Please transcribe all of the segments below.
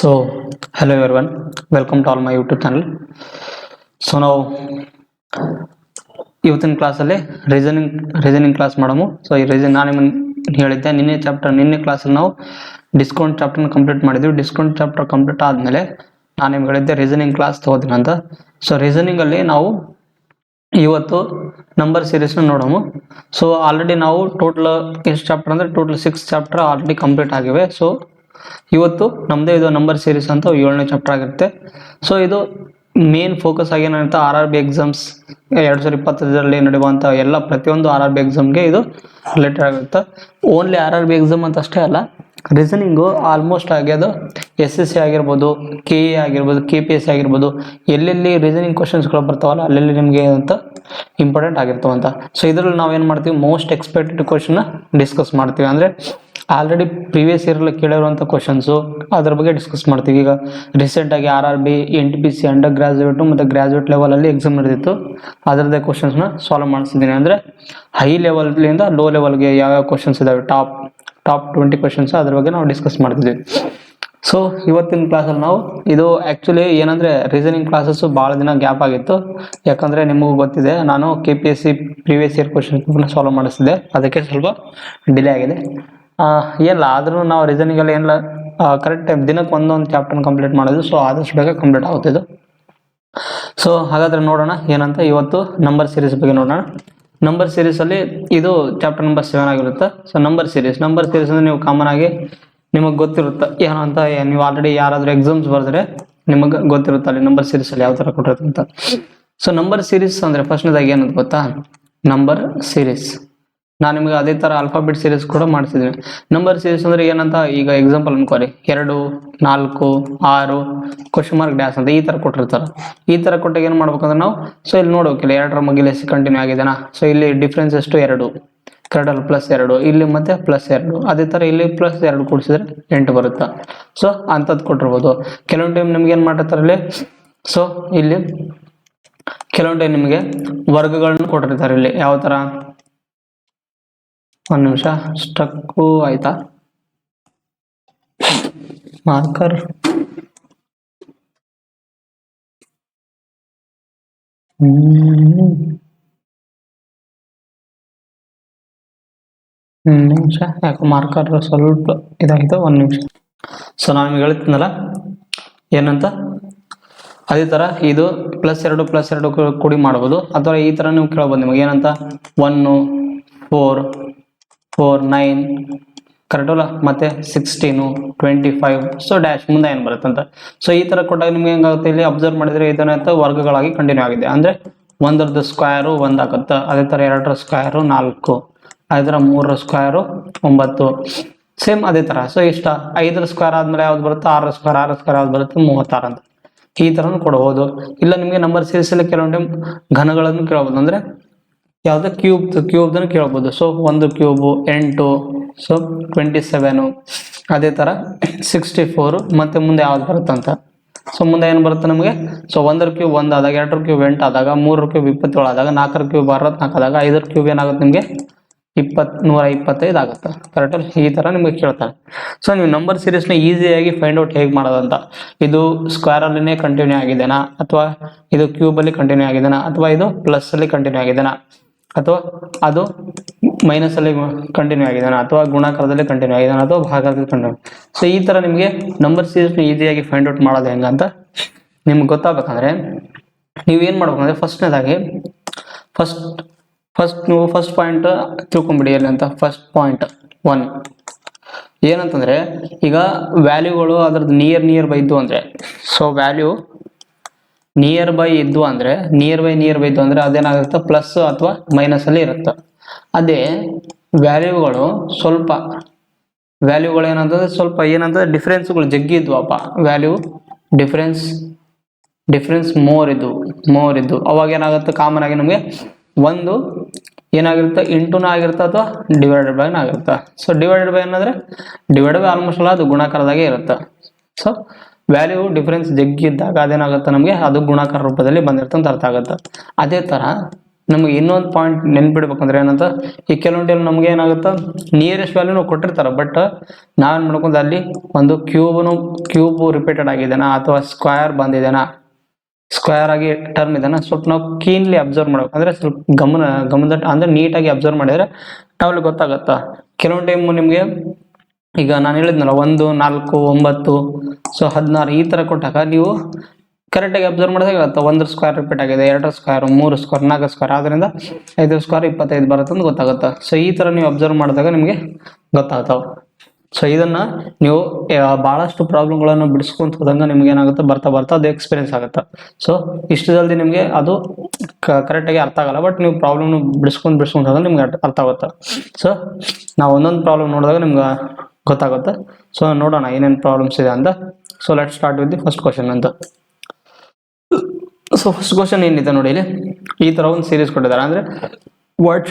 So, hello everyone, welcome to all my YouTube channel. So ನಾವು ಇವತ್ತಿನ ಕ್ಲಾಸಲ್ಲಿ reasoning class ಮಾಡೋಣ. ಸೊ ಈ ನಾನು ನಿಮಗೆ ಹೇಳಿದ್ದೆ ನಿನ್ನೆ ಕ್ಲಾಸಲ್ಲಿ ನಾವು ಡಿಸ್ಕೌಂಟ್ ಚಾಪ್ಟರ್ನ ಕಂಪ್ಲೀಟ್ ಮಾಡಿದ್ವಿ. ಡಿಸ್ಕೌಂಟ್ ಚಾಪ್ಟರ್ ಕಂಪ್ಲೀಟ್ ಆದಮೇಲೆ ನಾನು ನಿಮ್ಗೆ ಹೇಳಿದ್ದೆ ರೀಸನಿಂಗ್ ಕ್ಲಾಸ್ ತಗೋತೀನಿ ಅಂತ. ಸೊ ರೀಸನಿಂಗಲ್ಲಿ ನಾವು ಇವತ್ತು ನಂಬರ್ ಸೀರೀಸ್ನ ನೋಡೋಣ. ಸೊ ಆಲ್ರೆಡಿ ನಾವು ಟೋಟಲ್ ಎಷ್ಟು ಚಾಪ್ಟರ್ ಅಂದರೆ ಟೋಟಲ್ 6 ಚಾಪ್ಟರ್ ಆಲ್ರೆಡಿ ಕಂಪ್ಲೀಟ್ ಆಗಿವೆ. ಸೊ ಇವತ್ತು ನಮ್ಮದೇ ಇದು ನಂಬರ್ ಸೀರೀಸ್ ಅಂತ 7ನೇ ಚಾಪ್ಟರ್ ಆಗಿರುತ್ತೆ. ಸೊ ಇದು ಮೇನ್ ಫೋಕಸ್ ಆಗಿ ಏನಾಗುತ್ತೆ, RRB ಎಕ್ಸಾಮ್ಸ್ 2025ರಲ್ಲಿ ನಡೆಯುವಂಥ ಎಲ್ಲ ಪ್ರತಿಯೊಂದು RRB ಎಕ್ಸಾಮ್ಗೆ ಇದು ರಿಲೇಟೆಡ್ ಆಗುತ್ತೆ. ಓನ್ಲಿ RRB ಎಕ್ಸಾಮ್ ಅಂತ ಅಷ್ಟೇ ಅಲ್ಲ, ರೀಸನಿಂಗು ಆಲ್ಮೋಸ್ಟ್ ಆಗ್ಯದು SSC ಆಗಿರ್ಬೋದು, KE ಆಗಿರ್ಬೋದು, KPSC ಆಗಿರ್ಬೋದು, ಎಲ್ಲೆಲ್ಲಿ ರೀಸನಿಂಗ್ ಕ್ವಶನ್ಸ್ಗಳು ಬರ್ತಾವಲ್ಲ ಅಲ್ಲೆಲ್ಲಿ ನಿಮಗೆ ಅಂತ ಇಂಪಾರ್ಟೆಂಟ್ ಆಗಿರ್ತಾವಂತ. ಸೊ ಇದರಲ್ಲಿ ನಾವೇನು ಮಾಡ್ತೀವಿ, ಮೋಸ್ಟ್ ಎಕ್ಸ್ಪೆಕ್ಟೆಡ್ ಕ್ವಶನ್ನ ಡಿಸ್ಕಸ್ ಮಾಡ್ತೀವಿ. ಅಂದರೆ ಆಲ್ರೆಡಿ ಪ್ರೀವಿಯಸ್ ಇಯರ್ಲಿ ಕೇಳಿರುವಂಥ ಕ್ವಶನ್ಸು ಅದ್ರ ಬಗ್ಗೆ ಡಿಸ್ಕಸ್ ಮಾಡ್ತೀವಿ. ಈಗ ರೀಸೆಂಟಾಗಿ RRB NTPC ಅಂಡರ್ ಗ್ರಾಜುಯೇಟು ಮತ್ತು ಗ್ರಾಜುಯೇಟ್ ಲೆವೆಲಲ್ಲಿ ಎಕ್ಸಾಮ್ ನಡೆದಿತ್ತು. ಅದರದ್ದೇ ಕ್ವಶನ್ಸ್ನ ಸಾಲ್ವ್ ಮಾಡಿಸಿದ್ದೀನಿ. ಅಂದರೆ ಹೈ ಲೆವೆಲ್ನಿಂದ ಲೋ ಲೆವೆಲ್ಗೆ ಯಾವ್ಯಾವ ಕ್ವಶನ್ಸ್ ಇದಾವೆ, ಟಾಪ್ 20 ಕ್ವಶನ್ಸ್ ಅದ್ರ ಬಗ್ಗೆ ನಾವು ಡಿಸ್ಕಸ್ ಮಾಡ್ತಿದ್ವಿ. ಸೊ ಇವತ್ತಿನ ಕ್ಲಾಸಲ್ಲಿ ನಾವು ಇದು ಆ್ಯಕ್ಚುಲಿ ಏನಂದರೆ ರೀಸನಿಂಗ್ ಕ್ಲಾಸಸ್ಸು ಭಾಳ ದಿನ ಗ್ಯಾಪ್ ಆಗಿತ್ತು. ಯಾಕಂದರೆ ನಿಮಗೂ ಗೊತ್ತಿದೆ, ನಾನು KPSC ಪ್ರೀವಿಯಸ್ ಇಯರ್ ಕ್ವಶನ್ಸ್ನ ಸಾಲ್ವ್ ಮಾಡಿಸ್ತಿದ್ದೆ, ಅದಕ್ಕೆ ಸ್ವಲ್ಪ ಡಿಲೇ ಆಗಿದೆ. ಏನಿಲ್ಲ, ಆದ್ರೂ ನಾವು ರೀಸನಿಂಗಲ್ಲಿ ಏನಿಲ್ಲ ಕರೆಕ್ಟ್ ಟೈಮ್ ದಿನಕ್ಕೆ ಒಂದೊಂದು ಚಾಪ್ಟರ್ನ ಕಂಪ್ಲೀಟ್ ಮಾಡೋದು. ಸೊ ಆದಷ್ಟು ಬೇಗ ಕಂಪ್ಲೀಟ್ ಆಗುತ್ತೆ ಇದು. ಸೊ ಹಾಗಾದರೆ ನೋಡೋಣ ಏನಂತ. ಇವತ್ತು ನಂಬರ್ ಸೀರೀಸ್ ಬಗ್ಗೆ ನೋಡೋಣ. ನಂಬರ್ ಸೀರೀಸಲ್ಲಿ ಇದು ಚಾಪ್ಟರ್ ನಂಬರ್ 7 ಆಗಿರುತ್ತೆ. ಸೊ ನಂಬರ್ ಸೀರೀಸ್ ಅಂದರೆ ನೀವು ಕಾಮನ್ ಆಗಿ ನಿಮಗೆ ಗೊತ್ತಿರುತ್ತೆ ಏನು ಅಂತ. ನೀವು ಆಲ್ರೆಡಿ ಯಾರಾದರೂ ಎಕ್ಸಾಮ್ಸ್ ಬರೆದ್ರೆ ನಿಮಗೆ ಗೊತ್ತಿರುತ್ತೆ ಅಲ್ಲಿ ನಂಬರ್ ಸೀರೀಸಲ್ಲಿ ಯಾವ ಥರ ಕೊಟ್ಟಿರುತ್ತೆ ಅಂತ. ಸೊ ನಂಬರ್ ಸೀರೀಸ್ ಅಂದರೆ ಫಸ್ಟ್ನೇದಾಗಿ ಏನಂತ ಗೊತ್ತಾ, ನಂಬರ್ ಸೀರೀಸ್ ನಾನು ನಿಮಗೆ ಅದೇ ಥರ ಆಲ್ಫಾಬೆಟ್ ಸೀರೀಸ್ ಕೂಡ ಮಾಡಿಸಿದ್ದೀನಿ. ನಂಬರ್ ಸೀರೀಸ್ ಅಂದರೆ ಏನಂತ, ಈಗ ಎಕ್ಸಾಂಪಲ್ ಅನ್ಕೋರಿ 2, 4, 6 ಕ್ವಶನ್ ಮಾರ್ಕ್ ಡ್ಯಾಶ್ ಅಂತ ಈ ಥರ ಕೊಟ್ಟಿರ್ತಾರೆ. ಈ ಥರ ಕೊಟ್ಟಾಗ ಏನು ಮಾಡ್ಬೇಕಂದ್ರೆ ನಾವು ಸೊ ಇಲ್ಲಿ ನೋಡ್ಬೇಕಿಲ್ಲ 2ರ ಮಗಿಲೆ ಕಂಟಿನ್ಯೂ ಆಗಿದೆನಾ. ಸೊ ಇಲ್ಲಿ ಡಿಫ್ರೆನ್ಸ್ ಎಷ್ಟು 2, ಕರೆಕ್ಟಲ್ಲಿ +2, ಇಲ್ಲಿ ಮತ್ತೆ +2, ಅದೇ ಥರ ಇಲ್ಲಿ +2 ಕೂಡಿಸಿದ್ರೆ 8 ಬರುತ್ತೆ. ಸೊ ಅಂಥದ್ದು ಕೊಟ್ಟಿರ್ಬೋದು. ಕೆಲವೊಂದು ಟೈಮ್ ನಿಮ್ಗೆ ಏನು ಮಾಡಿರ್ತಾರೆ ಇಲ್ಲಿ, ಸೊ ಇಲ್ಲಿ ಕೆಲವೊಂದು ಟೈಮ್ ನಿಮಗೆ ವರ್ಗಗಳನ್ನು ಕೊಟ್ಟಿರ್ತಾರೆ. ಇಲ್ಲಿ ಯಾವ ಥರ, ಒಂದು ನಿಮಿಷ ಸ್ಟಕ್ಕು ಆಯ್ತಾ, ಮಾರ್ಕರ್ ನಿಮಿಷ, ಯಾಕೆ ಮಾರ್ಕರ್ ಸ್ವಲ್ಪ ಇದಾಗಿತ್ತು, 1 ನಿಮಿಷ. ಸೊ ನಾನು ನಿಮ್ಗೆ ಹೇಳ್ತೀನಲ್ಲ ಏನಂತ, ಅದೇ ಥರ ಇದು +2 ಕೂಡಿ ಮಾಡ್ಬೋದು. ಅಥವಾ ಈ ಥರ ನೀವು ಕೇಳ್ಬೋದು ನಿಮಗೆ ಏನಂತ, 1, 4, 9 ಕರೆಕ್ಟಲ್ಲ, ಮತ್ತೆ 16, 25 ಸೊ ಡ್ಯಾಶ್ ಮುಂದೆ ಏನು ಬರುತ್ತೆ ಅಂತ. ಸೊ ಈ ಥರ ಕೊಟ್ಟಾಗ ನಿಮ್ಗೆ ಹೆಂಗಾಗುತ್ತೆ, ಇಲ್ಲಿ ಅಬ್ಸರ್ವ್ ಮಾಡಿದರೆ ಇದನ್ನಂತ ವರ್ಗಗಳಾಗಿ ಕಂಟಿನ್ಯೂ ಆಗಿದೆ. ಅಂದರೆ 1ರ ಸ್ಕ್ವೇರು 1 ಆಗುತ್ತೆ, ಅದೇ ಥರ 2ರ ಸ್ಕ್ವೇರು 4, ಅದೇ ಥರ 3ರ ಸ್ಕ್ವೇರು 9, ಸೇಮ್ ಅದೇ ಥರ. ಸೊ ಇಷ್ಟ 5ರ ಸ್ಕ್ವೇರ್ ಆದಮೇಲೆ ಯಾವ್ದು ಬರುತ್ತೆ, 6ರ ಸ್ಕ್ವೇರ್ ಯಾವ್ದು ಬರುತ್ತೆ, 36 ಅಂತ. ಈ ಥರನೂ ಕೊಡ್ಬೋದು. ಇಲ್ಲ ನಿಮಗೆ ನಂಬರ್ ಸೀರೀಸಲ್ಲಿ ಕೆಲವೊಂದು ಟೈಮ್ ಘನಗಳನ್ನು ಕೇಳ್ಬೋದು. ಅಂದರೆ ಯಾವುದೇ ಕ್ಯೂಬ್ದನ್ನು ಕೇಳ್ಬೋದು. ಸೊ 1 ಕ್ಯೂಬು 8, ಸೊ 27, ಅದೇ ಥರ 64, ಮತ್ತು ಮುಂದೆ ಯಾವ್ದು ಬರುತ್ತೆ ಅಂತ. ಸೊ ಮುಂದೆ ಏನು ಬರುತ್ತೆ ನಮಗೆ, ಸೊ 1ರ ಕ್ಯೂಬ್ 1 ಆದಾಗ, 2ರ ಕ್ಯೂಬ್ 8 ಆದಾಗ, 3ರ ಕ್ಯೂಬ್ 27 ಆದಾಗ, 4ರ ಕ್ಯೂಬ್ 64 ಆದಾಗ, 5ರ ಕ್ಯೂಬ್ ಏನಾಗುತ್ತೆ ನಿಮಗೆ 125 ಆಗುತ್ತೆ. ಕರೆಕ್ಟಲ್ಲಿ ಈ ಥರ ನಿಮಗೆ ಕೇಳ್ತಾರೆ. ಸೊ ನೀವು ನಂಬರ್ ಸೀರೀಸ್ನ ಈಸಿಯಾಗಿ ಫೈಂಡ್ ಔಟ್ ಹೇಗೆ ಮಾಡೋದಂತ, ಇದು ಸ್ಕ್ವೇರಲ್ಲಿನೇ ಕಂಟಿನ್ಯೂ ಆಗಿದೆನಾ, ಅಥವಾ ಇದು ಕ್ಯೂಬಲ್ಲಿ ಕಂಟಿನ್ಯೂ ಆಗಿದೆನಾ, ಅಥವಾ ಇದು +ಅಲ್ಲಿ ಕಂಟಿನ್ಯೂ ಆಗಿದೆನಾ, ಅಥವಾ ಅದು ಮೈನಸಲ್ಲಿ ಕಂಟಿನ್ಯೂ ಆಗಿದೆನಾ, ಅಥವಾ ಗುಣಾಕಾರದಲ್ಲಿ ಕಂಟಿನ್ಯೂ ಆಗಿದೆನಾ, ಅಥವಾ ಭಾಗಾಕಾರದಲ್ಲಿ ಕಂಟಿನ್ಯೂ. ಸೊ ಈ ಥರ ನಿಮಗೆ ನಂಬರ್ ಸೀರೀಸ್ನ ಈಸಿಯಾಗಿ ಫೈಂಡ್ ಔಟ್ ಮಾಡೋದು ಹೆಂಗಂತ ನಿಮ್ಗೆ ಗೊತ್ತಾಗಬೇಕಂದ್ರೆ ನೀವೇನು ಮಾಡ್ಬೇಕಂದ್ರೆ ಫಸ್ಟ್ನೇದಾಗಿ ನೀವು ಫಸ್ಟ್ ಪಾಯಿಂಟ್ ತಿಳ್ಕೊಂಬಿಡಿ. ಎಲ್ಲಿ ಅಂತ, ಫಸ್ಟ್ ಪಾಯಿಂಟ್ 1 ಏನಂತಂದರೆ, ಈಗ ವ್ಯಾಲ್ಯೂಗಳು ಅದ್ರದ್ದು ನಿಯರ್ ಬೈ ಇದ್ದು ಅಂದರೆ, ಸೊ ವ್ಯಾಲ್ಯೂ ನಿಯರ್ ಬೈ ಇದ್ದು ಅಂದರೆ ಅದೇನಾಗುತ್ತೆ ಪ್ಲಸ್ ಅಥವಾ ಮೈನಸಲ್ಲಿ ಇರುತ್ತೆ. ಅದೇ ವ್ಯಾಲ್ಯೂಗಳು ಏನಂತಂದರೆ ಸ್ವಲ್ಪ ಏನಂತಂದ್ರೆ ಡಿಫ್ರೆನ್ಸ್ಗಳು ಜಗ್ಗಿ ಇದ್ವಪ್ಪ, ವ್ಯಾಲ್ಯೂ ಡಿಫ್ರೆನ್ಸ್ ಮೋರ್ ಇದ್ದು ಅವಾಗ ಏನಾಗುತ್ತೆ, ಕಾಮನ್ ಆಗಿ ನಮಗೆ ಒಂದು ಏನಾಗಿರುತ್ತೆ, ಇಂಟುನ ಆಗಿರುತ್ತೆ ಅಥವಾ ಡಿವೈಡೆಡ್ ಬೈ ಆಗಿರುತ್ತೆ. ಸೊ ಡಿವೈಡೆಡ್ ಬೈ ಅನ್ನೋದ್ರೆ ಆಲ್ಮೋಸ್ಟ್ ಅಲ್ಲ ಅದು ಗುಣಾಕಾರದಾಗೆ ಇರುತ್ತೆ. ಸೊ ವ್ಯಾಲ್ಯೂ ಡಿಫ್ರೆನ್ಸ್ ಜಗ್ಗಿ ಇದ್ದಾಗ ಅದೇನಾಗುತ್ತೆ ನಮಗೆ ಅದು ಗುಣಾಕಾರ ರೂಪದಲ್ಲಿ ಬಂದಿರುತ್ತೆ ಅಂತ ಅರ್ಥ ಆಗುತ್ತೆ. ಅದೇ ಥರ ನಮಗೆ ಇನ್ನೊಂದು ಪಾಯಿಂಟ್ ನೆನ್ಪಿಡ್ಬೇಕಂದ್ರೆ ಏನಂತ, ಈ ಕೆಲವೊಂದು ನಮ್ಗೆ ಏನಾಗುತ್ತೆ ನಿಯರೆಸ್ಟ್ ವ್ಯಾಲ್ಯೂನು ಕೊಟ್ಟಿರ್ತಾರೆ, ಬಟ್ ನಾವೇನ್ ಮಾಡ್ಕೊಂಡು ಅಲ್ಲಿ ಒಂದು ಕ್ಯೂಬ್ ರಿಪೀಟೆಡ್ ಆಗಿದೆನಾ ಅಥವಾ ಸ್ಕ್ವೇರ್ ಬಂದಿದೆನಾ, ಸ್ಕ್ವೇರ್ ಆಗಿ ಟರ್ಮ್ ಇದೆನಾ ಸ್ವಲ್ಪ ನಾವು ಕೀನ್ಲಿ ಅಬ್ಸರ್ವ್ ಮಾಡ್ಬೇಕು. ಅಂದ್ರೆ ಸ್ವಲ್ಪ ಗಮನದಟ್ಟ ಅಂದ್ರೆ ನೀಟಾಗಿ ಅಬ್ಸರ್ವ್ ಮಾಡಿದ್ರೆ ನಾವಲ್ಲಿ ಗೊತ್ತಾಗತ್ತಾ. ಕೆಲವೊಂದು ಟೈಮ್ ನಿಮ್ಗೆ ಈಗ ನಾನು ಹೇಳಿದ್ನಲ್ಲ 1, 4, 9, ಸೊ 16 ಈ ತರ ಕೊಟ್ಟಾಗ ನೀವು ಕರೆಕ್ಟಾಗಿ ಅಬ್ಸರ್ವ್ ಮಾಡಿದಾಗ ಗೊತ್ತಾ 1 ಸ್ಕ್ವೇರ್ ರಿಪೀಟ್ ಆಗಿದೆ, 2 ಸ್ಕ್ವೇರ್, 3 ಸ್ಕ್ವೇರ್, 4 ಸ್ಕ್ವೇರ್, ಆದ್ರಿಂದ 5 ಸ್ಕ್ವೇರ್ 25 ಬರುತ್ತೆ ಅಂತ ಗೊತ್ತಾಗುತ್ತೆ. ಸೊ ಈ ತರ ನೀವು ಅಬ್ಸರ್ವ್ ಮಾಡಿದಾಗ ನಿಮಗೆ ಗೊತ್ತಾಗ್ತಾವ. ಸೊ ಇದನ್ನ ನೀವು ಬಹಳಷ್ಟು ಪ್ರಾಬ್ಲಮ್ಗಳನ್ನು ಬಿಡಿಸ್ಕೊಂತ ಹೋದಂಗ ನಿಮ್ಗೆ ಏನಾಗುತ್ತೆ ಬರ್ತಾ ಅದು ಎಕ್ಸ್ಪೀರಿಯನ್ಸ್ ಆಗುತ್ತೆ. ಸೊ ಇಷ್ಟು ಜಲ್ದಿ ನಿಮ್ಗೆ ಅದು ಕರೆಕ್ಟಾಗಿ ಅರ್ಥ ಆಗಲ್ಲ, ಬಟ್ ನೀವು ಪ್ರಾಬ್ಲಮ್ ಬಿಡಿಸ್ಕೊಂಡ್ ಹೋದಾಗ ನಿಮ್ಗೆ ಅರ್ಥ ಆಗುತ್ತೆ. ಸೊ ನಾವು ಒಂದೊಂದು ಪ್ರಾಬ್ಲಮ್ ನೋಡಿದಾಗ ನಿಮ್ಗೆ ಗೊತ್ತಾಗುತ್ತೆ. ಸೊ ನೋಡೋಣ ಏನೇನು ಪ್ರಾಬ್ಲಮ್ಸ್ ಇದೆ ಅಂತ. So let start with the first question ಅಂತ. ಸೊ ಫಸ್ಟ್ ಕ್ವಶನ್ ಏನಿದೆ ನೋಡಿ, ಇಲ್ಲಿ ಈ ತರ ಒಂದು ಸೀರೀಸ್ ಕೊಟ್ಟಿದ್ದಾರೆ. ಅಂದ್ರೆ what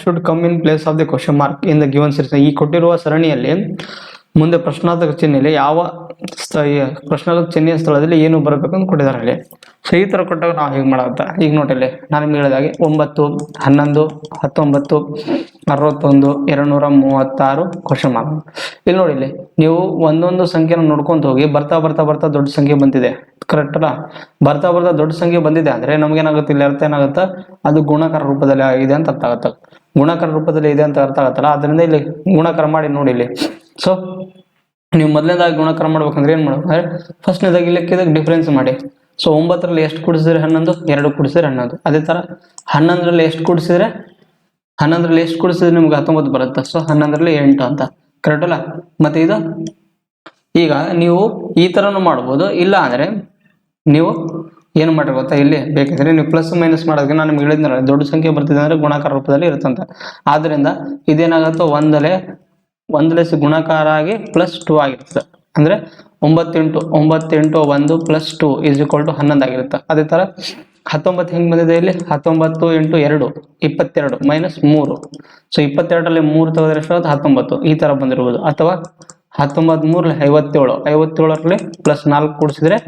should come in place of the question mark in the given series. ಈ ಕೊಟ್ಟಿರುವ ಸರಣಿಯಲ್ಲಿ ಮುಂದೆ ಪ್ರಶ್ನಾರ್ಥಕ ಚಿಹ್ನೆಯಲ್ಲಿ ಯಾವ ಪ್ರಶ್ನಾರ್ಥಕ ಚಿಹ್ನೆಯ ಸ್ಥಳದಲ್ಲಿ ಏನು ಬರಬೇಕು ಅಂತ ಕೊಟ್ಟಿದ್ದಾರೆ ಅಲ್ಲಿ. ಸೊ ಈ ತರ ಕೊಟ್ಟಾಗ ನಾವು ಹೇಗೆ ಮಾಡೋದ, ಈಗ ನೋಡಿಲ್ಲಿ ನಾನು ನಿಮ್ಗೆ ಹೇಳಿದಾಗೆ 9, 11, 19, 61, 236 ಕ್ವಶನ್ ಮಾರ್ಕ್. ಇಲ್ಲಿ ನೋಡಿ, ಇಲ್ಲಿ ನೀವು ಒಂದೊಂದು ಸಂಖ್ಯೆನ ನೋಡ್ಕೊಂತ ಹೋಗಿ ಬರ್ತಾ ದೊಡ್ಡ ಸಂಖ್ಯೆ ಬಂದಿದೆ, ಕರೆಕ್ಟ್ ಅಲ್ಲ. ಬರ್ತಾ ದೊಡ್ಡ ಸಂಖ್ಯೆ ಬಂದಿದೆ ಅಂದ್ರೆ ನಮ್ಗೇನಾಗುತ್ತೆ, ಇಲ್ಲಿ ಅರ್ಥ ಏನಾಗುತ್ತೆ, ಅದು ಗುಣಾಕಾರ ರೂಪದಲ್ಲಿ ಇದೆ ಅಂತ ಅರ್ಥ ಆಗುತ್ತೆ. ಗುಣಾಕಾರ ರೂಪದಲ್ಲಿ ಇದೆ ಅಂತ ಅರ್ಥ ಆಗುತ್ತಲ್ಲ, ಅದರಿಂದ ಇಲ್ಲಿ ಗುಣಾಕಾರ ಮಾಡಿ ನೋಡಿ ಇಲ್ಲಿ. ಸೊ ನೀವು ಮೊದಲನೇದಾಗಿ ಗುಣಾಕಾರ ಮಾಡ್ಬೇಕಂದ್ರೆ ಏನ್ ಮಾಡ್ಬೇಕು ಅಂದ್ರೆ ಫಸ್ಟ್ನೇದಾಗಿ ಇಲ್ಲಕ್ಕಿದಾಗ ಡಿಫ್ರೆನ್ಸ್ ಮಾಡಿ. ಸೊ 9ರಲ್ಲಿ ಎಷ್ಟು ಕೂಡಿಸಿದ್ರೆ 11, 2 ಕೂಡಿಸಿದ್ರೆ 11. ಅದೇ ತರ 11ರಲ್ಲಿ ಎಷ್ಟು ಕೂಡಿಸಿದ್ರೆ ನಿಮ್ಗೆ 19 ಬರುತ್ತೆ. ಸೊ 11ರಲ್ಲಿ 8 ಅಂತ, ಕರೆಕ್ಟ್ ಅಲ್ಲ. ಮತ್ತೆ ಇದು ಈಗ ನೀವು ಈ ತರನು ಮಾಡ್ಬೋದು, ಇಲ್ಲ ಅಂದ್ರೆ ನೀವು ಏನು ಮಾಡ್ರಿ ಗೊತ್ತಾ, ಇಲ್ಲಿ ಬೇಕಿದ್ರೆ ನೀವು ಪ್ಲಸ್ ಮೈನಸ್ ಮಾಡೋದಕ್ಕೆ ನಾನು ನಿಮ್ಗೆ ಹೇಳಿದ್ನಲ್ಲ, ದೊಡ್ಡ ಸಂಖ್ಯೆ ಬರ್ತಿದೆ ಅಂದ್ರೆ ಗುಣಾಕಾರ ರೂಪದಲ್ಲಿ ಇರುತ್ತಂತ. ಆದ್ರಿಂದ ಇದೇನಾಗತ್ತೋ ಒಂದಲೆ ಗುಣಾಕಾರ ಆಗಿ +2 ಆಗಿರ್ತದೆ. ಅಂದ್ರೆ 9 × 1 + 2 = 11 ಆಗಿರುತ್ತೆ. ಅದೇ ತರ 19 ಹೆಂಗ್ ಬಂದಿದೆ ಇಲ್ಲಿ, 19 × 2 22 -3. ಸೊ 22ರಲ್ಲಿ 3 ತೆಗೆದ್ರೆ ಎಷ್ಟು ಆಗುತ್ತೆ, 19. ಈ ತರ ಬಂದಿರ್ಬೋದು. ಅಥವಾ 19 3 57, 57ರಲ್ಲಿ +4 ಕೂಡಿಸಿದ್ರೆ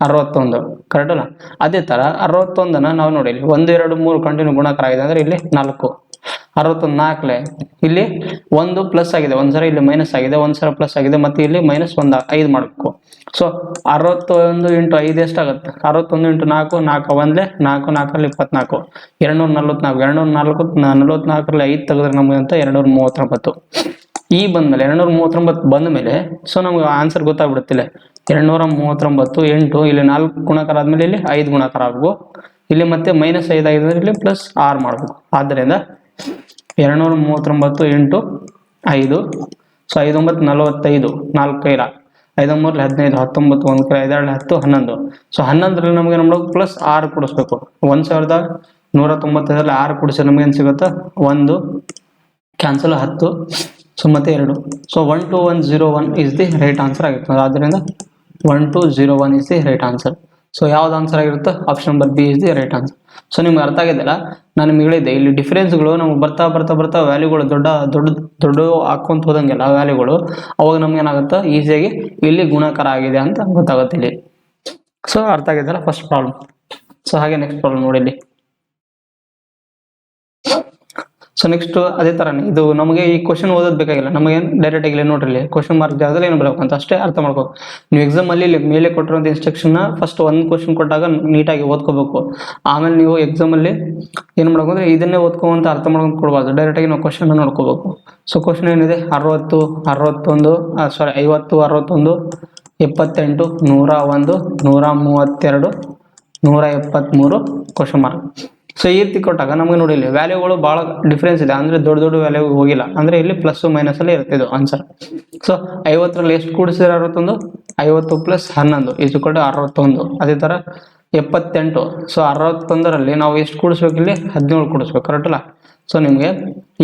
61, ಕರೆಕ್ಟ್ ಅಲ್ಲ. ಅದೇ ತರ 61ನ ನಾವು ನೋಡಿ, 1, 2, 3 ಕಂಟಿನ್ಯೂ ಗುಣಾಕಾರ ಆಗಿದೆ ಅಂದ್ರೆ ಇಲ್ಲಿ 4. 61 4ಲೆ ಇಲ್ಲಿ 1 ಪ್ಲಸ್ ಆಗಿದೆ, ಒಂದ್ಸಲ ಇಲ್ಲಿ ಮೈನಸ್ ಆಗಿದೆ, ಒಂದ್ಸಲ ಪ್ಲಸ್ ಆಗಿದೆ, ಮತ್ತೆ ಇಲ್ಲಿ -1 5 ಮಾಡಬೇಕು. ಸೊ 61 × 5 ಎಷ್ಟಾಗುತ್ತೆ, 61 × 4 4 1 4 4ರಲ್ಲಿ 24, 244 244ರಲ್ಲಿ 5 ತೆಗೆದ್ರೆ ನಮಗೆ ಅಂತ 239. ಈ ಬಂದ್ಮೇಲೆ 239 ಬಂದ ಮೇಲೆ ಸೊ ನಮ್ಗೆ ಆನ್ಸರ್ ಗೊತ್ತಾಗ್ಬಿಡುತ್ತಿಲ್ಲ. 239 8 ಇಲ್ಲಿ 4 ಗುಣಾಕಾರ ಆದ್ಮೇಲೆ ಇಲ್ಲಿ 5 ಗುಣಾಕಾರ ಆಗ್ಬೇಕು. ಇಲ್ಲಿ ಮತ್ತೆ -5 ಆಗಿದ್ರೆ ಇಲ್ಲಿ +6 ಮಾಡ್ಬೇಕು. ಆದ್ದರಿಂದ 239 × 5, ಸೊ 5 9 45, 4 5 3 15, 19 1 5 10 11. ಸೊ 11ರಲ್ಲಿ ನಮಗೆ +6 ಕೂಡಿಸ್ಬೇಕು. 1195ರಲ್ಲಿ 6 ಕೂಡಿಸಿದ್ರೆ ನಮ್ಗೆ ಏನು ಸಿಗುತ್ತೆ, 1 ಕ್ಯಾನ್ಸಲ್ 10, ಸೊ ಮತ್ತೆ 2. So 12101 is the right answer ಆಗಿರ್ತದೆ. ಆದ್ದರಿಂದ 1201 is the right answer. So ಯಾವ್ದು ಆನ್ಸರ್ ಆಗಿರುತ್ತೆ, option number B is the right answer. So ನಿಮ್ಗೆ ಅರ್ಥ ಆಗಿದ್ದಲ್ಲ, ನಾನು ನಿಮ್ಗೆ ಹೇಳಿದ್ದೆ ಇಲ್ಲಿ ಡಿಫರೆನ್ಸ್ಗಳು ನಮ್ಗೆ ಬರ್ತಾ ವ್ಯಾಲ್ಯೂಗಳು ದೊಡ್ಡ ಹಾಕೊಂತ ಹೋದಂಗೆಲ್ಲ ವ್ಯಾಲ್ಯೂಗಳು, ಅವಾಗ ನಮ್ಗೆ ಏನಾಗುತ್ತೆ ಈಸಿಯಾಗಿ ಇಲ್ಲಿ ಗುಣಾಕಾರ ಆಗಿದೆ ಅಂತ ಗೊತ್ತಾಗುತ್ತೆ ಇಲ್ಲಿ. ಸೊ ಅರ್ಥ ಆಗಿದ್ದಲ್ಲ ಫಸ್ಟ್ ಪ್ರಾಬ್ಲಮ್. ಸೊ ಹಾಗೆ ನೆಕ್ಸ್ಟ್ ಪ್ರಾಬ್ಲಮ್ ನೋಡಿ ಇಲ್ಲಿ. ಸೊ ನೆಕ್ಸ್ಟ್ ಅದೇ ತರನೇ ಇದು ನಮಗೆ ಈ ಕ್ವಶನ್ ಓದೋದ್ ಬೇಕಾಗಿಲ್ಲ, ನಮಗೆ ಡೈರೆಕ್ಟ್ ಆಗಿ ನೋಡ್ರಿ ಕ್ವಶನ್ ಮಾರ್ಕ್ ಜಾಗದಲ್ಲಿ ಏನು ಬರಬೇಕು ಅಂತ ಅಷ್ಟೇ ಅರ್ಥ ಮಾಡ್ಕೋ. ನೀವು ಎಕ್ಸಾಮ್ ಅಲ್ಲಿ ಇಲ್ಲಿ ಮೇಲೆ ಕೊಟ್ಟಿರುವಂತ ಇನ್ಸ್ಟ್ರಕ್ಷನ್ ಫಸ್ಟ್ ಒಂದು ಕ್ವಶನ್ ಕೊಟ್ಟಾಗ ನೀಟಾಗಿ ಓದ್ಕೋಬೇಕು. ಆಮೇಲೆ ನೀವು ಎಕ್ಸಾಮ್ ಅಲ್ಲಿ ಏನ್ ಮಾಡ್ಬೇಕು ಅಂದ್ರೆ ಇದನ್ನೇ ಓದ್ಕೊಂತ ಅರ್ಥ ಮಾಡ್ಕೊಂಡು ಕೊಡಬಾರ್ದು, ಡೈರೆಕ್ಟ್ ಆಗಿ ನಾವು ಕ್ವಶನ್ ನೋಡ್ಕೋಬೇಕು. ಸೊ ಕ್ವಶನ್ ಏನಿದೆ 60 61 50 61 78 101 132 173 ಕ್ವಶನ್ ಮಾರ್ಕ್. ಸೊ ಈ ರೀತಿ ಕೊಟ್ಟಾಗ ನಮಗೆ ನೋಡಿ ಇಲ್ಲಿ ವ್ಯಾಲ್ಯೂಗಳು ಬಹಳ ಡಿಫ್ರೆನ್ಸ್ ಇದೆ, ಅಂದ್ರೆ ದೊಡ್ಡ ವ್ಯಾಲ್ಯೂ ಹೋಗಿಲ್ಲ, ಅಂದ್ರೆ ಇಲ್ಲಿ ಪ್ಲಸ್ ಮೈನಸ್ ಅಲ್ಲಿ ಇರುತ್ತೆ ಇದು ಆನ್ಸರ್. ಸೊ 50ರಲ್ಲಿ ಎಷ್ಟು ಕೂಡಿಸಿದ್ರೆ 61, 50 + 11 = 61. ಅದೇ ತರ 78, ಸೊ 61ರಲ್ಲಿ ನಾವು ಎಷ್ಟು ಕೂಡಿಸ್ಬೇಕು, ಇಲ್ಲಿ 17 ಕೂಡಿಸ್ಬೇಕು, ಕರೆಕ್ಟ್ ಅಲ್ಲ. ಸೊ ನಿಮ್ಗೆ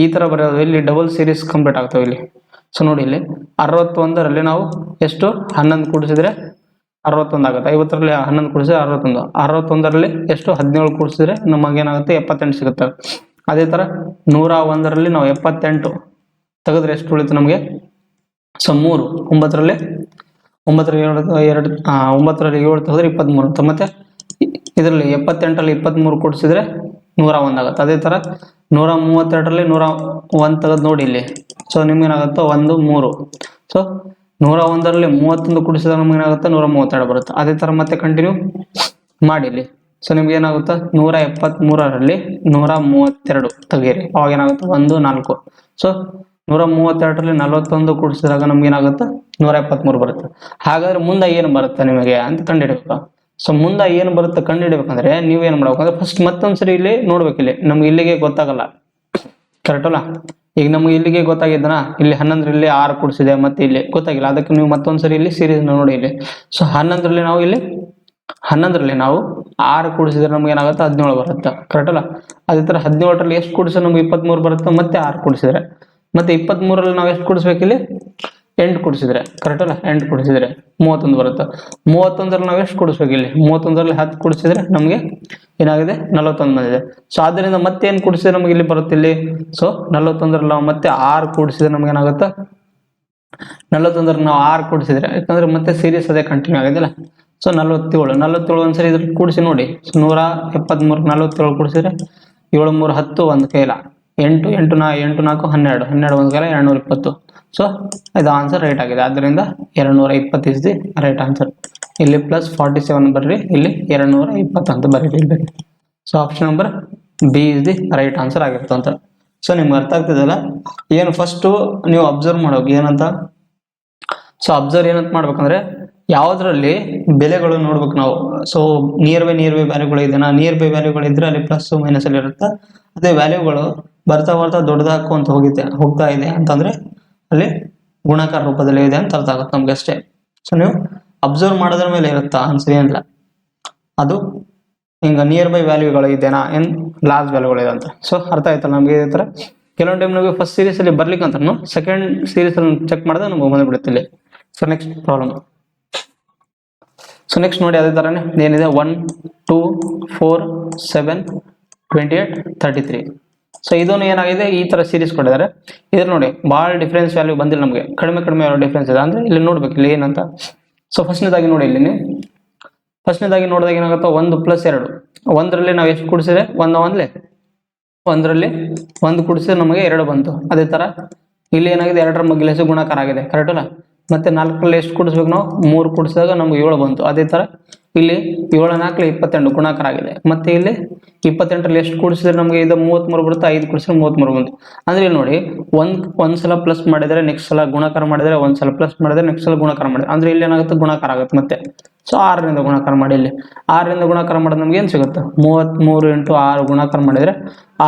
ಈ ತರ ಬರೆಯೋದು ಇಲ್ಲಿ ಡಬಲ್ ಸೀರೀಸ್ ಕಂಪ್ಲೀಟ್ ಆಗ್ತವೆ ಇಲ್ಲಿ. ಸೊ ನೋಡಿ ಇಲ್ಲಿ 61ರಲ್ಲಿ ನಾವು ಎಷ್ಟು 11 ಕೂಡಿಸಿದ್ರೆ 61 ಆಗುತ್ತೆ. 50ರಲ್ಲಿ 11 ಕೂಡಿಸಿದ್ರೆ 61. 61ರಲ್ಲಿ ಎಷ್ಟು 17 ಕೂಡಿಸಿದ್ರೆ ನಮಗೇನಾಗುತ್ತೆ 78 ಸಿಗುತ್ತೆ. ಅದೇ ತರ 101ರಲ್ಲಿ ನಾವು 78 ತೆಗೆದ್ರೆ ಎಷ್ಟು ಉಳಿತು ನಮಗೆ, ಸೊ 3. 9ರಲ್ಲಿ 7 ತೆಗೆದ್ರೆ 23. ಮತ್ತೆ ಇದರಲ್ಲಿ 78ರಲ್ಲಿ 23 ಕೂಡಿಸಿದ್ರೆ 101 ಆಗುತ್ತೆ. ಅದೇ ತರ 132ರಲ್ಲಿ 101 ತೆಗೆದು ನೋಡಿ ಇಲ್ಲಿ. ಸೊ ನಿಮ್ಗೆ ಏನಾಗುತ್ತೆ 1 3. ಸೊ 101ರಲ್ಲಿ 31 ಕೂಡಿಸಿದಾಗ ನಮ್ಗೆ ಏನಾಗುತ್ತೆ 132 ಬರುತ್ತೆ. ಅದೇ ತರ ಮತ್ತೆ ಕಂಟಿನ್ಯೂ ಮಾಡಿ ಇಲ್ಲಿ. ಸೊ ನಿಮ್ಗೆ ಏನಾಗುತ್ತೆ 173ರಲ್ಲಿ 132 ತೆಗೀರಿ, ಅವಾಗ ಏನಾಗುತ್ತೆ 1 4. ಸೊ 132ರಲ್ಲಿ 41 ಕೂಡಿಸಿದಾಗ ನಮ್ಗೆ ಏನಾಗುತ್ತೆ 173 ಬರುತ್ತೆ. ಹಾಗಾದ್ರೆ ಮುಂದೆ ಏನು ಬರುತ್ತೆ ನಿಮಗೆ ಅಂತ ಕಂಡುಹಿಡಬೇಕು. ಸೊ ಮುಂದೆ ಏನು ಬರುತ್ತೆ ಕಂಡುಹಿಡಬೇಕಂದ್ರೆ ನೀವೇನು ಮಾಡ್ಬೇಕಂದ್ರೆ ಫಸ್ಟ್ ಮತ್ತೊಂದ್ಸರಿ ಇಲ್ಲಿ ನೋಡ್ಬೇಕು. ಇಲ್ಲಿ ನಮ್ಗೆ ಇಲ್ಲಿಗೆ ಗೊತ್ತಾಗಲ್ಲ, ಕರೆಕ್ಟ್ ಅಲ್ಲ? ಈಗ ನಮ್ಗೆ ಇಲ್ಲಿಗೆ ಗೊತ್ತಾಗಿದ್ದನ, ಇಲ್ಲಿ 11ರಲ್ಲಿ 6 ಕೂಡಿಸಿದೆ, ಮತ್ತೆ ಇಲ್ಲಿ ಗೊತ್ತಾಗಿಲ್ಲ, ಅದಕ್ಕೆ ನೀವು ಮತ್ತೊಂದ್ಸರಿ ಇಲ್ಲಿ ಸೀರೀಸ್ ನೋಡಿ ಇಲ್ಲಿ. ಸೊ 11ರಲ್ಲಿ ನಾವು 6 ಕೂಡಿಸಿದ್ರೆ ನಮ್ಗೆ ಏನಾಗುತ್ತೆ 17 ಬರುತ್ತೆ, ಕರೆಕ್ಟ್ ಅಲ್ಲ? ಅದೇ ತರ 17ರಲ್ಲಿ ಎಷ್ಟು ಕೂಡಿಸಿದ್ರೆ ನಮ್ಗೆ 23 ಬರುತ್ತೆ, ಮತ್ತೆ 6 ಕೂಡಿಸಿದ್ರೆ. ಮತ್ತೆ 23ರಲ್ಲಿ ನಾವು ಎಷ್ಟು ಕೂಡಿಸ್ಬೇಕು ಇಲ್ಲಿ 8 ಕೂಡಿಸಿದ್ರೆ, ಕರೆಕ್ಟ್ ಅಲ್ಲ? 8 ಕೂಡಿಸಿದ್ರೆ 31 ಬರುತ್ತೆ. 31ರಲ್ಲಿ ನಾವು ಎಷ್ಟು ಕೂಡಿಸ್ಬೇಕು ಇಲ್ಲಿ 31ರಲ್ಲಿ 10 ಕೂಡಿಸಿದ್ರೆ ನಮ್ಗೆ ಏನಾಗಿದೆ 41 ಬಂದಿದೆ. ಸೊ ಆದ್ದರಿಂದ ಮತ್ತೆ ಏನ್ ಕೂಡಿಸಿದ್ರೆ ನಮ್ಗೆ ಇಲ್ಲಿ ಬರುತ್ತೆ ಇಲ್ಲಿ. ಸೊ 41ರಲ್ಲಿ ನಾವು ಮತ್ತೆ 6 ಕೂಡಿಸಿದ್ರೆ ನಮ್ಗೆ ಏನಾಗುತ್ತೆ 41ರಲ್ಲಿ ನಾವು 6 ಕೂಡಿಸಿದ್ರೆ, ಯಾಕಂದ್ರೆ ಮತ್ತೆ ಸೀರೀಸ್ ಅದೇ ಕಂಟಿನ್ಯೂ ಆಗಿದೆಯಲ್ಲ. ಸೊ 47 ಒಂದ್ಸರಿ ಇದ್ರ ಕೂಡಿಸಿ ನೋಡಿ. ಸೊ 173 47 ಕೂಡಿಸಿದ್ರೆ 7 3 10 ಒಂದು ಕೈಲ 8 8 4 12 ಒಂದು ಕೈಲ 220. ಸೊ ಇದು ಆನ್ಸರ್ ರೈಟ್ ಆಗಿದೆ. ಆದ್ದರಿಂದ 220 ಇಸ್ ದಿ ರೈಟ್ ಆನ್ಸರ್. ಇಲ್ಲಿ ಪ್ಲಸ್ 47 ಬರ್ರಿ, ಇಲ್ಲಿ 220 ಅಂತ ಬರೀರಿ. So option number B is the right answer ಆಗಿರ್ತದೆ ಅಂತ. ಸೊ ನಿಮ್ಗೆ ಅರ್ಥ ಆಗ್ತದಲ್ಲ? ಏನು ಫಸ್ಟ್ ನೀವು ಅಬ್ಸರ್ವ್ ಮಾಡೋಕೆ ಏನಂತ. ಸೊ ಅಬ್ಸರ್ವ್ ಏನಂತ ಮಾಡ್ಬೇಕಂದ್ರೆ ಯಾವ್ದ್ರಲ್ಲಿ ಬೆಲೆಗಳು ನೋಡ್ಬೇಕು ನಾವು. ಸೊ ನಿಯರ್ ಬೈ ವ್ಯಾಲ್ಯೂಗಳು ಇದೆನಾ, ನಿಯರ್ ಬೈ ವ್ಯಾಲ್ಯೂಗಳು ಇದ್ರೆ ಅಲ್ಲಿ ಪ್ಲಸ್ ಮೈನಸ್ ಅಲ್ಲಿ ಇರುತ್ತೆ. ಅದೇ ವ್ಯಾಲ್ಯೂಗಳು ಬರ್ತಾ ದೊಡ್ಡದಾಕೊಂತ ಹೋಗ್ತಾ ಇದೆ ಅಂತಂದ್ರೆ ಅಲ್ಲಿ ಗುಣಾಕಾರ ರೂಪದಲ್ಲಿ ಇದೆ ಅಂತ ಅರ್ಥ ಆಗುತ್ತೆ ನಮ್ಗೆ ಅಷ್ಟೇ. ಸೊ ನೀವು ಅಬ್ಸರ್ವ್ ಮಾಡೋದ್ರ ಮೇಲೆ ಇರುತ್ತಾ ಆನ್ಸರ್, ಏನಿಲ್ಲ. ಅದು ಹಿಂಗ ನಿಯರ್ ಬೈ ವ್ಯಾಲ್ಯೂಗಳು ಇದೆನಾ, ಏನ್ ಲಾರ್ಜ್ ವ್ಯಾಲ್ಯೂಗಳು ಇದೆ ಅಂತ. ಸೊ ಅರ್ಥ ಆಯ್ತಲ್ಲ ನಮ್ಗೆ. ಇದೇ ತರ ಕೆಲವೊಂದು ಟೈಮ್ ನಮಗೆ ಫಸ್ಟ್ ಸೀರೀಸ್ ಅಲ್ಲಿ ಬರ್ಲಿಕ್ಕೆ ಅಂತ ಸೆಕೆಂಡ್ ಸೀರೀಸ್ ಅಲ್ಲಿ ಚೆಕ್ ಮಾಡಿದ್ರೆ ನಮ್ಗೆ ಬಂದ್ಬಿಡುತ್ತೆ ಇಲ್ಲಿ. So next problem. So next ನೋಡಿ ಅದೇ ತರನೇ ಏನಿದೆ 1 2 4 7 28 33. ಸೊ ಇದನ್ನು ಏನಾಗಿದೆ ಈ ತರ ಸೀರೀಸ್ ಕೊಟ್ಟಿದ್ದಾರೆ. ಇದ್ರ ನೋಡಿ ಭಾಳ ಡಿಫ್ರೆನ್ಸ್ ವ್ಯಾಲ್ಯೂ ಬಂದಿಲ್ಲ ನಮಗೆ, ಕಡಿಮೆ ಡಿಫ್ರೆನ್ಸ್ ಇದೆ. ಅಂದ್ರೆ ಇಲ್ಲಿ ನೋಡ್ಬೇಕು ಇಲ್ಲಿ ಏನಂತ. ಸೊ ಫಸ್ಟ್ನೇದಾಗಿ ನೋಡಿ ಇಲ್ಲಿ, ಫಸ್ಟ್ನೇದಾಗಿ ನೋಡಿದಾಗ ಏನಾಗುತ್ತೆ 1 + 2. 1ರಲ್ಲಿ ನಾವು ಎಷ್ಟು ಕೂಡಿಸಿದ್ರೆ 1ರಲ್ಲಿ 1 ಕೂಡಿಸಿದ್ರೆ ನಮಗೆ 2 ಬಂತು. ಅದೇ ತರ ಇಲ್ಲಿ ಏನಾಗಿದೆ 2ರ ಮಗ್ಗಿಲೆಸು ಗುಣಾಕಾರ ಆಗಿದೆ, ಕರೆಕ್ಟ್ ಅಲ್ಲ? ಮತ್ತೆ 4ರಲ್ಲಿ ಎಷ್ಟು ಕೂಡಿಸ್ಬೇಕು ನಾವು 3 ಕೂಡಿಸಿದಾಗ ನಮ್ಗೆ 7 ಬಂತು. ಅದೇ ತರ ಇಲ್ಲಿ 7 4 28 ಗುಣಾಕಾರ ಆಗಿದೆ. ಮತ್ತೆ ಇಲ್ಲಿ 28ರಲ್ಲಿ ಎಷ್ಟು ಕೂಡಿಸಿದ್ರೆ ನಮಗೆ ಇದು 33 ಬರುತ್ತೆ, 5 ಕೂಡಿಸಿದ್ರೆ 33 ಬಂತು. ಅಂದ್ರೆ ಇಲ್ಲಿ ನೋಡಿ ಒಂದ್ಸಲ ಪ್ಲಸ್ ಮಾಡಿದ್ರೆ ನೆಕ್ಸ್ಟ್ ಸಲ ಗುಣಾಕಾರ ಮಾಡಿದ್ರೆ, ಒಂದ್ಸಲ ಪ್ಲಸ್ ಮಾಡಿದ್ರೆ ನೆಕ್ಸ್ಟ್ ಸಲ ಗುಣಾಕಾರ ಮಾಡಿದ್ರೆ, ಅಂದ್ರೆ ಇಲ್ಲಿ ಏನಾಗುತ್ತೆ ಗುಣಾಕಾರ ಆಗುತ್ತೆ ಮತ್ತೆ. ಸೊ 6ರಿಂದ ಗುಣಾಕಾರ ಮಾಡಿ, ಇಲ್ಲಿ 6ರಿಂದ ಗುಣಾಕಾರ ಮಾಡಿದ್ರೆ ನಮ್ಗೆ ಏನ್ ಸಿಗುತ್ತೆ 33 × 6 ಗುಣಾಕಾರ ಮಾಡಿದ್ರೆ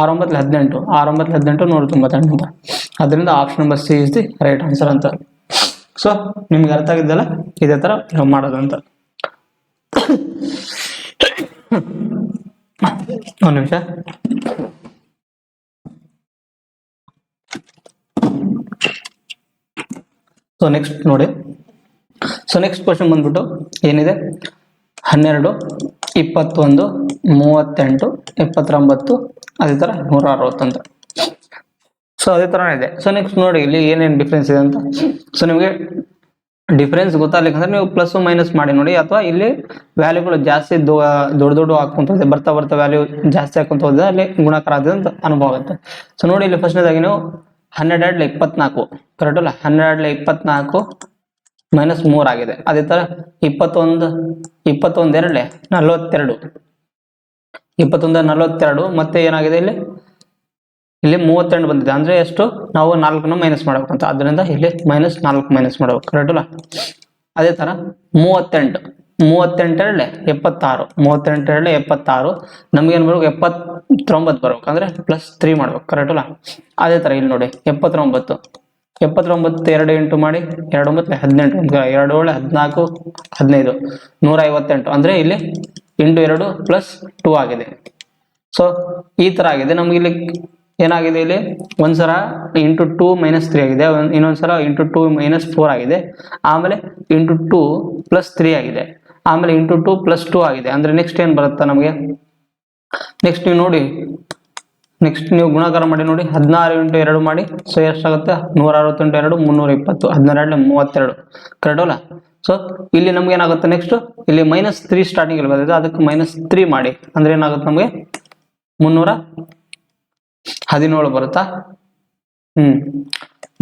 6 9 18 6 9 18 198 ಅಂತ. ಅದರಿಂದ option number C is the right answer ಅಂತ. ಸೊ ನಿಮ್ಗೆ ಅರ್ಥ ಆಗಿದ್ದಲ್ಲ ಇದೇ ತರ ನಾವು ಮಾಡೋದಂತ. ಒಂದು ನಿಮಿಷ. ಸೊ ನೆಕ್ಸ್ಟ್ ನೋಡಿ. ಸೊ ನೆಕ್ಸ್ಟ್ ಕ್ವಶನ್ ಬಂದ್ಬಿಟ್ಟು ಏನಿದೆ 12 21 38 79 ಅದೇ ತರ 160 ಅಂತ. ಸೊ ಅದೇ ತರ ಇದೆ. ಸೊ ನೆಕ್ಸ್ಟ್ ನೋಡಿ ಇಲ್ಲಿ ಏನೇನು ಡಿಫ್ರೆನ್ಸ್ ಇದೆ ಅಂತ. ಸೊ ನಿಮಗೆ ಡಿಫ್ರೆನ್ಸ್ ಗೊತ್ತಾಗ್ಲಿಕ್ಕಂದ್ರೆ ನೀವು ಪ್ಲಸ್ ಮೈನಸ್ ಮಾಡಿ ನೋಡಿ, ಅಥವಾ ಇಲ್ಲಿ ವ್ಯಾಲ್ಯೂಗಳು ಜಾಸ್ತಿ ದೊಡ್ಡ ಹಾಕೊಂತ ಹೋದ್ರೆ ಬರ್ತಾ ವ್ಯಾಲ್ಯೂ ಜಾಸ್ತಿ ಹಾಕೊಂತ ಹೋದ್ರೆ ಅಲ್ಲಿ ಗುಣಾಕಾರ ಆಗಿದೆ ಅಂತ ಅನುಭವ ಆಗುತ್ತೆ. ಸೊ ನೋಡಿ ಇಲ್ಲಿ ಫಸ್ಟ್ನೇದಾಗಿ ನೀವು 12 24 ಕರೆಕ್ಟ್ ಅಲ್ಲ? 12 24 -3 ಆಗಿದೆ. ಅದೇ ತರ 21 2 42 21 42 ಮತ್ತೆ ಏನಾಗಿದೆ ಇಲ್ಲಿ 32 ಬಂದಿದೆ. ಅಂದ್ರೆ ಎಷ್ಟು ನಾವು 4ನ್ನು ಮೈನಸ್ ಮಾಡ್ಬೇಕಂತ, ಅದರಿಂದ ಇಲ್ಲಿ -4 ಮೈನಸ್ ಮಾಡ್ಬೇಕು, ಕರೆಕ್ಟ್ ಅಲ್ಲ? ಅದೇ ತರ 38 2 76 38 2 76 ನಮ್ಗೆ ಏನ್ ಬರ್ಬೇಕು 79 ಬರ್ಬೇಕು, ಅಂದ್ರೆ +3 ಮಾಡ್ಬೇಕು, ಕರೆಕ್ಟ್ ಅಲ್ಲ? ಅದೇ ತರ ಇಲ್ಲಿ ನೋಡಿ 79 2 ಇಂಟು ಮಾಡಿ 2 9 18 2 7 14 15 158 ಅಂದ್ರೆ ಇಲ್ಲಿ ಇಂಟು 2 +2 ಆಗಿದೆ. ಸೊ ಈ ತರ ಆಗಿದೆ ನಮ್ಗೆ. ಇಲ್ಲಿ ಏನಾಗಿದೆ ಇಲ್ಲಿ ಒಂದ್ಸಲ ಇಂಟು 2 -3 ಆಗಿದೆ, ಇನ್ನೊಂದ್ಸಲ ಇಂಟು 2 -4 ಆಗಿದೆ, ಆಮೇಲೆ ಇಂಟು 2 +3 ಆಗಿದೆ, ಆಮೇಲೆ ಇಂಟು 2 +2 ಆಗಿದೆ. ಅಂದ್ರೆ ನೆಕ್ಸ್ಟ್ ಏನ್ ಬರುತ್ತಾ ನಮಗೆ, ನೆಕ್ಸ್ಟ್ ನೀವು ನೋಡಿ, ನೆಕ್ಸ್ಟ್ ನೀವು ಗುಣಾಕಾರ ಮಾಡಿ ನೋಡಿ 16 × 2 ಮಾಡಿ. ಸೊ ಎಷ್ಟಾಗುತ್ತೆ 168 2 320 12 32 ಕರೆಕ್ಟ್ ಅಲ್ಲ? ಸೊ ಇಲ್ಲಿ ನಮ್ಗೆ ಏನಾಗುತ್ತೆ ನೆಕ್ಸ್ಟ್ ಇಲ್ಲಿ -3 ಸ್ಟಾರ್ಟಿಂಗ್ ಅಲ್ಲಿ ಬಂದಿದೆ, ಅದಕ್ಕೆ -3 ಮಾಡಿ. ಅಂದ್ರೆ ಏನಾಗುತ್ತೆ ನಮಗೆ 317 ಬರುತ್ತಾ?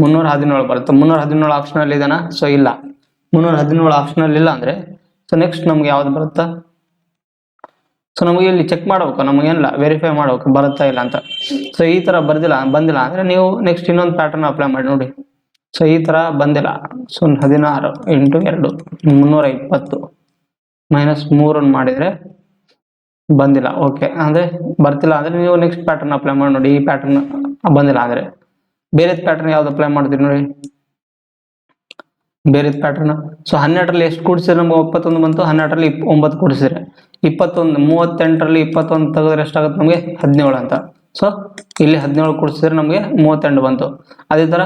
317 ಬರುತ್ತೆ. 317 ಆಪ್ಷನಲ್ ಇದೆನಾ? ಸೊ ಇಲ್ಲ. 317 ಆಪ್ಷನಲ್ ಇಲ್ಲ ಅಂದ್ರೆ ಸೊ ನೆಕ್ಸ್ಟ್ ನಮ್ಗೆ ಯಾವ್ದು ಬರುತ್ತಾ? ಸೊ ನಮಗೆ ಇಲ್ಲಿ ಚೆಕ್ ಮಾಡ್ಬೇಕು, ನಮಗೇನಿಲ್ಲ ವೆರಿಫೈ ಮಾಡ್ಬೇಕು ಬರುತ್ತಾ ಇಲ್ಲ ಅಂತ. ಸೊ ಈ ತರ ಬಂದಿಲ್ಲ ಅಂದ್ರೆ ನೀವು ನೆಕ್ಸ್ಟ್ ಇನ್ನೊಂದು ಪ್ಯಾಟರ್ನ್ ಅಪ್ಲೈ ಮಾಡಿ ನೋಡಿ. ಸೊ ಈ ತರ ಬಂದಿಲ್ಲ. ಸೊ 16 × 2 320 -3 ಮಾಡಿದ್ರೆ ಬಂದಿಲ್ಲ. ಓಕೆ, ಅಂದ್ರೆ ಬರ್ತಿಲ್ಲ ಅಂದ್ರೆ ನೀವು ನೆಕ್ಸ್ಟ್ ಪ್ಯಾಟರ್ನ್ ಅಪ್ಲೈ ಮಾಡಿ ನೋಡಿ. ಈ ಪ್ಯಾಟರ್ನ್ ಬಂದಿಲ್ಲ ಅಂದ್ರೆ ಬೇರೆ ಪ್ಯಾಟರ್ನ್ ಯಾವ್ದು ಅಪ್ಲೈ ಮಾಡ್ತೀರಿ ನೋಡಿ. ಬೇರೆ ಪ್ಯಾಟರ್ನ್. ಸೊ 12ರಲ್ಲಿ ಎಷ್ಟು ಕೂಡಿಸಿದ್ರೆ ನಮ್ಗೆ 91 ಬಂತು. 12ರಲ್ಲಿ 9 ಕೂಡಿಸಿದ್ರೆ 21. 38ರಲ್ಲಿ 21 ತೆಗೆದ್ರೆ ಎಷ್ಟಾಗುತ್ತೆ ನಮಗೆ? 17 ಅಂತ. ಸೊ ಇಲ್ಲಿ 17 ಕೂಡಿಸಿದ್ರೆ ನಮಗೆ 38 ಬಂತು. ಅದೇ ತರ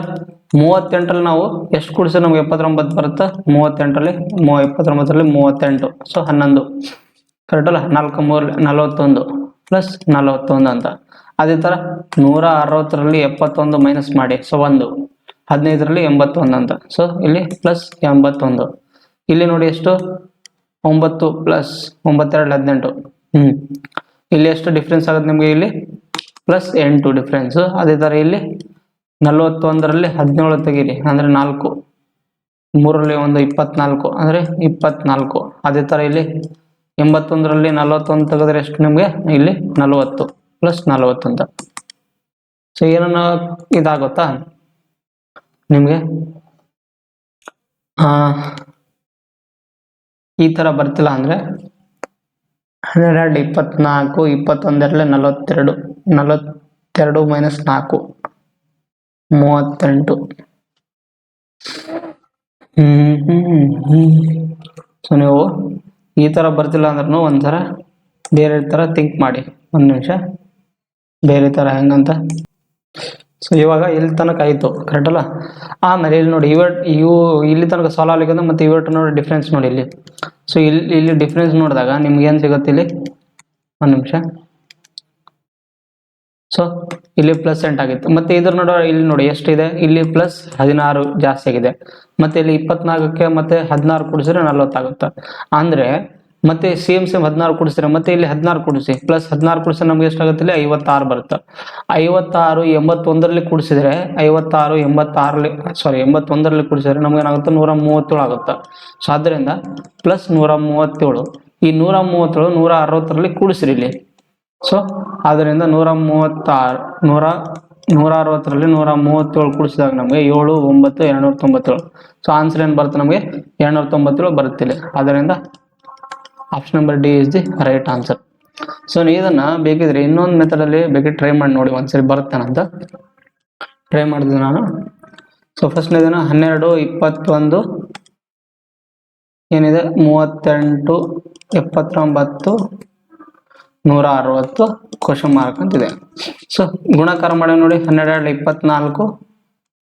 38ರಲ್ಲಿ ನಾವು ಎಷ್ಟು ಕೂಡಿಸಿದ್ರೆ ನಮ್ಗೆ 79 ಬರುತ್ತೆ? 38ರಲ್ಲಿ 38. ಸೊ 11 ಕರೆಕ್ಟ್ ಅಲ್ಲ? 4 3 41 ಪ್ಲಸ್ 41 ಅಂತ. ಅದೇ ತರ 160ರಲ್ಲಿ 71 ಮೈನಸ್ ಮಾಡಿ. ಸೊ 1 15ರಲ್ಲಿ 81 ಅಂತ. ಸೊ ಇಲ್ಲಿ ಪ್ಲಸ್ 81. ಇಲ್ಲಿ ನೋಡಿ ಎಷ್ಟು? 9 ಪ್ಲಸ್ 9 2 18. ಇಲ್ಲಿ ಎಷ್ಟು ಡಿಫ್ರೆನ್ಸ್ ಆಗುತ್ತೆ ನಿಮಗೆ? ಇಲ್ಲಿ ಪ್ಲಸ್ 8 ಡಿಫ್ರೆನ್ಸ್. ಅದೇ ತರ ಇಲ್ಲಿ 41ರಲ್ಲಿ 17 ತೆಗೀರಿ ಅಂದ್ರೆ 4. 3ರಲ್ಲಿ 1 24 ಅಂದ್ರೆ 24. ಅದೇ ತರ ಇಲ್ಲಿ 81ರಲ್ಲಿ 41 ತೆಗೆದ್ರೆ ಎಷ್ಟು ನಿಮ್ಗೆ? ಇಲ್ಲಿ 40 ಪ್ಲಸ್ 40 ಅಂತ. ಸೊ ಏನನ್ನ ಇದಾಗುತ್ತಾ ನಿಮ್ಗೆ? ಈ ತರ ಬರ್ತಿಲ್ಲ ಅಂದ್ರೆ 12 24 21 42 42 ಮೈನಸ್ 4 38. ಸೊ ನೀವು ಈ ತರ ಬರ್ತಿಲ್ಲ ಅಂದ್ರೂ ಒಂಥರ ಬೇರೆ ತರ ಥಿಂಕ್ ಮಾಡಿ. ಒಂದು ನಿಮಿಷ, ಬೇರೆ ತರ ಹೆಂಗಂತ. ಸೊ ಇವಾಗ ಇಲ್ಲಿ ತನಕ ಆಯ್ತು ಕರೆಕ್ಟ್ ಅಲ್ಲ? ಆಮೇಲೆ ಇಲ್ಲಿ ನೋಡಿ ಇಲ್ಲಿ ತನಕ ಸಾಲ್ವ್ ಆಗ್ಲಿಕ್ಕೆ ಮತ್ತೆ ಇವತ್ತು ನೋಡಿ ಡಿಫ್ರೆನ್ಸ್ ನೋಡಿ ಇಲ್ಲಿ. ಸೊ ಇಲ್ಲಿ ಡಿಫ್ರೆನ್ಸ್ ನೋಡಿದಾಗ ನಿಮ್ಗೆ ಏನ್ ಸಿಗುತ್ತೆ ಇಲ್ಲಿ? ಒಂದು ನಿಮಿಷ. ಸೊ ಇಲ್ಲಿ ಪ್ಲಸ್ 8 ಆಗಿತ್ತು. ಮತ್ತೆ ಇದ್ರ ನೋಡೋ ಇಲ್ಲಿ ನೋಡಿ ಎಷ್ಟಿದೆ? ಇಲ್ಲಿ ಪ್ಲಸ್ 16 ಜಾಸ್ತಿ ಆಗಿದೆ. ಮತ್ತೆ ಇಲ್ಲಿ 24ಕ್ಕೆ ಮತ್ತೆ 16 ಕೂಡಿಸಿದ್ರೆ 40 ಆಗುತ್ತೆ. ಅಂದ್ರೆ ಮತ್ತೆ ಸೇಮ್ 16 ಕೂಡಿಸಿದ್ರೆ ಮತ್ತೆ ಇಲ್ಲಿ 16 ಕೂಡಿಸಿ ಪ್ಲಸ್ 16 ಕೂಡಿಸಿದ್ರೆ ನಮ್ಗೆ ಎಷ್ಟಾಗುತ್ತೆ? ಇಲ್ಲಿ 56 ಬರುತ್ತೆ. 56 81ರಲ್ಲಿ ಕೂಡಿಸಿದ್ರೆ 56 86ರಲ್ಲಿ 81ರಲ್ಲಿ ಕೂಡಿಸಿದ್ರೆ ನಮ್ಗೆ ಏನಾಗುತ್ತೆ? 137 ಆಗುತ್ತೆ. ಸೊ ಆದ್ದರಿಂದ ಪ್ಲಸ್ 137. ಈ 137 160ರಲ್ಲಿ ಕೂಡಿಸಿರಿ ಇಲ್ಲಿ. ಸೊ ಆದ್ದರಿಂದ 160ರಲ್ಲಿ 137 ಕೂಡಿಸಿದಾಗ ನಮಗೆ 7 9 297. ಸೊ ಆನ್ಸರ್ ಏನ್ ಬರುತ್ತೆ ನಮಗೆ? 297 ಬರುತ್ತಿಲ್ಲ. ಆದ್ದರಿಂದ option number D is the right answer. So ಇದನ್ನ ಬೇಕಿದ್ರೆ ಇನ್ನೊಂದು ಮೆಥಡ್ ಅಲ್ಲಿ ಬೇಕಿದ್ರೆ ಟ್ರೈ ಮಾಡಿ ನೋಡಿ, ಒಂದ್ಸರಿ ಬರುತ್ತೇನಂತ. ಟ್ರೈ ಮಾಡಿದ್ವಿ ನಾನು. ಸೊ ಫಸ್ಟ್ನೇದೇನು 12 21 ಏನಿದೆ 38 79 160 ಕ್ವಶನ್ ಮಾರ್ಕ್ ಅಂತಿದೆ. ಸೊ ಗುಣಾಕಾರ ಮಾಡಿ ನೋಡಿ. 12 24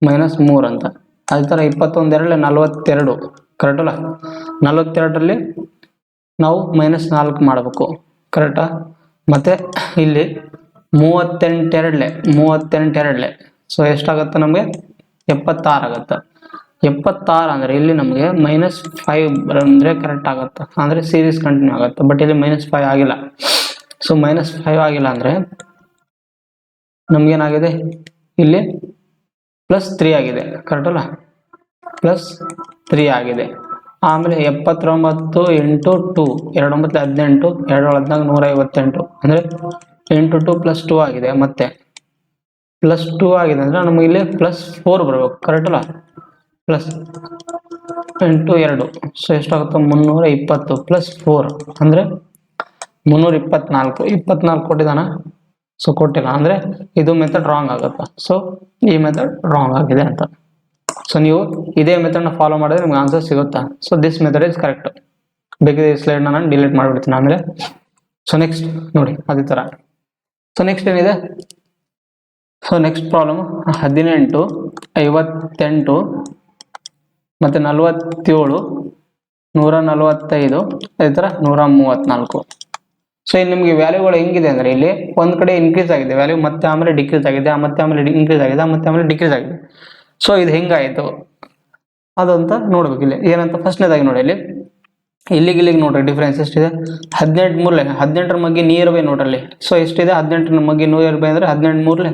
ಮೈನಸ್ 3 ಅಂತ. ಅದೇ ತರ 21 2 42 ಕರೆಕ್ಟ್ ಅಲ್ಲ? 42ರಲ್ಲಿ ನಾವು -4 ಮಾಡಬೇಕು ಕರೆಕ್ಟಾ? ಮತ್ತೆ ಇಲ್ಲಿ 38 2 ಸೊ ಎಷ್ಟಾಗುತ್ತೆ ನಮಗೆ? 76 ಆಗುತ್ತೆ. 76 ಅಂದ್ರೆ ಇಲ್ಲಿ ನಮಗೆ -5 ಬಂದ್ರೆ ಕರೆಕ್ಟ್ ಆಗುತ್ತೆ, ಅಂದ್ರೆ ಸೀರೀಸ್ ಕಂಟಿನ್ಯೂ ಆಗುತ್ತೆ. ಬಟ್ ಇಲ್ಲಿ -5 ಆಗಿಲ್ಲ. ಸೊ -5 ಆಗಿಲ್ಲ ಅಂದ್ರೆ ನಮ್ಗೇನಾಗಿದೆ? ಇಲ್ಲಿ +3 ಆಗಿದೆ ಕರೆಕ್ಟ್ ಅಲ್ಲ? +3 ಆಗಿದೆ. ಆಮೇಲೆ 79 × 2 29 18 2 14 158 ಅಂದ್ರೆ 8 2 +2 ಆಗಿದೆ. ಮತ್ತೆ +2 ಆಗಿದೆ ಅಂದ್ರೆ ನಮಗೆ ಇಲ್ಲಿ +4 ಬರಬೇಕು ಕರೆಕ್ಟ್ ಅಲ್ಲ? +8 2 ಸೊ ಎಷ್ಟಾಗುತ್ತೆ? 320 +4 ಅಂದ್ರೆ 324. 24 ಕೊಟ್ಟಿದ್ದಾನ? ಸೊ ಕೊಟ್ಟಿಲ್ಲ ಅಂದ್ರೆ ಇದು ಮೆಥಡ್ ರಾಂಗ್ ಆಗುತ್ತೆ. ಸೊ ಈ ಮೆಥಡ್ ರಾಂಗ್ ಆಗಿದೆ ಅಂತ. ಸೊ ನೀವು ಇದೇ ಮೆಥಡ್ನ ಫಾಲೋ ಮಾಡಿದ್ರೆ ನಿಮ್ಗೆ ಆನ್ಸರ್ ಸಿಗುತ್ತಾ? So this method is correct. ಬೇಕಿದ್ರೆ ಈ ಸ್ಲೈಡ್ನ ನಾನು ಡಿಲೀಟ್ ಮಾಡಿಬಿಡ್ತೀನಿ ಆಮೇಲೆ. ಸೊ ನೆಕ್ಸ್ಟ್ ನೋಡಿ ಅದೇ ಥರ. ಸೊ ನೆಕ್ಸ್ಟ್ ಏನಿದೆ? ಸೊ ನೆಕ್ಸ್ಟ್ ಪ್ರಾಬ್ಲಮ್ 18 58 ಮತ್ತು 47 145 ಅದೇ ಥರ 134. ಸೊ ಇಲ್ಲಿ ನಿಮಗೆ ವ್ಯಾಲ್ಯೂಗಳು ಹೆಂಗಿದೆ ಅಂದರೆ ಇಲ್ಲಿ ಒಂದು ಕಡೆ ಇನ್ಕ್ರೀಸ್ ಆಗಿದೆ ವ್ಯಾಲ್ಯೂ, ಮತ್ತೆ ಆಮೇಲೆ ಡಿಕ್ರೀಸ್ ಆಗಿದೆ, ಮತ್ತೆ ಆಮೇಲೆ ಇನ್ಕ್ರೀಸ್ ಆಗಿದೆ, ಮತ್ತೆ ಆಮೇಲೆ ಡಿಕ್ರೀಸ್ ಆಗಿದೆ. ಸೊ ಇದು ಹೆಂಗಾಯಿತು ಅದಂತ ನೋಡ್ಬೇಕು. ಇಲ್ಲಿ ಏನಂತ ಫಸ್ಟ್ನೇದಾಗಿ ನೋಡಿ, ಇಲ್ಲಿ ಇಲ್ಲಿಗೆ ನೋಡ್ರಿ ಡಿಫ್ರೆನ್ಸ್ ಎಷ್ಟಿದೆ 18 ಮೂರಲೆ 18ರ ಮಗ್ಗಿ ನಿಯರ್ ಬೈ ನೋಡ್ರಲ್ಲಿ ಸೊ ಎಷ್ಟಿದೆ 18ರ ಮಗ್ಗಿ ನಿಯರ್ ಬೈ ಅಂದ್ರೆ 18 ಮೂರಲೆ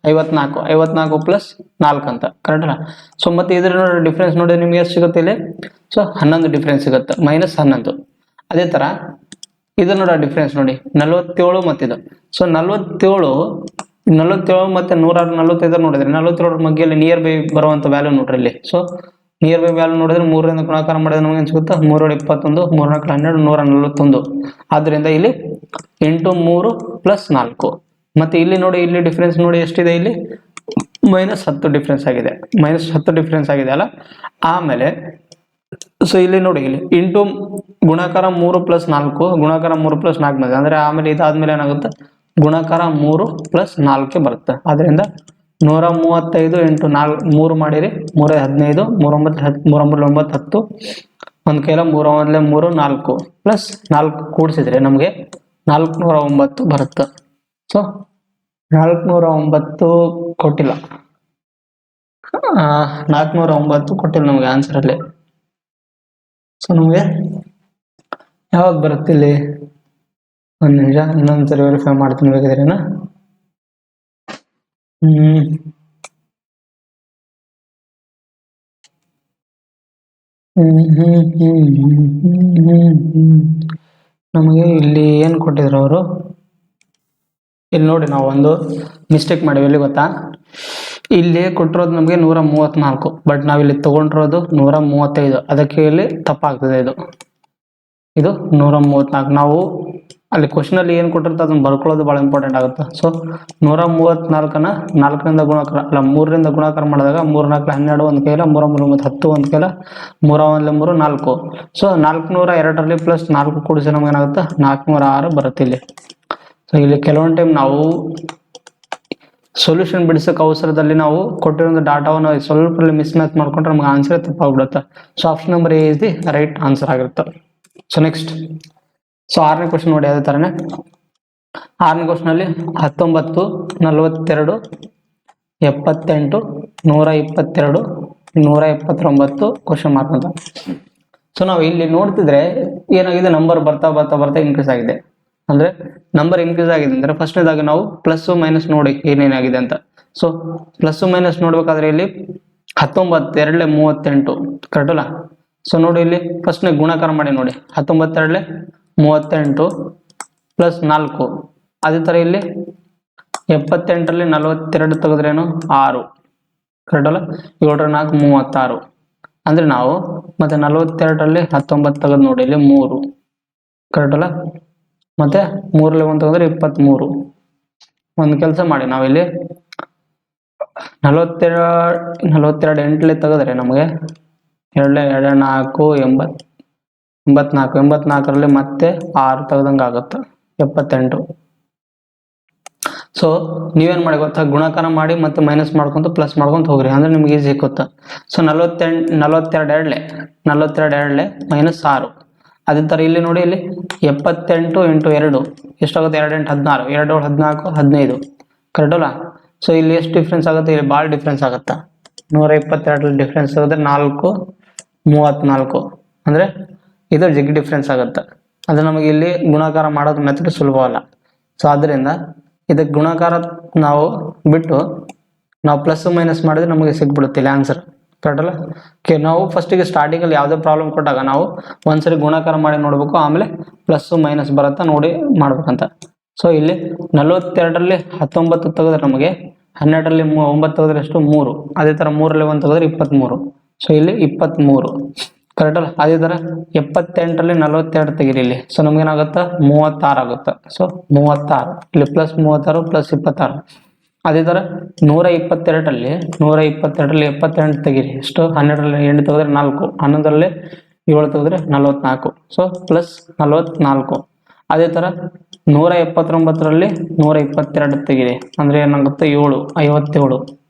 54 54 ಪ್ಲಸ್ 4 ಅಂತ ಕರೆಕ್ಟ್ ಅಲ್ಲ ಸೊ ಮತ್ತೆ ಇದ್ರ ನೋಡಿ ಡಿಫ್ರೆನ್ಸ್ ನೋಡಿ ನಿಮ್ಗೆ ಎಷ್ಟು ಸಿಗುತ್ತೆ ಇಲ್ಲಿ ಸೊ 11 ಡಿಫ್ರೆನ್ಸ್ ಸಿಗುತ್ತೆ -11 ಅದೇ ತರ ಇದು ನೋಡ ಡಿಫ್ರೆನ್ಸ್ ನೋಡಿ 47 ಮತ್ತಿದು ಸೊ 47 ಮತ್ತೆ 145 ನೋಡಿದ್ರೆ 47ರ ಮಗ್ಗಿಯಲ್ಲಿ ನಿಯರ್ ಬೈ ಬರುವಂತ ವ್ಯಾಲ್ಯೂ ನೋಡ್ರಿ ಇಲ್ಲಿ ಸೊ ನಿಯರ್ ಬೈ ವ್ಯಾಲ್ಯೂ ನೋಡಿದ್ರೆ 3ರಿಂದ ಗುಣಾಕಾರ ಮಾಡಿದ್ರೆ ನಮಗೆ ಏನು ಸಿಗುತ್ತೆ 3 21 3 12 141 ಆದ್ದರಿಂದ ಇಲ್ಲಿ 8 3 + 4 ಮತ್ತೆ ಇಲ್ಲಿ ನೋಡಿ ಇಲ್ಲಿ ಡಿಫರೆನ್ಸ್ ನೋಡಿ ಎಷ್ಟಿದೆ ಇಲ್ಲಿ -10 ಡಿಫರೆನ್ಸ್ ಆಗಿದೆ -10 ಡಿಫರೆನ್ಸ್ ಆಗಿದೆ ಅಲ್ಲ ಆಮೇಲೆ ಸೊ ಇಲ್ಲಿ ನೋಡಿ ಇಲ್ಲಿ ಇಂಟು ಗುಣಾಕಾರ 3 + 4 ಗುಣಾಕಾರ 3 + 4 ಬಂದಿದೆ ಅಂದ್ರೆ ಆಮೇಲೆ ಇದಾದ್ಮೇಲೆ ಏನಾಗುತ್ತೆ ಗುಣಾಕಾರ 3 + 4 ಬರುತ್ತೆ ಅದರಿಂದ 135 × 4 3 ಮಾಡಿರಿ 3 15 3 9 10 ಒಂದು ಕೈಲ 3 1 3 4 ಪ್ಲಸ್ 4 ಕೂಡಿಸಿದ್ರೆ ನಮಗೆ 409 ಬರುತ್ತೆ ಸೊ 409 ಕೊಟ್ಟಿಲ್ಲ 409 ಕೊಟ್ಟಿಲ್ಲ ನಮಗೆ ಆನ್ಸರ್ ಅಲ್ಲಿ ಸೊ ನಮಗೆ ಯಾವಾಗ ಬರುತ್ತೆ ಇಲ್ಲಿ ಒಂದು ನಿಮಿಷ ಇನ್ನೊಂದ್ಸರಿ ವೆರಿಫೈ ಮಾಡ್ತೀನಿ ಬೇಕಿದ್ರೇನಾ ನಮಗೆ ಇಲ್ಲಿ ಏನು ಕೊಟ್ಟಿದ್ರು ಅವರು ಇಲ್ಲಿ ನೋಡಿ ನಾವು ಒಂದು ಮಿಸ್ಟೇಕ್ ಮಾಡಿವಿ ಇಲ್ಲಿ ಗೊತ್ತಾ ಇಲ್ಲಿ ಕೊಟ್ಟಿರೋದು ನಮಗೆ 134 ಬಟ್ ನಾವಿಲ್ಲಿ ತಗೊಂಡಿರೋದು 135 ಅದಕ್ಕೆ ಇಲ್ಲಿ ತಪ್ಪಾಗ್ತದೆ ಇದು 134 ನಾವು ಅಲ್ಲಿ ಕ್ವಶನ್ ಅಲ್ಲಿ ಏನು ಕೊಟ್ಟಿರುತ್ತೆ ಅದನ್ನ ಬರ್ಕೊಳ್ಳೋದು ಬಹಳ ಇಂಪಾರ್ಟೆಂಟ್ ಆಗುತ್ತೆ ಸೊ 134ನ 4ರಿಂದ ಗುಣಾಕಾರ ಅಲ್ಲ 3ರಿಂದ ಗುಣಾಕಾರ ಮಾಡಿದಾಗ 3 4 12 ಒಂದು ಕೈಲ 3 3 10 ಒಂದು ಕೈಲ 3 1 3 4 ಸೊ 402ರಲ್ಲಿ ಪ್ಲಸ್ 4 ಕೂಡಿಸಿ ನಮ್ಗೆ ಏನಾಗುತ್ತೆ 406 ಬರುತ್ತೆ ಇಲ್ಲಿ ಸೊ ಇಲ್ಲಿ ಕೆಲವೊಂದು ಟೈಮ್ ನಾವು ಸೊಲ್ಯೂಷನ್ ಬಿಡಿಸೋಕೆ ಅವಸರದಲ್ಲಿ ನಾವು ಕೊಟ್ಟಿರೋ ಡಾಟಾವನ್ನು ಸ್ವಲ್ಪ ಮಿಸ್ ಮ್ಯಾಚ್ ಮಾಡ್ಕೊಂಡ್ರೆ ನಮ್ಗೆ ಆನ್ಸರ್ ತಪ್ಪಾಗ್ಬಿಡುತ್ತೆ so option number A is the right answer ಆಗಿರುತ್ತೆ ಸೊ ನೆಕ್ಸ್ಟ್ ಸೊ 6ನೇ ಕ್ವಶನ್ ನೋಡಿ ಅದೇ ತರನೇ 6ನೇ ಕ್ವಶನ್ ಅಲ್ಲಿ 19 42 78 122 129 ಕ್ವಶನ್ ಮಾರ್ಕ್ ಅಂತ ಸೊ ನಾವು ಇಲ್ಲಿ ನೋಡ್ತಿದ್ರೆ ಏನಾಗಿದೆ ನಂಬರ್ ಬರ್ತಾ ಇನ್ಕ್ರೀಸ್ ಆಗಿದೆ ಅಂದ್ರೆ ನಂಬರ್ ಇನ್ಕ್ರೀಸ್ ಆಗಿದೆ ಅಂದ್ರೆ ಫಸ್ಟ್ನೇದಾಗಿ ನಾವು ಪ್ಲಸ್ ಮೈನಸ್ ನೋಡಿ ಏನೇನಾಗಿದೆ ಅಂತ ಸೊ ಪ್ಲಸ್ ಮೈನಸ್ ನೋಡ್ಬೇಕಾದ್ರೆ ಇಲ್ಲಿ 19 2 38 ಕರೆಕ್ಟ್ ಅಲ್ಲ ಸೊ ನೋಡಿ ಇಲ್ಲಿ ಫಸ್ಟ್ನೇ ಗುಣಾಕಾರ ಮಾಡಿ ನೋಡಿ 19 2 38 ಪ್ಲಸ್ 4 ಅದೇ ತರ ಇಲ್ಲಿ 78ರಲ್ಲಿ 42 ತೆಗೆದ್ರೇನು 6 ಕರೆಕ್ಟ್ ಅಲ್ಲ 7 4 36 ಅಂದ್ರೆ ನಾವು ಮತ್ತೆ 42ರಲ್ಲಿ 19 ತೆಗೆದು ನೋಡಿ ಇಲ್ಲಿ 3 ಕರೆಕ್ಟ್ ಅಲ್ಲ ಮತ್ತೆ 3ರಲ್ಲಿ 1 ತೆಗೆದ್ರೆ 23 ಒಂದು ಕೆಲಸ ಮಾಡಿ ನಾವಿಲ್ಲಿ 42 8ರಲ್ಲಿ ತೆಗೆದ್ರೆ ನಮಗೆ 2 4 84ರಲ್ಲಿ ಮತ್ತೆ 6 ತೆಗೆದಂಗೆ ಆಗುತ್ತೆ 78 ಸೊ ನೀವೇನ್ ಮಾಡಿ ಗೊತ್ತಾ ಗುಣಾಕಾರ ಮಾಡಿ ಮತ್ತೆ ಮೈನಸ್ ಮಾಡ್ಕೊಂತ ಪ್ಲಸ್ ಮಾಡ್ಕೊಂತ ಹೋಗ್ರಿ ಅಂದ್ರೆ ನಿಮ್ಗೆ ಈಸಿ ಸಿಕ್ಕುತ್ತೆ ಸೊ 42 2 ಮೈನಸ್ 6 ಅದೇ ತರ ಇಲ್ಲಿ ನೋಡಿ ಇಲ್ಲಿ 78 × 2 ಎಷ್ಟಾಗುತ್ತೆ 2 8 16 2 14 15 ಕರೆಕ್ಟ್ ಅಲ್ಲ ಸೊ ಇಲ್ಲಿ ಎಷ್ಟು ಡಿಫ್ರೆನ್ಸ್ ಆಗುತ್ತೆ ಇಲ್ಲಿ ಭಾಳ ಡಿಫ್ರೆನ್ಸ್ ಆಗುತ್ತೆ 122 ಡಿಫ್ರೆನ್ಸ್ ಆಗುತ್ತೆ 4 34 ಅಂದ್ರೆ ಇದು ಜಗ್ ಡಿಫ್ರೆನ್ಸ್ ಆಗುತ್ತೆ ಅದು ನಮಗೆ ಇಲ್ಲಿ ಗುಣಾಕಾರ ಮಾಡೋದು ಮೆಥಡ್ ಸುಲಭ ಅಲ್ಲ ಸೊ ಆದ್ದರಿಂದ ಇದಕ್ಕೆ ಗುಣಾಕಾರ ನಾವು ಬಿಟ್ಟು ನಾವು ಪ್ಲಸ್ ಮೈನಸ್ ಮಾಡಿದ್ರೆ ನಮಗೆ ಸಿಕ್ಬಿಡುತ್ತೆ ಇಲ್ಲಿ ಆನ್ಸರ್ ಕರೆಕ್ಟ್ ಅಲ್ಲ ನಾವು ಫಸ್ಟಿಗೆ ಸ್ಟಾರ್ಟಿಂಗಲ್ಲಿ ಯಾವುದೇ ಪ್ರಾಬ್ಲಮ್ ಕೊಟ್ಟಾಗ ನಾವು ಒಂದ್ಸರಿ ಗುಣಾಕಾರ ಮಾಡಿ ನೋಡ್ಬೇಕು ಆಮೇಲೆ ಪ್ಲಸ್ ಮೈನಸ್ ಬರುತ್ತಾ ನೋಡಿ ಮಾಡ್ಬೇಕಂತ ಸೊ ಇಲ್ಲಿ 42ರಲ್ಲಿ 19 ತೆಗೆದ್ರೆ ನಮಗೆ 12ರಲ್ಲಿ 9 ತೆಗೆದ್ರೆ ಎಷ್ಟು 3 ಅದೇ ತರ 3ರಲ್ಲಿ 1 ತೆಗೆದ್ರೆ 23 ಸೊ ಇಲ್ಲಿ 23 ಕರೆಕ್ಟ್ ಅಲ್ಲ ಅದೇ ತರ 78ರಲ್ಲಿ 42 ತೆಗೀರಿ ಇಲ್ಲಿ ಸೊ ನಮ್ಗೆ ಏನಾಗುತ್ತೆ 36 ಆಗುತ್ತೆ ಸೊ 36 ಇಲ್ಲಿ ಪ್ಲಸ್ 36 ಪ್ಲಸ್ 26 ಅದೇ ತರ 122ರಲ್ಲಿ 78 ತೆಗೀರಿ ಎಷ್ಟು 12ರಲ್ಲಿ 8 ತೆಗೆದ್ರೆ 4 11ರಲ್ಲಿ 7 ತೆಗೆದ್ರೆ 44 ಸೊ ಪ್ಲಸ್ 44 ಅದೇ ತರ 179ರಲ್ಲಿ 122 ತೆಗೀರಿ ಅಂದ್ರೆ ಏನಾಗುತ್ತೆ 7 57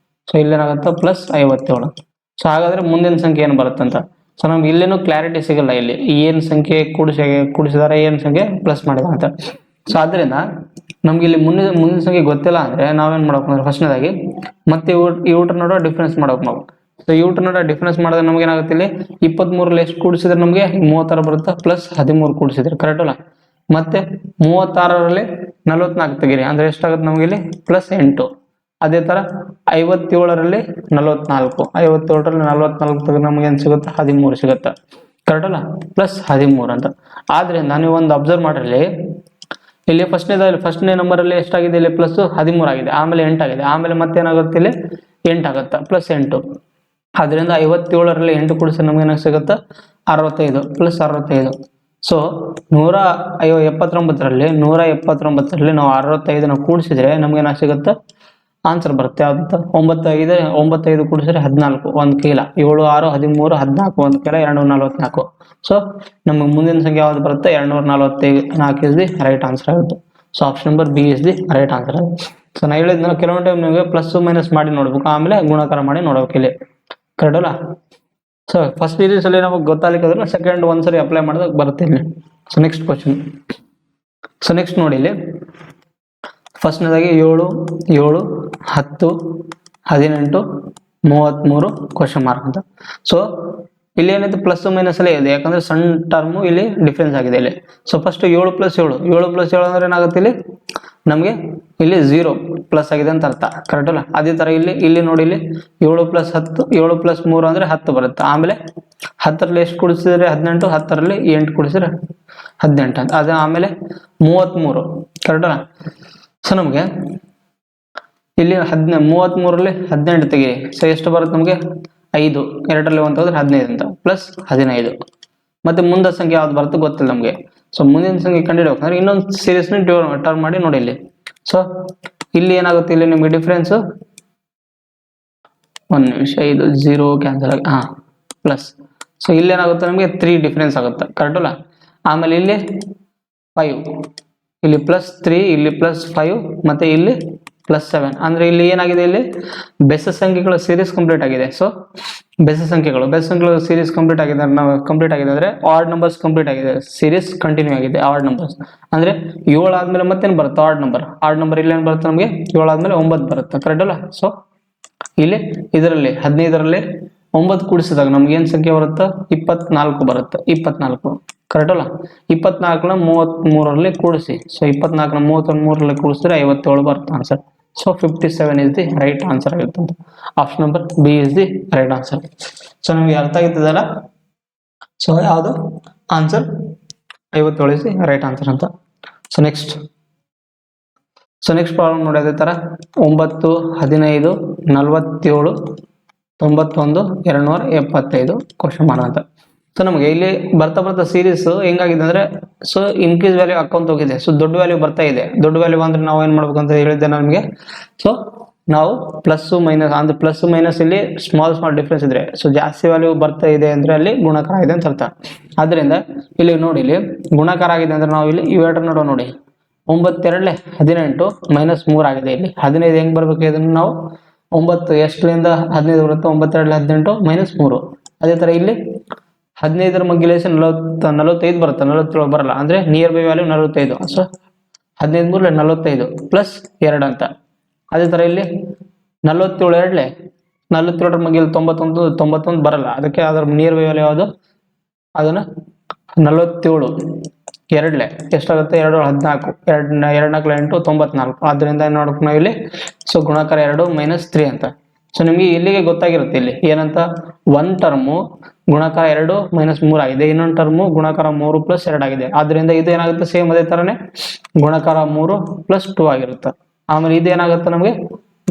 ಸೊ ಇಲ್ಲೇನಾಗುತ್ತೆ ಪ್ಲಸ್ 57 ಸೊ ಹಾಗಾದ್ರೆ ಮುಂದಿನ ಸಂಖ್ಯೆ ಏನು ಬರುತ್ತೆ ಅಂತ ಸೊ ನಮ್ಗೆ ಇಲ್ಲೇನು ಕ್ಲಾರಿಟಿ ಸಿಗಲ್ಲ ಇಲ್ಲಿ ಏನು ಸಂಖ್ಯೆ ಕೂಡಿಸಿದಾರೆ ಏನು ಸಂಖ್ಯೆ ಪ್ಲಸ್ ಮಾಡಿದಾರೆ ಅಂತ ಸೊ ಆದ್ರಿಂದ ನಮ್ಗೆ ಇಲ್ಲಿ ಮುಂದಿನ ಸಂಖ್ಯೆ ಗೊತ್ತಿಲ್ಲ ಅಂದ್ರೆ ನಾವೇನ್ ಮಾಡ್ಬೇಕು ಅಂದ್ರೆ ಫಸ್ಟ್ನೇದಾಗಿ ಮತ್ತೆ ಇವುಟ್ರ ನೋಡೋ ಡಿಫ್ರೆನ್ಸ್ ಮಾಡ್ಬೇಕು ನಾವು ಸೊ ಇವುಟ ನೋಡ ಡಿಫರೆನ್ಸ್ ಮಾಡಿದ್ರೆ ನಮ್ಗೆ ಏನಾಗುತ್ತೆ ಇಲ್ಲಿ 23 ಎಷ್ಟು ಕೂಡಿಸಿದ್ರೆ ನಮಗೆ 36 ಬರುತ್ತೆ ಪ್ಲಸ್ 13 ಕೂಡಿಸಿದ್ರೆ ಕರೆಕ್ಟ್ ಅಲ್ಲ. ಮತ್ತೆ 36ರಲ್ಲಿ 44 ತೆಗೀರಿ ಅಂದ್ರೆ ಎಷ್ಟಾಗುತ್ತೆ ನಮಗೆ ಇಲ್ಲಿ ಪ್ಲಸ್ 8. ಅದೇ ತರ 57ರಲ್ಲಿ 44, 57ರಲ್ಲಿ 44 ತೆಗೆದ್ರೆ ನಮ್ಗೆ ಏನ್ ಸಿಗುತ್ತೆ 13 ಸಿಗುತ್ತೆ ಕರೆಕ್ಟ್ ಅಲ್ಲ, ಪ್ಲಸ್ 13 ಅಂತ. ಆದ್ರಿಂದ ನೀವು ಒಂದು ಅಬ್ಸರ್ವ್ ಮಾಡಿರಲಿ, ಇಲ್ಲಿ ಫಸ್ಟ್ನೇ ನಂಬರ್ ಅಲ್ಲಿ ಎಷ್ಟಾಗಿದೆ ಇಲ್ಲಿ ಪ್ಲಸ್ 13 ಆಗಿದೆ, ಆಮೇಲೆ 8 ಆಗಿದೆ, ಆಮೇಲೆ ಮತ್ತೇನಾಗುತ್ತೆ ಇಲ್ಲಿ 8 ಆಗುತ್ತೆ ಪ್ಲಸ್ 8. ಅದರಿಂದ 57ರಲ್ಲಿ 8 ಕೂಡಿಸಿದ್ರೆ ನಮ್ಗೆ ಏನಾಗ ಸಿಗುತ್ತೆ 65 ಪ್ಲಸ್ 65. ಸೊ 179ರಲ್ಲಿ ನಾವು 65 ಕೂಡಿಸಿದ್ರೆ ನಮ್ಗೆ ಏನಾಗ ಸಿಗುತ್ತೆ ಆನ್ಸರ್ ಬರುತ್ತೆ. ಯಾವ್ದಂತ 9 ಕೂಡಿಸಿದ್ರೆ 14 1 ಕೈಲ 7 6 13 14 1 ಕೈಲ 244. ಸೊ ನಮಗೆ ಮುಂದಿನ ಸಂಖ್ಯೆ ಯಾವ್ದು ಬರುತ್ತೆ 244 ಇಸ್ ದಿ ರೈಟ್ ಆನ್ಸರ್ ಆಗುತ್ತೆ. So option number B is the right answer ಆಗುತ್ತೆ. ಸೊ ನಾ ಹೇಳಿದ್ನ ಕೆಲವೊಂದು ಟೈಮ್ ನಿಮಗೆ ಪ್ಲಸ್ ಮೈನಸ್ ಮಾಡಿ ನೋಡ್ಬೇಕು, ಆಮೇಲೆ ಗುಣಾಕಾರ ಮಾಡಿ ನೋಡ್ಬೇಕು ಇಲ್ಲಿ ಕರೆಕ್ಟ್ ಅಲ್ಲ. ಸೊ ಫಸ್ಟ್ ಸೀರೀಸ್ ಅಲ್ಲಿ ನಮಗೆ ಗೊತ್ತಾಗಲಿಕ್ಕೆ ಸೆಕೆಂಡ್ ಒಂದ್ಸರಿ ಅಪ್ಲೈ ಮಾಡಿದಾಗ ಬರುತ್ತೆ ಇಲ್ಲಿ. So next question. So next ನೋಡಿ ಇಲ್ಲಿ ಫಸ್ಟ್ನೇದಾಗಿ 7 7 10 18 33 ಕ್ವಶನ್ ಮಾರ್ಕ್ ಅಂತ. ಸೊ ಇಲ್ಲಿ ಏನೈತೆ ಪ್ಲಸ್ ಮೈನಸ್ ಅಲ್ಲೇ ಇದೆ, ಯಾಕಂದ್ರೆ ಸಣ್ಣ ಟರ್ಮು ಇಲ್ಲಿ ಡಿಫ್ರೆನ್ಸ್ ಆಗಿದೆ ಇಲ್ಲಿ. ಸೊ ಫಸ್ಟ್ 7 + 7 ಅಂದ್ರೆ ಏನಾಗುತ್ತೆ ಇಲ್ಲಿ ನಮಗೆ ಇಲ್ಲಿ 0 ಪ್ಲಸ್ ಆಗಿದೆ ಅಂತ ಅರ್ಥ ಕರೆಕ್ಟ್ ಅಲ್ಲ. ಅದೇ ತರ ಇಲ್ಲಿ ನೋಡಿ ಇಲ್ಲಿ 7 + 10 7 + 3 ಅಂದ್ರೆ 10 ಬರುತ್ತೆ. ಆಮೇಲೆ 10ರಲ್ಲಿ ಎಷ್ಟು ಕೂಡಿಸಿದ್ರೆ 18, 10ರಲ್ಲಿ 8 ಕೂಡಿಸಿದ್ರೆ 18 ಅಂತ. ಅದ ಆಮೇಲೆ 33 ಕರೆಕ್ಟ್ ಅಲ್ಲ. ಸೊ ನಮಗೆ ಇಲ್ಲಿ 33ರಲ್ಲಿ 18 ತೆಗಿ, ಸೊ ಎಷ್ಟು ಬರುತ್ತೆ ನಮಗೆ 5, 2ರಲ್ಲಿ 1 ತೆಗೆದ್ರೆ 15 ಅಂತ ಪ್ಲಸ್ 15. ಮತ್ತೆ ಮುಂದೆ ಸಂಖ್ಯೆ ಯಾವ್ದು ಬರುತ್ತೆ ಗೊತ್ತಿಲ್ಲ ನಮಗೆ. ಸೊ ಮುಂದಿನ ಸಂಖ್ಯೆ ಕಂಡುಹಿಡಿಯಬೇಕಂದ್ರೆ ಇನ್ನೊಂದು ಸೀರೀಸ್ನ ಟರ್ನ್ ಮಾಡಿ ನೋಡಿ ಇಲ್ಲಿ. ಸೊ ಇಲ್ಲಿ ಏನಾಗುತ್ತೆ ಇಲ್ಲಿ ನಿಮಗೆ ಡಿಫ್ರೆನ್ಸ್ 1 ನಿಮಿಷ, ಇದು 0 ಕ್ಯಾನ್ಸಲ್ ಆಗಿ ಪ್ಲಸ್. ಸೊ ಇಲ್ಲಿ ಏನಾಗುತ್ತೆ ನಮಗೆ 3 ಡಿಫ್ರೆನ್ಸ್ ಆಗುತ್ತೆ ಕರೆಕ್ಟ್ ಅಲ್ಲ. ಆಮೇಲೆ ಇಲ್ಲಿ 5, ಇಲ್ಲಿ +3, ಇಲ್ಲಿ +5 ಮತ್ತೆ ಇಲ್ಲಿ +7 ಅಂದ್ರೆ ಇಲ್ಲಿ ಏನಾಗಿದೆ ಇಲ್ಲಿ ಬೆಸ ಸಂಖ್ಯೆಗಳ ಸೀರೀಸ್ ಕಂಪ್ಲೀಟ್ ಆಗಿದೆ. ಸೊ ಬೆಸ ಸಂಖ್ಯೆಗಳ ಸೀರೀಸ್ ಕಂಪ್ಲೀಟ್ ಆಗಿದೆ ಅಂದ್ರೆ ಆಡ್ ನಂಬರ್ಸ್ ಕಂಪ್ಲೀಟ್ ಆಗಿದೆ, ಸೀರೀಸ್ ಕಂಟಿನ್ಯೂ ಆಗಿದೆ. ಆಡ್ ನಂಬರ್ಸ್ ಅಂದ್ರೆ 7 ಆದ್ಮೇಲೆ ಮತ್ತೇನು ಬರುತ್ತೆ ಆಡ್ ನಂಬರ್ ಇಲ್ಲಿ ಏನ್ ಬರುತ್ತೆ ನಮಗೆ 7 ಆದ್ಮೇಲೆ 9 ಬರುತ್ತೆ ಕರೆಕ್ಟ್ ಅಲ್ಲ. ಸೊ ಇಲ್ಲಿ ಇದರಲ್ಲಿ 15ರಲ್ಲಿ 9 ಕೂಡಿಸಿದಾಗ ನಮ್ಗೆ ಏನ್ ಸಂಖ್ಯೆ ಬರುತ್ತೆ 24 ಬರುತ್ತೆ. 24 ಕರೆಕ್ಟ್ ಅಲ್ಲ. 24ನ 33ರಲ್ಲಿ ಕೂಡಿಸಿ, ಸೊ 24ನ 33ರಲ್ಲಿ ಕೂಡಿಸಿದ್ರೆ 57 ಬರುತ್ತೆ answer. So 57 is the right answer ಆಗುತ್ತೆ. Option number B is the right answer. So ನಮಗೆ ಅರ್ಥ ಆಗಿದ್ದಲ್ಲ. ಸೊ ಯಾವುದು answer 57 is the right answer ಅಂತ. ಸೊ ನೆಕ್ಸ್ಟ್ ಪ್ರಾಬ್ಲಮ್ ನೋಡಿ ಅದೇ ತರ 9 15 47 91 275 ಕ್ವಶನ್ ಮಾರ್ಕ್ ಅಂತ. ಸೊ ನಮಗೆ ಇಲ್ಲಿ ಬರ್ತಾ ಸೀರೀಸ್ ಹೆಂಗಾಗಿದೆ ಅಂದ್ರೆ ಸೊ ಇನ್ಕ್ರೀಸ್ ವ್ಯಾಲ್ಯೂ ಅಕೌಂಟ್ ಹೋಗಿದೆ. ಸೊ ದೊಡ್ಡ ವ್ಯಾಲ್ಯೂ ಬರ್ತಾ ಇದೆ. ದೊಡ್ಡ ವ್ಯಾಲ್ಯೂ ಅಂದ್ರೆ ನಾವು ಏನ್ ಮಾಡ್ಬೇಕು ಅಂತ ಹೇಳಿದ್ದೆ ನಮಗೆ. ಸೊ ನಾವು ಪ್ಲಸ್ ಮೈನಸ್ ಅಂದ್ರೆ ಪ್ಲಸ್ ಮೈನಸ್ ಇಲ್ಲಿ ಸ್ಮಾಲ್ ಡಿಫ್ರೆನ್ಸ್ ಇದ್ರೆ, ಸೊ ಜಾಸ್ತಿ ವ್ಯಾಲ್ಯೂ ಬರ್ತಾ ಇದೆ ಅಂದ್ರೆ ಅಲ್ಲಿ ಗುಣಾಕಾರ ಆಗಿದೆ ಅಂತ ಅರ್ಥ. ಆದ್ರಿಂದ ಇಲ್ಲಿ ನೋಡಿ ಇಲ್ಲಿ ಗುಣಾಕಾರ ಆಗಿದೆ ಅಂದ್ರೆ ನಾವು ಇಲ್ಲಿ ಇವೆರಡು ನೋಡೋ ನೋಡಿ 9 2 18 -3 ಆಗಿದೆ. ಇಲ್ಲಿ 15 ಹೆಂಗ್ ಬರ್ಬೇಕು ಇದನ್ನ ನಾವು 9 ಎಷ್ಟರಿಂದ 15 ಬರುತ್ತೆ 9 2 18 -3. ಅದೇ ತರ ಇಲ್ಲಿ 15ರ ಮಗ್ಗಿಲೇಷನ್ 45 ಬರುತ್ತೆ, 47 ಬರಲ್ಲ ಅಂದ್ರೆ near by value 45. So 15 3 45 plus 2 ಅಂತ. ಅದೇ ತರ ಇಲ್ಲಿ 47 47ರ ಮಗ್ಗಿಲಿ 91 ಬರಲ್ಲ, ಅದಕ್ಕೆ ಅದರ ನಿಯರ್ ಬೈ ವ್ಯಾಲ್ಯೂ ಯಾವುದು ಅದನ್ನ 47 2 ಎಷ್ಟಾಗುತ್ತೆ 2 14 2 4 8 94. ಆದ್ರಿಂದ ಏನ್ ನೋಡಬೇಕು ನಾವು ಇಲ್ಲಿ ಸೊ ಗುಣಾಕಾರ 2 -3 ಅಂತ. ಸೊ ನಿಮ್ಗೆ ಇಲ್ಲಿಗೆ ಗೊತ್ತಾಗಿರುತ್ತೆ ಇಲ್ಲಿ ಏನಂತ ಒಂದು ಟರ್ಮು ಗುಣಾಕಾರ 2 -3 ಆಗಿದೆ, ಇನ್ನೊಂದು ಟರ್ಮು ಗುಣಾಕಾರ 3 + 2 ಆಗಿದೆ. ಆದ್ರಿಂದ ಇದು ಏನಾಗುತ್ತೆ ಸೇಮ್ ಅದೇ ತರನೇ ಗುಣಾಕಾರ 3 + 2 ಆಗಿರುತ್ತೆ. ಆಮೇಲೆ ಇದು ಏನಾಗುತ್ತೆ ನಮಗೆ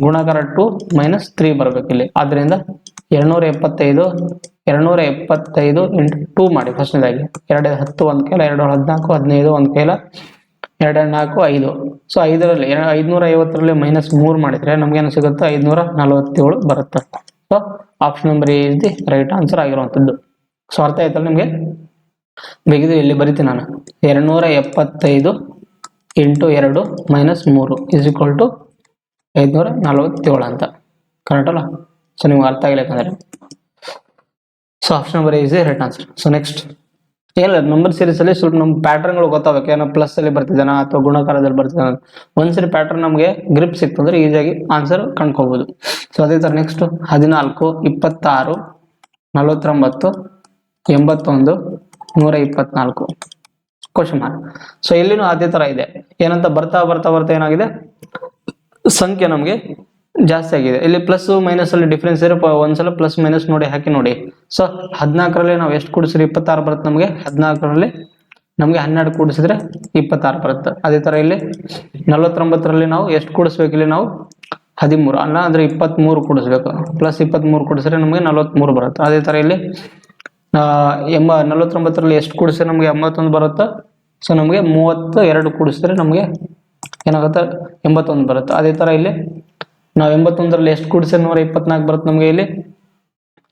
ಗುಣಾಕಾರ 2 -3 ಬರ್ಬೇಕು ಇಲ್ಲಿ. ಆದ್ರಿಂದ 275 × 2 ಮಾಡಿ ಫಸ್ಟ್ನೇದಾಗಿ 2 10 1 ಕೈಲ 2 14 15 1 ಕೈಲ 2 4 5. ಸೊ 5ರಲ್ಲಿ 550ರಲ್ಲಿ -3 ಮಾಡಿದ್ರೆ ನಮ್ಗೆ ಏನು ಸಿಗುತ್ತೆ 547 ಬರುತ್ತೆ. So option number A is the right answer ಆಗಿರುವಂತದ್ದು. ಸೊ ಅರ್ಥ ಆಯ್ತಲ್ಲ ನಿಮ್ಗೆ. ಬೇಕಿದ್ರೆ ಇಲ್ಲಿ ಬರಿತೀನಿ ನಾನು 275 × 2 -3 = 547 ಅಂತ ಕರೆಕ್ಟ್ ಅಲ್ಲ. ಸೊ ನಿಮ್ಗೆ ಅರ್ಥ ಆಗಿಲ್ಲ ಯಾಕಂದ್ರೆ. So option number A is the right answer. So next ಏನಿಲ್ಲ, ನಂಬರ್ ಸೀರೀಸ್ ಅಲ್ಲಿ ಸ್ವಲ್ಪ ನಮ್ಗೆ ಪ್ಯಾಟರ್ನ್ಗಳು ಗೊತ್ತಾಗಬೇಕು, ಏನೋ ಪ್ಲಸ್ ಅಲ್ಲಿ ಬರ್ತಿದ್ದಾನ ಅಥವಾ ಗುಣಾಕಾರದಲ್ಲಿ ಬರ್ತಿದ್ದಾನ. ಒಂದ್ಸರಿ ಪ್ಯಾಟರ್ನ್ ನಮಗೆ ಗ್ರಿಪ್ ಸಿಕ್ತಂದ್ರೆ ಈಸಿಯಾಗಿ ಆನ್ಸರ್ ಕಂಡ್ಕೋಬಹುದು. ಸೊ ಅದೇ ತರ ನೆಕ್ಸ್ಟ್ 14, 26, 49, 81, 124 ಕ್ವಶನ್ ಮಾರ್ಕ್. ಸೊ ಇಲ್ಲಿನೂ ಅದೇ ತರ ಇದೆ. ಏನಂತ ಬರ್ತಾ ಬರ್ತಾ ಬರ್ತಾ ಏನಾಗಿದೆ, ಸಂಖ್ಯೆ ನಮಗೆ ಜಾಸ್ತಿ ಆಗಿದೆ. ಇಲ್ಲಿ ಪ್ಲಸ್ ಮೈನಸ್ ಅಲ್ಲಿ ಡಿಫ್ರೆನ್ಸ್ ಇರೋ ಒಂದ್ಸಲ ಪ್ಲಸ್ ಮೈನಸ್ ನೋಡಿ ಹಾಕಿ ನೋಡಿ. ಸೊ 14ರಲ್ಲಿ ನಾವು ಎಷ್ಟು ಕೂಡಿಸಿದ್ರೆ 26 ಬರುತ್ತೆ ನಮಗೆ. 14ರಲ್ಲಿ ನಮಗೆ 12 ಕೂಡಿಸಿದ್ರೆ 26 ಬರುತ್ತೆ. ಅದೇ ತರ ಇಲ್ಲಿ 49ರಲ್ಲಿ ನಾವು ಎಷ್ಟು ಕೂಡಿಸ್ಬೇಕು, ಇಲ್ಲಿ ನಾವು 13 ಅಲ್ಲ ಅಂದ್ರೆ 23 ಕೂಡಿಸ್ಬೇಕು. ಪ್ಲಸ್ 23 ಕೂಡಿಸಿದ್ರೆ ನಮಗೆ 43 ಬರುತ್ತೆ. ಅದೇ ತರ ಇಲ್ಲಿ 49ರಲ್ಲಿ ಎಷ್ಟು ಕೂಡಿಸಿದ್ರೆ ನಮಗೆ 81 ಬರುತ್ತೆ. ಸೊ ನಮಗೆ 32 ಕೂಡಿಸಿದ್ರೆ ನಮಗೆ ಏನಾಗುತ್ತೆ, 81 ಬರುತ್ತೆ. ಅದೇ ತರ ಇಲ್ಲಿ ನಾವು 81ರಲ್ಲಿ ಎಷ್ಟು ಕೂಡಿಸಿದ್ರೆ 124 ಬರುತ್ತೆ ನಮಗೆ ಇಲ್ಲಿ.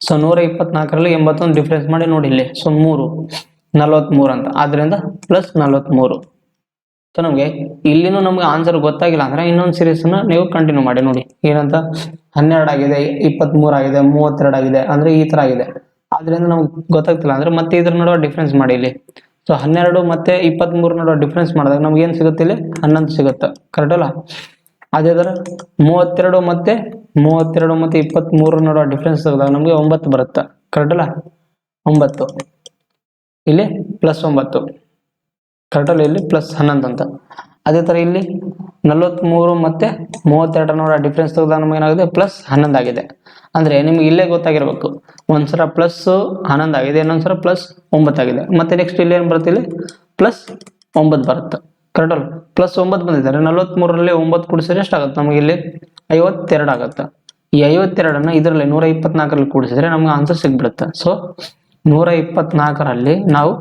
ಸೊ 124ರಲ್ಲಿ 81 ಡಿಫ್ರೆನ್ಸ್ ಮಾಡಿ ನೋಡಿ ಇಲ್ಲಿ. ಸೊ 43 ಅಂತ, ಆದ್ರಿಂದ ಪ್ಲಸ್ 43. ಸೊ ನಮಗೆ ಇಲ್ಲಿನೂ ನಮ್ಗೆ ಆನ್ಸರ್ ಗೊತ್ತಾಗಿಲ್ಲ ಅಂದ್ರೆ ಇನ್ನೊಂದು ಸೀರೀಸ್ ನೀವು ಕಂಟಿನ್ಯೂ ಮಾಡಿ ನೋಡಿ. ಏನಂತ 12 ಆಗಿದೆ, 23 ಆಗಿದೆ, 32 ಆಗಿದೆ ಅಂದ್ರೆ ಈ ತರ ಆಗಿದೆ. ಆದ್ರಿಂದ ನಮ್ಗೆ ಗೊತ್ತಾಗ್ತಿಲ್ಲ ಅಂದ್ರೆ ಮತ್ತೆ ಇದ್ರ ನಡುವೆ ಡಿಫ್ರೆನ್ಸ್ ಮಾಡಿ ಇಲ್ಲಿ. ಸೊ 12 ಮತ್ತೆ 23 ನಡುವೆ ಡಿಫ್ರೆನ್ಸ್ ಮಾಡಿದಾಗ ನಮ್ಗೆ ಏನ್ ಸಿಗುತ್ತೆ, ಇಲ್ಲಿ 11 ಸಿಗುತ್ತೆ. ಕರೆಕ್ಟ್ ಅಲ್ಲ? ಅದೇ ತರ 32 ಮತ್ತೆ 23 ನಡುವೆ ಡಿಫ್ರೆನ್ಸ್ ತೆಗೆದಾಗ ನಮ್ಗೆ 9 ಬರುತ್ತೆ. ಕರೆಕ್ಟ್ ಅಲ್ಲ? 9 ಇಲ್ಲಿ ಪ್ಲಸ್ 9 ಕರೆಕ್ಟ್ ಅಲ್ಲ? ಇಲ್ಲಿ ಪ್ಲಸ್ 11 ಅಂತ. ಅದೇ ತರ ಇಲ್ಲಿ 43 ಮತ್ತೆ 32 ನಡುವೆ ಡಿಫ್ರೆನ್ಸ್ ತೆಗೆದಾಗ ನಮ್ಗೆ ಏನಾಗಿದೆ, ಪ್ಲಸ್ 11 ಆಗಿದೆ. ಅಂದ್ರೆ ನಿಮ್ಗೆ ಇಲ್ಲೇ ಗೊತ್ತಾಗಿರ್ಬೇಕು, ಒಂದ್ಸಲ ಪ್ಲಸ್ 11 ಆಗಿದೆ, ಇನ್ನೊಂದ್ಸಲ ಪ್ಲಸ್ 9 ಆಗಿದೆ. ಮತ್ತೆ ನೆಕ್ಸ್ಟ್ ಇಲ್ಲಿ ಏನ್ ಬರುತ್ತೆ, ಇಲ್ಲಿ ಪ್ಲಸ್ 9 ಬರುತ್ತೆ. ಕರೆಕ್ಟ್ ಅಲ್ಲ? ಪ್ಲಸ್ 9 ಬಂದಿದ್ದಾರೆ. 43ರಲ್ಲಿ 9 ಕೂಡಿಸಿದ್ರೆ ಎಷ್ಟಾಗುತ್ತೆ ನಮಗೆ ಇಲ್ಲಿ 52 ಆಗುತ್ತೆ. ಈ 52ಅನ್ನ ಇದರಲ್ಲಿ 124ರಲ್ಲಿ ಕೂಡಿಸಿದ್ರೆ ನಮ್ಗೆ ಆನ್ಸರ್ ಸಿಗ್ಬಿಡುತ್ತೆ. ಸೊ 124ರಲ್ಲಿ ನಾವು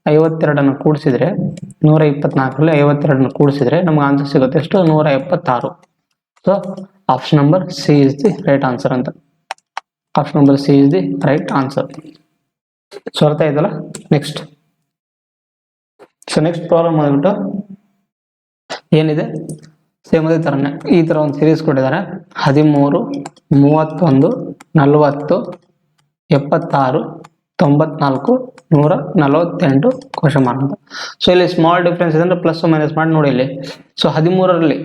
52ಅನ್ನು ಕೂಡಿಸಿದ್ರೆ 124ರಲ್ಲಿ 52ಅನ್ನು ಕೂಡಿಸಿದ್ರೆ ನಮ್ಗೆ ಆನ್ಸರ್ ಸಿಗುತ್ತೆ ಎಷ್ಟು, 176. So option number C is the right answer ಅಂತ. Option number C is the right answer. So ಅರ್ಥ ಆಯ್ತಲ್ಲ? ನೆಕ್ಸ್ಟ್ ಪ್ರಾಬ್ಲಮ್ ಬಂದ್ಬಿಟ್ಟು ಏನಿದೆ, ಸೇಮ್ ಅದೇ ತರನೇ ಈ ತರ ಒಂದು ಸೀರೀಸ್ ಕೊಟ್ಟಿದ್ದಾರೆ. 13, 31, 40, 76, 94, 148 ಕ್ವಶನ್ ಮಾರ್ಕ್ ಅಂತ. ಸೊ ಇಲ್ಲಿ ಸ್ಮಾಲ್ ಡಿಫ್ರೆನ್ಸ್ ಇದೆ ಅಂದ್ರೆ ಪ್ಲಸ್ ಮೈನಸ್ ಮಾಡಿ ನೋಡಿ ಇಲ್ಲಿ. ಸೊ 13ರಲ್ಲಿ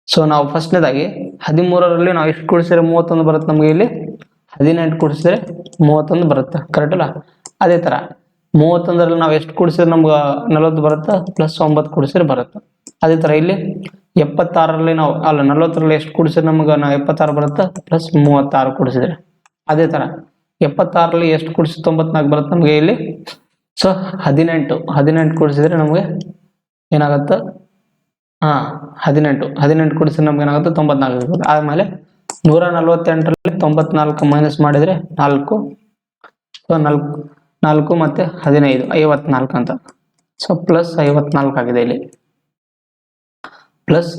ಸೊ ನಾವು ಫಸ್ಟ್ನೇದಾಗಿ 13ರಲ್ಲಿ ನಾವು ಎಷ್ಟು ಕೂಡಿಸಿದ್ರೆ 31 ಬರುತ್ತೆ ನಮಗೆ ಇಲ್ಲಿ. 18 ಕೂಡಿಸಿದ್ರೆ 31 ಬರುತ್ತೆ. ಕರೆಕ್ಟ್ ಅಲ್ಲ? ಅದೇ ತರ 31ರಲ್ಲಿ ನಾವು ಎಷ್ಟು ಕೂಡಿಸಿದ್ರೆ ನಮ್ಗೆ 40 ಬರುತ್ತೆ, ಪ್ಲಸ್ 9 ಕೂಡಿಸಿದ್ರೆ ಬರುತ್ತೆ. ಅದೇ ತರ ಇಲ್ಲಿ 76ರಲ್ಲಿ ನಾವು 40ರಲ್ಲಿ ಎಷ್ಟು ಕೂಡಿಸಿದ್ರೆ ನಮ್ಗೆ 76 ಬರುತ್ತೆ, ಪ್ಲಸ್ 36 ಕೂಡಿಸಿದ್ರೆ. ಅದೇ ತರ 76ರಲ್ಲಿ ಎಷ್ಟು ಕೂಡಿಸಿ 94 ಬರುತ್ತೆ ನಮಗೆ ಇಲ್ಲಿ. ಸೊ 18 ಕೂಡಿಸಿದ್ರೆ ನಮಗೆ ಏನಾಗುತ್ತೆ, 18 ಕೂಡಿಸಿದ್ರೆ ನಮ್ಗೆ ಏನಾಗುತ್ತೆ 94 ಸಿಗುತ್ತೆ. ಆದ್ಮೇಲೆ 148ರಲ್ಲಿ 94 ಮೈನಸ್ ಮಾಡಿದ್ರೆ 4. ಸೊ 4 ಮತ್ತೆ 15 54 ಅಂತ. ಸೊ ಪ್ಲಸ್ 54 ಆಗಿದೆ ಇಲ್ಲಿ. ಪ್ಲಸ್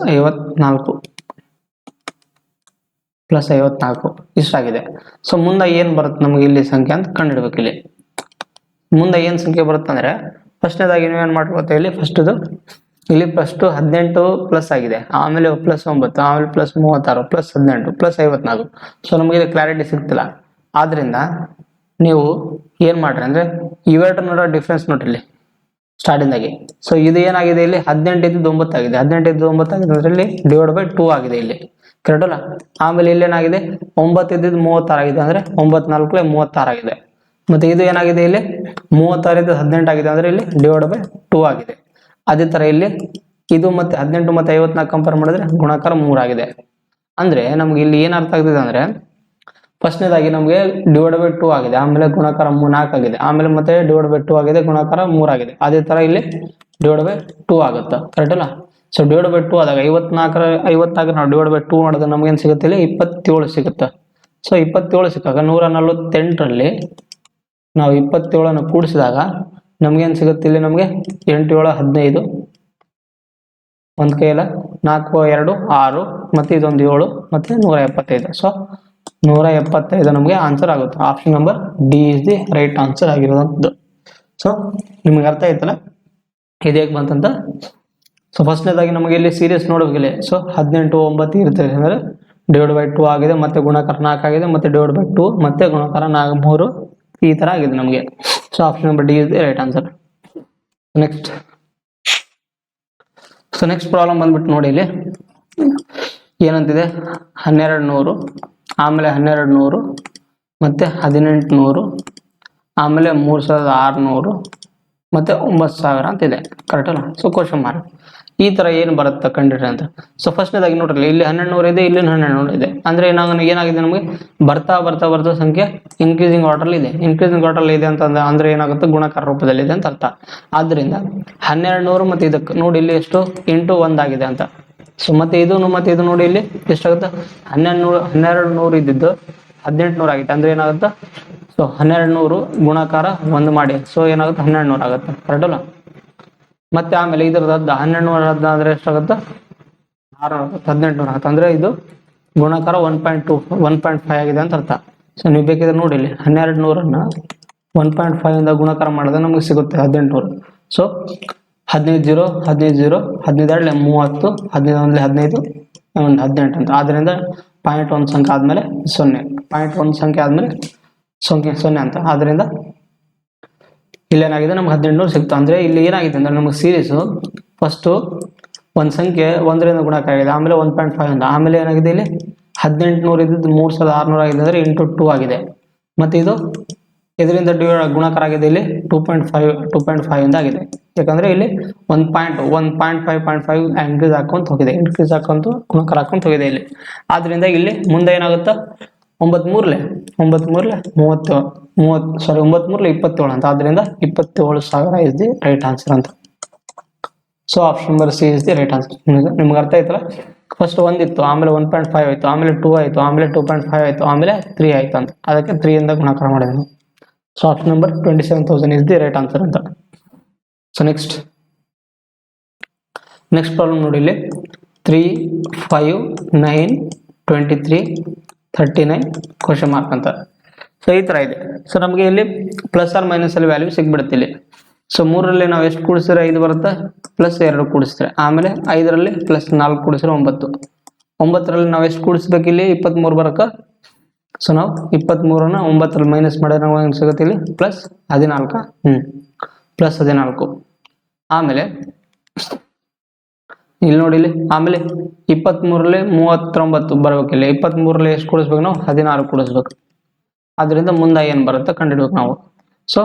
54 ಇಷ್ಟಾಗಿದೆ. ಸೊ ಮುಂದೆ ಏನ್ ಬರುತ್ತೆ ನಮಗೆ ಇಲ್ಲಿ ಸಂಖ್ಯೆ ಅಂತ ಕಂಡಿಡ್ಬೇಕು. ಇಲ್ಲಿ ಮುಂದೆ ಏನ್ ಸಂಖ್ಯೆ ಬರುತ್ತೆ ಅಂದ್ರೆ ಫಸ್ಟ್ನೇದಾಗಿ ನೀವೇನ್ ಮಾಡ್ಕೊಳ್ತಾ ಇಲ್ಲಿ ಫಸ್ಟ್ 18 ಪ್ಲಸ್ ಆಗಿದೆ, ಆಮೇಲೆ ಪ್ಲಸ್ 9, ಆಮೇಲೆ ಪ್ಲಸ್ 36, ಪ್ಲಸ್ 18, ಪ್ಲಸ್ 54. ಸೊ ನಮಗೆ ಇಲ್ಲಿ ಕ್ಲಾರಿಟಿ ಸಿಗ್ತಿಲ್ಲ. ಆದ್ರಿಂದ ನೀವು ಏನ್ ಮಾಡ್ರಿ ಅಂದ್ರೆ ಇವೆರಡು ನೋಡೋ ಡಿಫ್ರೆನ್ಸ್ ನೋಡ್ರಿ ಸ್ಟಾರ್ಟಿಂಗ್ ಆಗಿ. ಸೊ ಇದು ಏನಾಗಿದೆ ಇಲ್ಲಿ 18 ಇದ್ದು 9 ಆಗಿದೆ. 18 ಇದ್ದು 9 ಆಗಿದೆ ಅಂದ್ರೆ ಇಲ್ಲಿ ಡಿವೈಡ್ ಬೈ 2 ಆಗಿದೆ ಇಲ್ಲಿ. ಕರೆಕ್ಟ್ ಅಲ್ಲ? ಆಮೇಲೆ ಇಲ್ಲಿ ಏನಾಗಿದೆ 9 ಇದ್ದು 36 ಆಗಿದೆ ಅಂದ್ರೆ 9 4 36 ಆಗಿದೆ. ಮತ್ತೆ ಇದು ಏನಾಗಿದೆ ಇಲ್ಲಿ 36 ಇದ್ದು 18 ಆಗಿದೆ ಅಂದ್ರೆ ಇಲ್ಲಿ ಡಿವೈಡ್ ಬೈ 2 ಆಗಿದೆ. ಅದೇ ತರ ಇಲ್ಲಿ ಇದು ಮತ್ತೆ 18 ಮತ್ತೆ 54 ಕಂಪೇರ್ ಮಾಡಿದ್ರೆ ಗುಣಾಕಾರ 3 ಆಗಿದೆ. ಅಂದ್ರೆ ನಮ್ಗೆ ಇಲ್ಲಿ ಏನ್ ಅರ್ಥ ಆಗ್ತಿದೆ ಅಂದ್ರೆ ಫಸ್ಟ್ನೇದಾಗಿ ನಮಗೆ ಡಿವೈಡ್ ಬೈ 2 ಆಗಿದೆ, ಆಮೇಲೆ ಗುಣಾಕಾರ 4 ಆಗಿದೆ, ಆಮೇಲೆ ಮತ್ತೆ ಡಿವೈಡ್ ಬೈ 2 ಆಗಿದೆ, ಗುಣಾಕಾರ 3 ಆಗಿದೆ. ಅದೇ ತರ ಇಲ್ಲಿ ಡಿವೈಡ್ ಬೈ 2 ಆಗುತ್ತೆ. ಕರೆಕ್ಟ್ ಅಲ್ಲ? ಸೊ ಡಿವೈಡ್ ಬೈ 2 ಆದಾಗ 54 ನಾವು ಡಿವೈಡ್ ಬೈ 2 ಮಾಡಿದ್ರೆ ನಮ್ಗೆ ಏನ್ ಸಿಗುತ್ತೆ ಇಲ್ಲಿ 27 ಸಿಗುತ್ತೆ. ಸೊ 27 ಸಿಕ್ಕಾಗ 148ರಲ್ಲಿ ನಾವು 27ಅನ್ನು ಕೂಡಿಸಿದಾಗ ನಮ್ಗೇನ್ ಸಿಗುತ್ತೆ ಇಲ್ಲಿ ನಮ್ಗೆ 8 7 15 ಒಂದ್ ಕೈಯಲ್ಲ 4 2 6 ಮತ್ತೆ ಇದೊಂದು 7 ಮತ್ತೆ 175. ಸೊ 175 ನಮಗೆ ಆನ್ಸರ್ ಆಗುತ್ತೆ. Option number D is the right answer ಆಗಿರೋದು. ಸೊ ನಿಮ್ಗೆ ಅರ್ಥ ಆಯ್ತಲ್ಲ ಇದು ಹೇಗೆ ಬಂತಂತ. ಸೊ ಫಸ್ಟ್ನೇದಾಗಿ ನಮಗೆ ಇಲ್ಲಿ ಸೀರೀಸ್ ನೋಡ್ಬೇಕಿಲ್ಲ. ಸೊ 18 9 ಇರ್ತದೆ ಅಂದ್ರೆ ಡಿವೈಡ್ ಬೈ 2 ಆಗಿದೆ, ಮತ್ತೆ ಗುಣಾಕಾರ 4 ಆಗಿದೆ, ಮತ್ತೆ ಡಿವೈಡ್ ಬೈ 2 ಮತ್ತೆ ಗುಣಾಕಾರ 3 ಈ ತರ ಆಗಿದೆ ನಮಗೆ. So option number D is the right answer. Next problem ಬಂದ್ಬಿಟ್ಟು ನೋಡಿ ಇಲ್ಲಿ ಏನಂತಿದೆ 1200 ಆಮೇಲೆ 1200 ಮತ್ತೆ 1800 ಆಮೇಲೆ 3600 ಮತ್ತೆ 9000 ಅಂತ ಇದೆ ಕರೆಕ್ಟ್ ಅಲ್ಲ. ಸೊ ಕ್ವಶನ್ ಮಾರ್ಕ್ ಈ ತರ ಏನು ಬರುತ್ತೆ ಕಂಡಿಡ್ರಿ ಅಂತ. ಸೊ ಫಸ್ಟ್ನೇದಾಗಿ ನೋಡ್ರಿ ಇಲ್ಲಿ 1200 ಇದೆ, ಇಲ್ಲಿ 1200 ಇದೆ. ಅಂದ್ರೆ ಏನಾಗಿದೆ ನಮಗೆ ಬರ್ತಾ ಬರ್ತಾ ಬರ್ತಾ ಸಂಖ್ಯೆ ಇನ್ಕ್ರೀಸಿಂಗ್ ಆರ್ಡರ್ ಇದೆ. ಇನ್ಕ್ರೀಸಿಂಗ್ ಆರ್ಡರ್ ಇದೆ ಅಂತ ಅಂದ್ರೆ ಏನಾಗುತ್ತೆ ಗುಣಾಕಾರ ರೂಪದಲ್ಲಿ ಇದೆ ಅಂತ ಅರ್ಥ. ಆದ್ರಿಂದ 1200 ಮತ್ತೆ ಇದಕ್ಕೆ ನೋಡಿ ಇಲ್ಲಿ ಎಷ್ಟು ಇಂಟು 1 ಆಗಿದೆ ಅಂತ. ಸೊ ಮತ್ತೆ ಇದು ನೋಡಿ ಇಲ್ಲಿ ಎಷ್ಟಾಗುತ್ತೆ 1200 ಇದ್ದಿದ್ದು 1800 ಆಗಿದೆ. ಅಂದ್ರೆ ಏನಾಗುತ್ತೆ ಸೊ 1200 ಗುಣಾಕಾರ 1 ಮಾಡಿ ಸೊ ಏನಾಗುತ್ತೆ 1200 ಆಗುತ್ತೆ ಕರೆಕ್ಟ್ ಅಲ್ಲ. ಮತ್ತೆ ಆಮೇಲೆ ಇದರದ್ದು 1200 ಅಂದ್ರೆ ಎಷ್ಟಾಗುತ್ತೆ 1800 ಆಗುತ್ತೆ. ಅಂದ್ರೆ ಇದು ಗುಣಾಕಾರ 1.5 ಆಗಿದೆ ಅಂತ ಅರ್ಥ. ಸೊ ನೀವು ಬೇಕಿದ್ರೆ ನೋಡಿ ಇಲ್ಲಿ 1200 1.5 ಇಂದ ಗುಣಾಕಾರ ಮಾಡಿದ್ರೆ ನಮಗೆ ಸಿಗುತ್ತೆ 1800. ಸೊ 15 15 15 30 15 15 18 ಅಂತ. ಆದ್ರಿಂದ 0.1 ಸಂಖ್ಯೆ ಆದ್ಮೇಲೆ 0, 0.1 ಸಂಖ್ಯೆ ಆದ್ಮೇಲೆ 0 ಅಂತ. ಆದ್ರಿಂದ ಇಲ್ಲೇನಾಗಿದೆ ನಮ್ಗೆ 1800 ಸಿಕ್ತು. ಅಂದ್ರೆ ಇಲ್ಲಿ ಏನಾಗಿದೆ ಅಂದ್ರೆ ನಮಗೆ ಸೀರೀಸ್ ಫಸ್ಟ್ ಒಂದು ಸಂಖ್ಯೆ 1ರಿಂದ ಗುಣಾಕಾರ ಆಗಿದೆ, ಆಮೇಲೆ 1.5 ಅಂತ, ಆಮೇಲೆ ಏನಾಗಿದೆ ಇಲ್ಲಿ 1800 ಇದ್ದು 3600 ಆಗಿದೆ ಅಂದ್ರೆ ಇಂಟು 2 ಆಗಿದೆ. ಮತ್ತೆ ಇದು ಇದರಿಂದ ಗುಣಾಕಾರ ಆಗಿದೆ ಇಲ್ಲಿ 2.5 ಇಂದ ಆಗಿದೆ. ಯಾಕಂದ್ರೆ ಇಲ್ಲಿ 1.5 ಇನ್ಕ್ರೀಸ್ ಹಾಕೊಂತ ಹೋಗಿದೆ, ಗುಣಾಕಾರ ಹಾಕೊಂತ ಹೋಗಿದೆ ಇಲ್ಲಿ. ಆದ್ರಿಂದ ಇಲ್ಲಿ ಮುಂದೆ ಏನಾಗುತ್ತೆ 9 27 ಅಂತ. ಆದ್ರಿಂದ 27,000 ಇಸ್ ದಿ ರೈಟ್ ಆನ್ಸರ್ ಅಂತ. So option number C is the right answer. ನಿಮ್ಗೆ ಅರ್ಥ ಆಯ್ತಲ್ಲ, ಫಸ್ಟ್ 1 ಇತ್ತು, ಆಮೇಲೆ 1.5 ಆಯ್ತು, ಆಮೇಲೆ 2 ಆಯ್ತು, ಆಮೇಲೆ 2.5 ಆಯ್ತು, ಆಮೇಲೆ 3 ಆಯ್ತು ಅಂತ. ಅದಕ್ಕೆ 3 ಇಂದ ಗುಣಾಕಾರ ಮಾಡಿದೆ. So option number 27,000 is the right answer ಅಂತ. ಸೊ ನೆಕ್ಸ್ಟ್ ಪ್ರಾಬ್ಲಮ್ ನೋಡಿ ಇಲ್ಲಿ 3, 5, 9, 23, 39 ಕ್ವಶನ್ ಮಾರ್ಕ್ ಅಂತ. ಸೊ ಈ ತರ ಇದೆ. ಸೊ ನಮಗೆ ಇಲ್ಲಿ ಪ್ಲಸ್ ಆರ್ ಮೈನಸ್ ಅಲ್ಲಿ ವ್ಯಾಲ್ಯೂ ಸಿಗ್ಬಿಡುತ್ತೆ ಇಲ್ಲಿ. ಸೊ 3ರಲ್ಲಿ ನಾವು ಎಷ್ಟು ಕೂಡಿಸಿದ್ರೆ 5 ಬರುತ್ತೆ, ಪ್ಲಸ್ 2 ಕೂಡಿಸಿದ್ರೆ, ಆಮೇಲೆ 5ರಲ್ಲಿ ಪ್ಲಸ್ 4 ಕೂಡಿಸಿದ್ರೆ 9, 9ರಲ್ಲಿ ನಾವು ಎಷ್ಟು ಕೂಡಿಸ್ಬೇಕು ಇಲ್ಲಿ 23 ಬರಕ. ಸೊ ನಾವು 23ನ 9ರಲ್ಲಿ ಮೈನಸ್ ಮಾಡಿದ್ರೆ ನಾವು ಏನು ಸಿಗುತ್ತೆ ಇಲ್ಲಿ ಪ್ಲಸ್ 14, ಪ್ಲಸ್ 14. ಆಮೇಲೆ ಇಲ್ಲಿ ನೋಡಿ ಇಲ್ಲಿ ಆಮೇಲೆ 23ರಲ್ಲಿ 39 ಬರ್ಬೇಕಿಲ್ಲ, 23ರಲ್ಲಿ ಎಷ್ಟು ಕೂಡಿಸ್ಬೇಕು ನಾವು 16 ಕೂಡಿಸ್ಬೇಕು. ಅದರಿಂದ ಮುಂದೆ ಏನು ಬರುತ್ತೆ ಕಂಡುಹಿಡ್ಬೇಕು ನಾವು. ಸೊ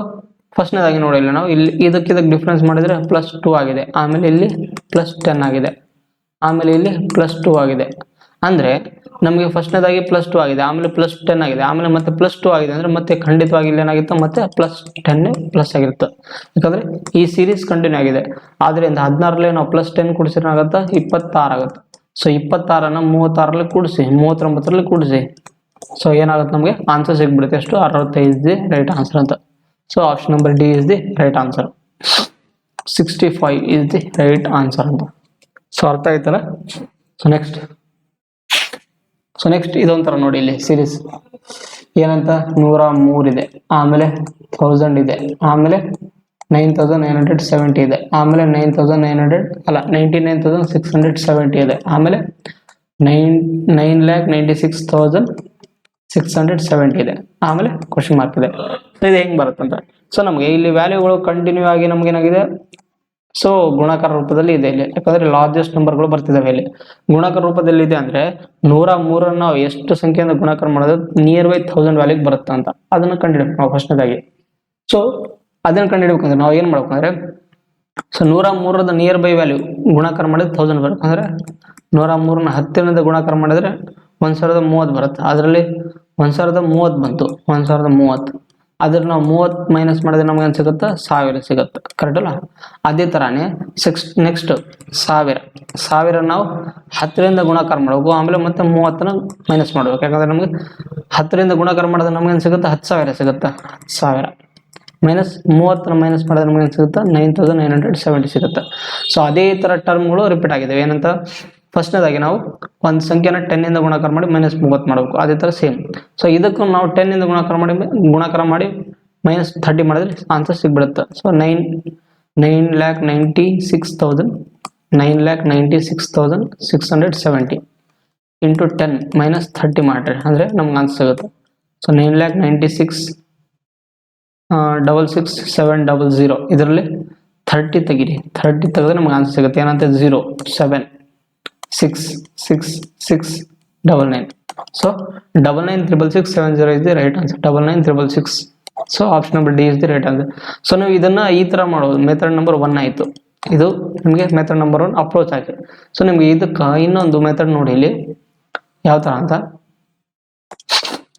ಫಸ್ಟ್ನೇದಾಗಿ ನೋಡಿ ಇಲ್ಲಿ ನಾವು ಇಲ್ಲಿ ಇದಕ್ಕೆ ಡಿಫ್ರೆನ್ಸ್ ಮಾಡಿದ್ರೆ ಪ್ಲಸ್ 2 ಆಗಿದೆ, ಆಮೇಲೆ ಇಲ್ಲಿ ಪ್ಲಸ್ 10 ಆಗಿದೆ, ಆಮೇಲೆ ಇಲ್ಲಿ ಪ್ಲಸ್ 2 ಆಗಿದೆ. ಅಂದ್ರೆ ನಮಗೆ ಫಸ್ಟ್ನೇದಾಗಿ ಪ್ಲಸ್ 2 ಆಗಿದೆ, ಆಮೇಲೆ ಪ್ಲಸ್ 10 ಆಗಿದೆ, ಆಮೇಲೆ ಮತ್ತೆ ಪ್ಲಸ್ 2 ಆಗಿದೆ. ಅಂದ್ರೆ ಮತ್ತೆ ಖಂಡಿತವಾಗಿ ಇಲ್ಲಿ ಏನಾಗಿತ್ತು ಮತ್ತೆ ಪ್ಲಸ್ 10 ಪ್ಲಸ್ ಆಗಿರುತ್ತೆ. ಯಾಕಂದ್ರೆ ಈ ಸೀರೀಸ್ ಕಂಟಿನ್ಯೂ ಆಗಿದೆ. ಆದ್ರಿಂದ 16ರಲ್ಲಿ ನಾವು ಪ್ಲಸ್ 10 ಕೂಡಿಸಿದ್ರೆ ಆಗುತ್ತೆ 26 ಆಗುತ್ತೆ. ಸೊ 26ನ 36ರಲ್ಲಿ ಕೂಡಿಸಿ 39ರಲ್ಲಿ ಕೂಡಿಸಿ ಸೊ ಏನಾಗುತ್ತೆ ನಮಗೆ ಆನ್ಸರ್ ಸಿಗ್ಬಿಡುತ್ತೆ ಎಷ್ಟು 65 ಇಸ್ ದಿ ರೈಟ್ ಆನ್ಸರ್ ಅಂತ. So option number D is the right answer. 65 is the right answer ಅಂತ. ಸೊ ಅರ್ಥ ಆಯ್ತಲ್ಲ. ಸೊ ನೆಕ್ಸ್ಟ್ ಇದೊಂಥರ ನೋಡಿ ಇಲ್ಲಿ ಸೀರೀಸ್ ಏನಂತ 103 ಇದೆ, ಆಮೇಲೆ 1000 ಇದೆ, ಆಮೇಲೆ 9970 ಇದೆ, ಆಮೇಲೆ 99,670 ಇದೆ, ಆಮೇಲೆ 9,96,670 ಇದೆ, ಆಮೇಲೆ ಕ್ವಶನ್ ಮಾರ್ಕ್ ಇದೆ. ಸೊ ಇದು ಹೆಂಗ್ ಬರುತ್ತಂತ. ಸೊ ನಮಗೆ ಇಲ್ಲಿ ವ್ಯಾಲ್ಯೂಗಳು ಕಂಟಿನ್ಯೂ ಆಗಿ ನಮ್ಗೆ ಏನಾಗಿದೆ ಸೊ ಗುಣಾಕಾರ ರೂಪದಲ್ಲಿ ಇದೆ ಇಲ್ಲಿ. ಯಾಕಂದ್ರೆ ಲಾರ್ಜೆಸ್ಟ್ ನಂಬರ್ಗಳು ಬರ್ತಿದಾವೆ ಇಲ್ಲಿ. ಗುಣಾಕಾರ ರೂಪದಲ್ಲಿ ಇದೆ ಅಂದ್ರೆ 103 ನಾವು ಎಷ್ಟು ಸಂಖ್ಯೆಯಿಂದ ಗುಣಾಕಾರ ಮಾಡೋದು ನಿಯರ್ ಬೈ 1000 ವ್ಯಾಲ್ಯೂಗೆ ಬರುತ್ತೆ ಅಂತ ಅದನ್ನ ಕಂಡುಹಿಡ್ಬೇಕು ನಾವು ಫಸ್ಟ್ನೇದಾಗಿ. ಸೊ ಅದನ್ನ ಕಂಡುಹಿಡ್ಬೇಕಂದ್ರೆ ನಾವು ಏನ್ ಮಾಡ್ಬೇಕಂದ್ರೆ ಸೊ 103ದ ನಿಯರ್ ಬೈ ವ್ಯಾಲ್ಯೂ ಗುಣಾಕಾರ ಮಾಡಿದ್ರೆ 1000 ಬರ್ಬೇಕಂದ್ರೆ 103ನ 10ರಿಂದ ಗುಣಾಕಾರ ಮಾಡಿದ್ರೆ 1030 ಬರುತ್ತೆ. ಅದರಲ್ಲಿ 1030 ಬಂತು, 1030. ಅದ್ರ ನಾವು 30 ಮೈನಸ್ ಮಾಡಿದ್ರೆ ನಮ್ಗೆ ಏನು ಸಿಗುತ್ತೆ 1000 ಸಿಗುತ್ತೆ ಕರೆಕ್ಟ್ ಅಲ್ಲ. ಅದೇ ತರಾನೇ ನೆಕ್ಸ್ಟ್ 1000 ನಾವು 10ರಿಂದ ಗುಣಾಕಾರ ಮಾಡಬೇಕು, ಆಮೇಲೆ ಮತ್ತೆ 30ನ ಮೈನಸ್ ಮಾಡ್ಬೇಕು. ಯಾಕಂದ್ರೆ ನಮ್ಗೆ 10ರಿಂದ ಗುಣಾಕಾರ ಮಾಡಿದ್ರೆ ನಮ್ಗೆ ಏನು ಸಿಗುತ್ತೆ 10,000 ಸಿಗುತ್ತೆ. 10,000 ಮೈನಸ್ 30ನ ಮೈನಸ್ ಮಾಡಿದ್ರೆ ನಮ್ಗೆ ಏನು ಸಿಗುತ್ತೆ 9,970 ಸಿಗುತ್ತೆ. ಸೊ ಅದೇ ತರ ಟರ್ಮ್ಗಳು ರಿಪೀಟ್ ಆಗಿದ್ದಾವೆ. ಏನಂತ ಫಸ್ಟ್ನೇದಾಗಿ ನಾವು ಒಂದು ಸಂಖ್ಯೆನ 10 ಇಂದ ಗುಣಾಕಾರ ಮಾಡಿ ಮೈನಸ್ 30 ಮಾಡಬೇಕು. ಅದೇ ತರ ಸೇಮ್. ಸೊ ಇದಕ್ಕೂ ನಾವು 10 ಇಂದ ಗುಣಾಕಾರ ಮಾಡಿ ಮೈನಸ್ 30 ಮಾಡಿದ್ರೆ ಆನ್ಸರ್ ಸಿಗ್ಬಿಡುತ್ತೆ. ಸೊ 9,96,670 ಇಂಟು 10 ಮೈನಸ್ 30 ಮಾಡ್ರಿ ಅಂದ್ರೆ ನಮ್ಗೆ ಆನ್ಸರ್ ಸಿಗುತ್ತೆ. ಸೊ 9,96,670 66700 ಇದರಲ್ಲಿ 30 ತೆಗೀರಿ. 30 ತೆಗೆದ್ರೆ ನಮ್ಗೆ ಆನ್ಸರ್ ಸಿಗುತ್ತೆ. ಏನಂತ 0 7 6 6 6 99. So 996667 is the right answer. 9966. So option number D is the right answer. So ನೀವು ಇದನ್ನ ಈ ತರ ಮಾಡೋದು. ಮೆಥಡ್ ನಂಬರ್ 1 ಆಯ್ತು. ಇದು ನಿಮಗೆ ಮೆಥಡ್ ನಂಬರ್ 1 ಅಪ್ರೋಚ್ ಆಯ್ತು. ಸೊ ನಿಮ್ಗೆ ಇದಕ್ಕೆ ಇನ್ನೊಂದು ಮೆಥಡ್ ನೋಡಿ ಇಲ್ಲಿ ಯಾವ ತರ ಅಂತ.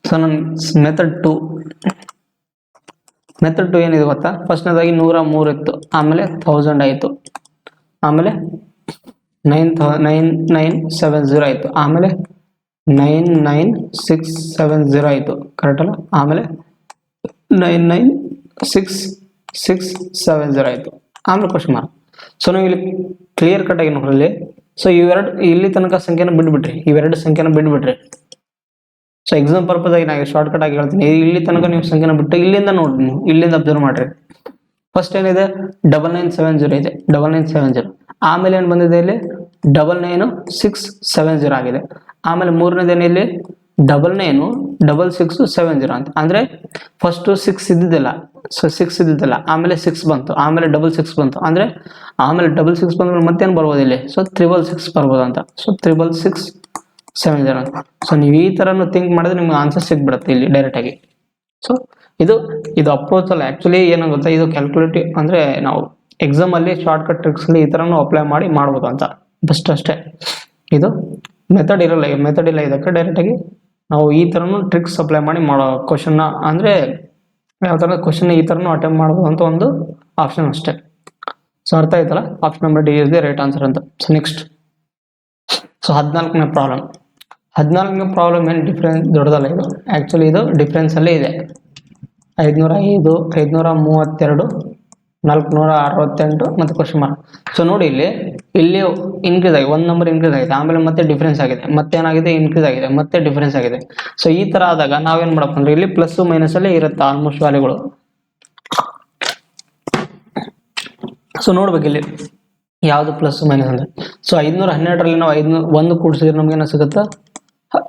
ಸೊ ನನ್ನ ಮೆಥಡ್ 2 ಏನಿದೆ ಗೊತ್ತಾ? ಫಸ್ಟ್ನೇದಾಗಿ 103 ಇತ್ತು, ಆಮೇಲೆ 1000 ಆಯಿತು, ಆಮೇಲೆ 9970 ಆಯಿತು, ಆಮೇಲೆ 99670 ಆಯಿತು, ಕರೆಕ್ಟ್ ಅಲ್ಲ? ಆಮೇಲೆ 99670 ಆಯಿತು, ಆಮೇಲೆ ಕ್ವಶನ್ ಮಾರ್ಕ್. ಸೊ ನೀವು ಇಲ್ಲಿ ಕ್ಲಿಯರ್ ಕಟ್ ಆಗಿ ನೋಡ್ರಿ. ಸೊ ಇವೆರಡು ಇಲ್ಲಿ ತನಕ ಸಂಖ್ಯೆನ ಬಿಟ್ಬಿಟ್ರಿ, ಇವೆರಡು ಸಂಖ್ಯೆನ ಬಿಟ್ಬಿಟ್ರಿ. ಸೊ ಎಕ್ಸಾಮ್ ಪರ್ಪಸ್ ಆಗಿ ನಾನು ಶಾರ್ಟ್ ಕಟ್ ಆಗಿ ಹೇಳ್ತೀನಿ. ಇಲ್ಲಿ ತನಕ ನೀವು ಸಂಖ್ಯೆನ ಬಿಟ್ಟು ಇಲ್ಲಿಂದ ನೋಡ್ರಿ, ನೀವು ಇಲ್ಲಿಂದ ಅಬ್ಸರ್ವ್ ಮಾಡ್ರಿ. ಫಸ್ಟ್ ಏನಿದೆ 9970 ಇದೆ, 9970. ಆಮೇಲೆ ಏನು ಬಂದಿದೆ ಇಲ್ಲಿ 99670 ಆಗಿದೆ. ಆಮೇಲೆ ಮೂರನೇದೇನು ಇಲ್ಲಿ 996670 ಅಂತ. ಅಂದ್ರೆ ಫಸ್ಟ್ 6 ಇದ್ದಿದ್ದಿಲ್ಲ, ಸೊ 6 ಇದ್ದಿದ್ದಿಲ್ಲ, ಆಮೇಲೆ 6 ಬಂತು, ಆಮೇಲೆ 66 ಬಂತು, ಅಂದ್ರೆ ಆಮೇಲೆ 66 ಬಂದ್ಮೇಲೆ ಮತ್ತೇನು ಬರ್ಬೋದು ಇಲ್ಲಿ? ಸೊ 666 ಬರ್ಬೋದು ಅಂತ. ಸೊ 66670 ಅಂತ. ಸೊ ನೀವು ಈ ತರನು ಥಿಂಕ್ ಮಾಡಿದ್ರೆ ನಿಮ್ಗೆ ಆನ್ಸರ್ ಸಿಗ್ಬಿಡುತ್ತೆ ಇಲ್ಲಿ ಡೈರೆಕ್ಟ್ ಆಗಿ. ಸೊ ಇದು ಅಪ್ರೋಚ್ ಅಲ್ಲ, ಆಕ್ಚುಲಿ ಏನಾಗುತ್ತೆ, ಇದು ಕ್ಯಾಲ್ಕುಲೇಟಿವ್ ಅಂದ್ರೆ ನಾವು ಎಕ್ಸಾಮ್ ಅಲ್ಲಿ ಶಾರ್ಟ್ ಕಟ್ ಟ್ರಿಕ್ಸ್ ಅಲ್ಲಿ ಈ ತರನು ಅಪ್ಲೈ ಮಾಡಿ ಮಾಡ್ಬೋದು ಅಂತ ಬೆಸ್ಟ್ ಅಷ್ಟೇ. ಇದು ಮೆಥಡ್ ಇರಲ್ಲ, ಮೆಥಡ್ ಇಲ್ಲ ಇದಕ್ಕೆ. ಡೈರೆಕ್ಟ್ ಆಗಿ ನಾವು ಈ ತರನು ಟ್ರಿಕ್ಸ್ ಅಪ್ಲೈ ಮಾಡಿ ಮಾಡೋ ಕ್ವಶನ್, ಅಂದ್ರೆ ಯಾವ ತರ ಕ್ವಶನ್ ಈ ತರನು ಅಟೆಂಪ್ಟ್ ಮಾಡ್ಬೋದು ಅಂತ ಒಂದು ಆಪ್ಷನ್ ಅಷ್ಟೇ. ಸೊ ಅರ್ಥ ಆಯ್ತಲ್ಲ? Option number D is the right answer ಅಂತ. ಸೊ ನೆಕ್ಸ್ಟ್, ಸೊ 14ನೇ ಪ್ರಾಬ್ಲಮ್. 14ನೇ ಪ್ರಾಬ್ಲಮ್ ಏನು ಡಿಫ್ರೆನ್ಸ್ ದೊಡ್ಡದಲ್ಲ, ಇದು ಆಕ್ಚುಲಿ ಇದು ಡಿಫ್ರೆನ್ಸ್ ಅಲ್ಲೇ ಇದೆ. 505, 532, 468 ಮತ್ತು ಕ್ವಶನ್ ಮಾರ್ಕ್. ಸೊ ನೋಡಿ ಇಲ್ಲಿ ಇನ್ಕ್ರೀಸ್ ಆಗಿದೆ, ಒಂದು ನಂಬರ್ ಇನ್ಕ್ರೀಸ್ ಆಗಿದೆ, ಆಮೇಲೆ ಮತ್ತೆ ಡಿಫ್ರೆನ್ಸ್ ಆಗಿದೆ, ಮತ್ತೆ ಏನಾಗಿದೆ ಇನ್ಕ್ರೀಸ್ ಆಗಿದೆ, ಮತ್ತೆ ಡಿಫ್ರೆನ್ಸ್ ಆಗಿದೆ. ಸೊ ಈ ತರ ಆದಾಗ ನಾವೇನ್ ಮಾಡಬೇಕು ಅಂದ್ರೆ ಇಲ್ಲಿ ಪ್ಲಸ್ ಮೈನಸ್ ಅಲ್ಲೇ ಇರುತ್ತೆ ಆಲ್ಮೋಸ್ಟ್ ವ್ಯಾಲ್ಯೂಗಳು. ಸೊ ನೋಡ್ಬೇಕು ಇಲ್ಲಿ ಯಾವ್ದು ಪ್ಲಸ್ ಮೈನಸ್ ಅಂದ್ರೆ. ಸೊ 512ರಲ್ಲಿ ನಾವು 1 ಕೂಡಿಸಿದ್ರೆ ನಮ್ಗೆ ಏನೋ ಸಿಗುತ್ತಾ?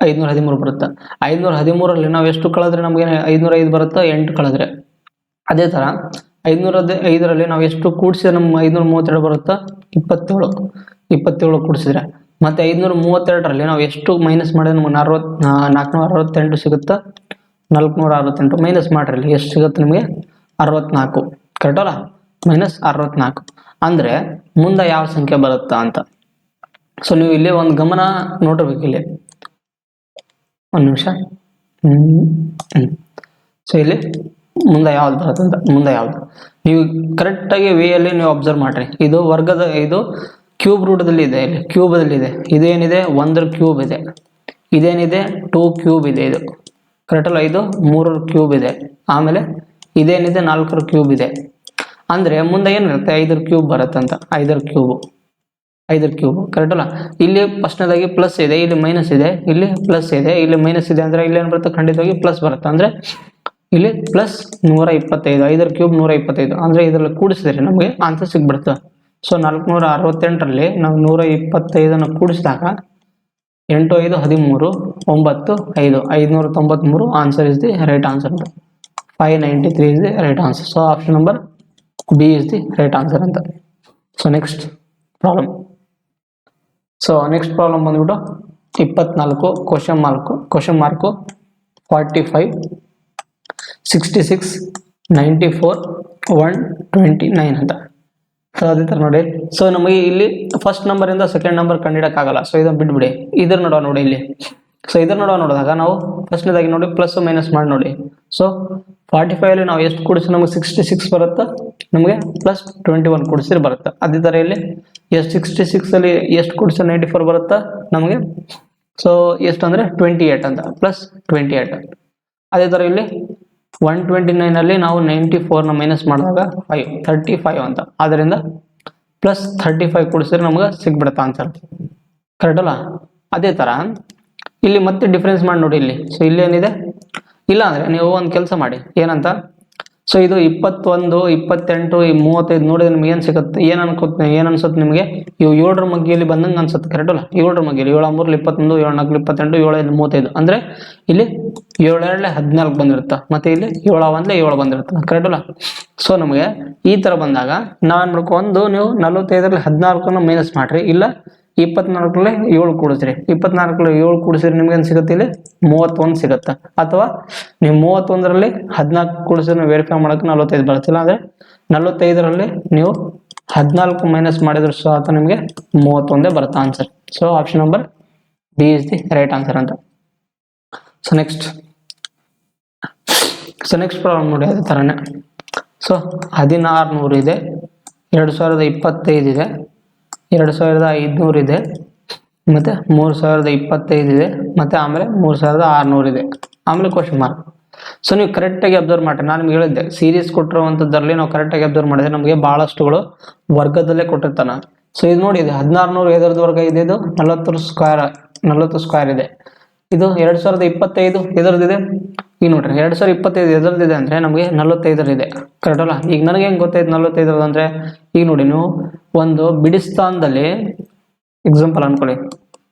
513 ಬರುತ್ತೆ. 513ರಲ್ಲಿ ನಾವು ಎಷ್ಟು ಕಳೆದ್ರೆ ನಮ್ಗೆ 505 ಬರುತ್ತೆ, 8 ಕಳೆದ್ರೆ. ಅದೇ ತರ 505ರಲ್ಲಿ ನಾವು ಎಷ್ಟು ಕೂಡಿಸಿದ್ರೆ ನಮ್ಗೆ 532 ಬರುತ್ತಾ? 27 ಕೂಡಿಸಿದ್ರೆ. ಮತ್ತೆ 532ರಲ್ಲಿ ನಾವು ಎಷ್ಟು ಮೈನಸ್ ಮಾಡಿದ್ರೆ ನಮ್ಗೆ 468 ಸಿಗುತ್ತಾ? 468 ಮೈನಸ್ ಮಾಡ್ರಿ, ಎಷ್ಟು ಸಿಗುತ್ತೆ ನಿಮಗೆ? 64, ಕರೆಕ್ಟ್ ಅಲ್ಲ? ಮೈನಸ್ 64 ಅಂದ್ರೆ ಮುಂದೆ ಯಾವ ಸಂಖ್ಯೆ ಬರುತ್ತಾ ಅಂತ. ಸೊ ನೀವು ಇಲ್ಲಿ ಒಂದು ಗಮನ ನೋಡಬೇಕು ಇಲ್ಲಿ, ಒಂದು ನಿಮಿಷ. ಸೊ ಇಲ್ಲಿ ಮುಂದೆ ಯಾವ್ದು ಬರುತ್ತೆ ಅಂತ, ಮುಂದೆ ಯಾವ್ದು ನೀವು ಕರೆಕ್ಟಾಗಿ ವೇಯಲ್ಲಿ ನೀವು ಅಬ್ಸರ್ವ್ ಮಾಡ್ರಿ. ಇದು ವರ್ಗದ, ಇದು ಕ್ಯೂಬ್ ರೂಟದಲ್ಲಿ ಇದೆ, ಇಲ್ಲಿ ಕ್ಯೂಬದಲ್ಲಿ ಇದೆ. ಇದೇನಿದೆ 1 ಕ್ಯೂಬ್ ಇದೆ, ಇದೇನಿದೆ 2 ಕ್ಯೂಬ್ ಇದೆ, ಇದು ಕರೆಕ್ಟ್ ಅಲ್ಲ? ಇದು 3 ಕ್ಯೂಬ್ ಇದೆ, ಆಮೇಲೆ ಇದೇನಿದೆ 4 ಕ್ಯೂಬ್ ಇದೆ. ಅಂದ್ರೆ ಮುಂದೆ ಏನಿರುತ್ತೆ 5 ಕ್ಯೂಬ್ ಬರುತ್ತೆ ಅಂತ. 5 ಕ್ಯೂಬ್ ಕರೆಕ್ಟ್ ಅಲ್ಲ? ಇಲ್ಲಿ ಫಸ್ಟ್ನೇದಾಗಿ ಪ್ಲಸ್ ಇದೆ, ಇಲ್ಲಿ ಮೈನಸ್ ಇದೆ, ಇಲ್ಲಿ ಪ್ಲಸ್ ಇದೆ, ಇಲ್ಲಿ ಮೈನಸ್ ಇದೆ, ಅಂದ್ರೆ ಇಲ್ಲಿ ಏನ್ ಬರುತ್ತೆ? ಖಂಡಿತವಾಗಿ ಪ್ಲಸ್ ಬರುತ್ತೆ. ಅಂದ್ರೆ ಇಲ್ಲಿ ಪ್ಲಸ್ 125, 5 ಕ್ಯೂಬ್ 125, ಅಂದ್ರೆ ಇದರಲ್ಲಿ ಕೂಡಿಸಿದ್ರೆ ನಮಗೆ ಆನ್ಸರ್ ಸಿಗ್ಬಿಡುತ್ತೆ. ಸೊ 468ರಲ್ಲಿ ನಾವು 125 ಕೂಡಿಸಿದಾಗ 8 5 13, 9 5 593 answer is the right answer. 593 is the right answer. So option number B is the right answer ಅಂತ. So next problem. So next problem ಬಂದ್ಬಿಟ್ಟು 24 ಕ್ವಶನ್ ಮಾರ್ಕು 45 66 94 129 ಅಂತ. ಸೊ ಅದೇ ತರ ನೋಡಿ. ಸೊ ನಮಗೆ ಇಲ್ಲಿ ಫಸ್ಟ್ ನಂಬರ್ ಇಂದ ಸೆಕೆಂಡ್ ನಂಬರ್ ಕಂಡಿಡಕ್ಕಾಗಲ್ಲ. ಸೊ ಇದನ್ನ ಬಿಟ್ಬಿಡಿ, ಇದ್ರ ನೋಡೋ ನೋಡಿ ಇಲ್ಲಿ. ಸೊ ಇದನ್ನ ನೋಡಿದಾಗ ನಾವು ಫಸ್ಟ್ನೇದಾಗಿ ನೋಡಿ ಪ್ಲಸ್ ಮೈನಸ್ ಮಾಡಿ ನೋಡಿ. ಸೊ 45 ಅಲ್ಲಿ ನಾವು ಎಷ್ಟು ಕೂಡಿಸಿ ನಮಗೆ 66 ಬರುತ್ತೆ, ನಮಗೆ ಪ್ಲಸ್ 21 ಕೂಡಿಸಿದ್ರೆ ಬರುತ್ತೆ. ಅದೇ ತರ ಇಲ್ಲಿ 66 ಅಲ್ಲಿ ಎಷ್ಟು ಕೂಡಿಸಿ 94 ಬರುತ್ತೆ ನಮಗೆ. ಸೊ ಎಷ್ಟು ಅಂದ್ರೆ 28 ಅಂತ, ಪ್ಲಸ್ 28. ಅದೇ ತರ ಇಲ್ಲಿ 129 ಅಲ್ಲಿ ನಾವು 94ನ ಮೈನಸ್ ಮಾಡಿದಾಗ 35 ಅಂತ, ಅದರಿಂದ ಪ್ಲಸ್ 35 ಕೂಡಿಸಿದ್ರೆ ನಮ್ಗೆ ಸಿಗ್ಬಿಡುತ್ತೆ ಆನ್ಸರ್, ಕರೆಕ್ಟ್ ಅಲ್ಲ? ಅದೇ ತರ ಇಲ್ಲಿ ಮತ್ತೆ ಡಿಫ್ರೆನ್ಸ್ ಮಾಡಿ ನೋಡಿ ಇಲ್ಲಿ. ಸೊ ಇಲ್ಲಿ ಏನಿದೆ, ಇಲ್ಲ ಅಂದ್ರೆ ನೀವು ಒಂದು ಕೆಲಸ ಮಾಡಿ, ಏನಂತ ಸೊ ಇದು 21, 28, ಈ 35 ನೋಡಿದ್ರೆ ನಿಮ್ಗೆ ಏನ್ ಸಿಗುತ್ತೆ, ಏನ್ ಅನ್ಸುತ್ತೆ ನಿಮಗೆ? ಇವು 7ರ ಮಗ್ಗಿಯಲ್ಲಿ ಬಂದಂಗೆ ಅನ್ಸುತ್ತೆ, ಕರೆಕ್ಟ್ ಅಲ್ಲ? 7ರ ಮಗ್ಗಿಯಲ್ಲಿ 7 3 21, 7 4 28, 7 5 35 ಅಂದ್ರೆ ಇಲ್ಲಿ 7 2 14 ಬಂದಿರುತ್ತೆ, ಮತ್ತೆ ಇಲ್ಲಿ 7 1 7 ಬಂದಿರುತ್ತೆ, ಕರೆಕ್ಟ್ ಅಲ್ಲ? ಸೊ ನಮಗೆ ಈ ತರ ಬಂದಾಗ ನಾವೇನ್ ಮಾಡ್ಕೊ, ಒಂದು ನೀವು 45ರಲ್ಲಿ 14 ಮೈನಸ್ ಮಾಡ್ರಿ, ಇಲ್ಲ 24ರಲ್ಲಿ 7 ಕೂಡಿಸ್ರಿ. 24ರಲ್ಲಿ 7 ಕೂಡಿಸಿದ್ರೆ ನಿಮ್ಗೆ ಏನ್ ಸಿಗುತ್ತೆ? ಇಲ್ಲಿ 31 ಸಿಗುತ್ತೆ. ಅಥವಾ ನೀವು 31ರಲ್ಲಿ 14 ಕೂಡಿಸಿದ್ರೆ ವೆರಿಫೈ ಮಾಡಕ್ಕೆ 45 ಬರುತ್ತಿಲ್ಲ ಅಂದ್ರೆ 45ರಲ್ಲಿ ನೀವು 14 ಮೈನಸ್ ಮಾಡಿದ್ರು ಸಹ ನಿಮಗೆ 31 ಬರುತ್ತೆ answer. So option number D is the right answer ಅಂತ. ಸೊ ನೆಕ್ಸ್ಟ್ ಪ್ರಾಬ್ಲಮ್ ನೋಡಿ ಅದೇ ತರನೇ. ಸೊ 1600 ಇದೆ, 2025 ಇದೆ, 2500 ಇದೆ, ಮತ್ತೆ 3025 ಇದೆ, ಮತ್ತೆ ಆಮೇಲೆ 3600 ಇದೆ, ಆಮೇಲೆ ಕ್ವಶನ್ ಮಾರ್ಕ್. ಸೊ ನೀವು ಕರೆಕ್ಟಾಗಿ ಅಬ್ಸರ್ವ್ ಮಾಡಿ, ನಾನು ನಿಮ್ಗೆ ಹೇಳಿದ್ದೆ ಸೀರೀಸ್ ಕೊಟ್ಟಿರುವಂಥದ್ರಲ್ಲಿ ನಾವು ಕರೆಕ್ಟಾಗಿ ಅಬ್ಸರ್ವ್ ಮಾಡಿದ್ರೆ ನಮಗೆ ಬಹಳಷ್ಟುಗಳು ವರ್ಗದಲ್ಲೇ ಕೊಟ್ಟಿರ್ತಾನೆ. ಸೊ ಇದು ನೋಡಿ, ಇದೆ 1600 ಎದರದ್ದು ವರ್ಗ ಇದೆ? ಇದು 40 ಸ್ಕ್ವೇರ್ ಇದೆ. ಇದು 2025 ಎದರದಿದೆ? ಈಗ ನೋಡ್ರಿ 2025 ಎದರದಿದೆ ಅಂದ್ರೆ ನಮಗೆ 45 ಕರೆಕ್ಟ್ ಅಲ್ಲ? ಈಗ ನನಗೆ ಹೆಂಗ್ ಗೊತ್ತಾಯ್ತು 45 ಅಂದ್ರೆ, ಈಗ ನೋಡಿ ನೀವು ಒಂದು ಬಿಡಿ ಸ್ಥಾನದಲ್ಲಿ ಎಕ್ಸಾಂಪಲ್ ಅನ್ಕೊಳ್ಳಿ,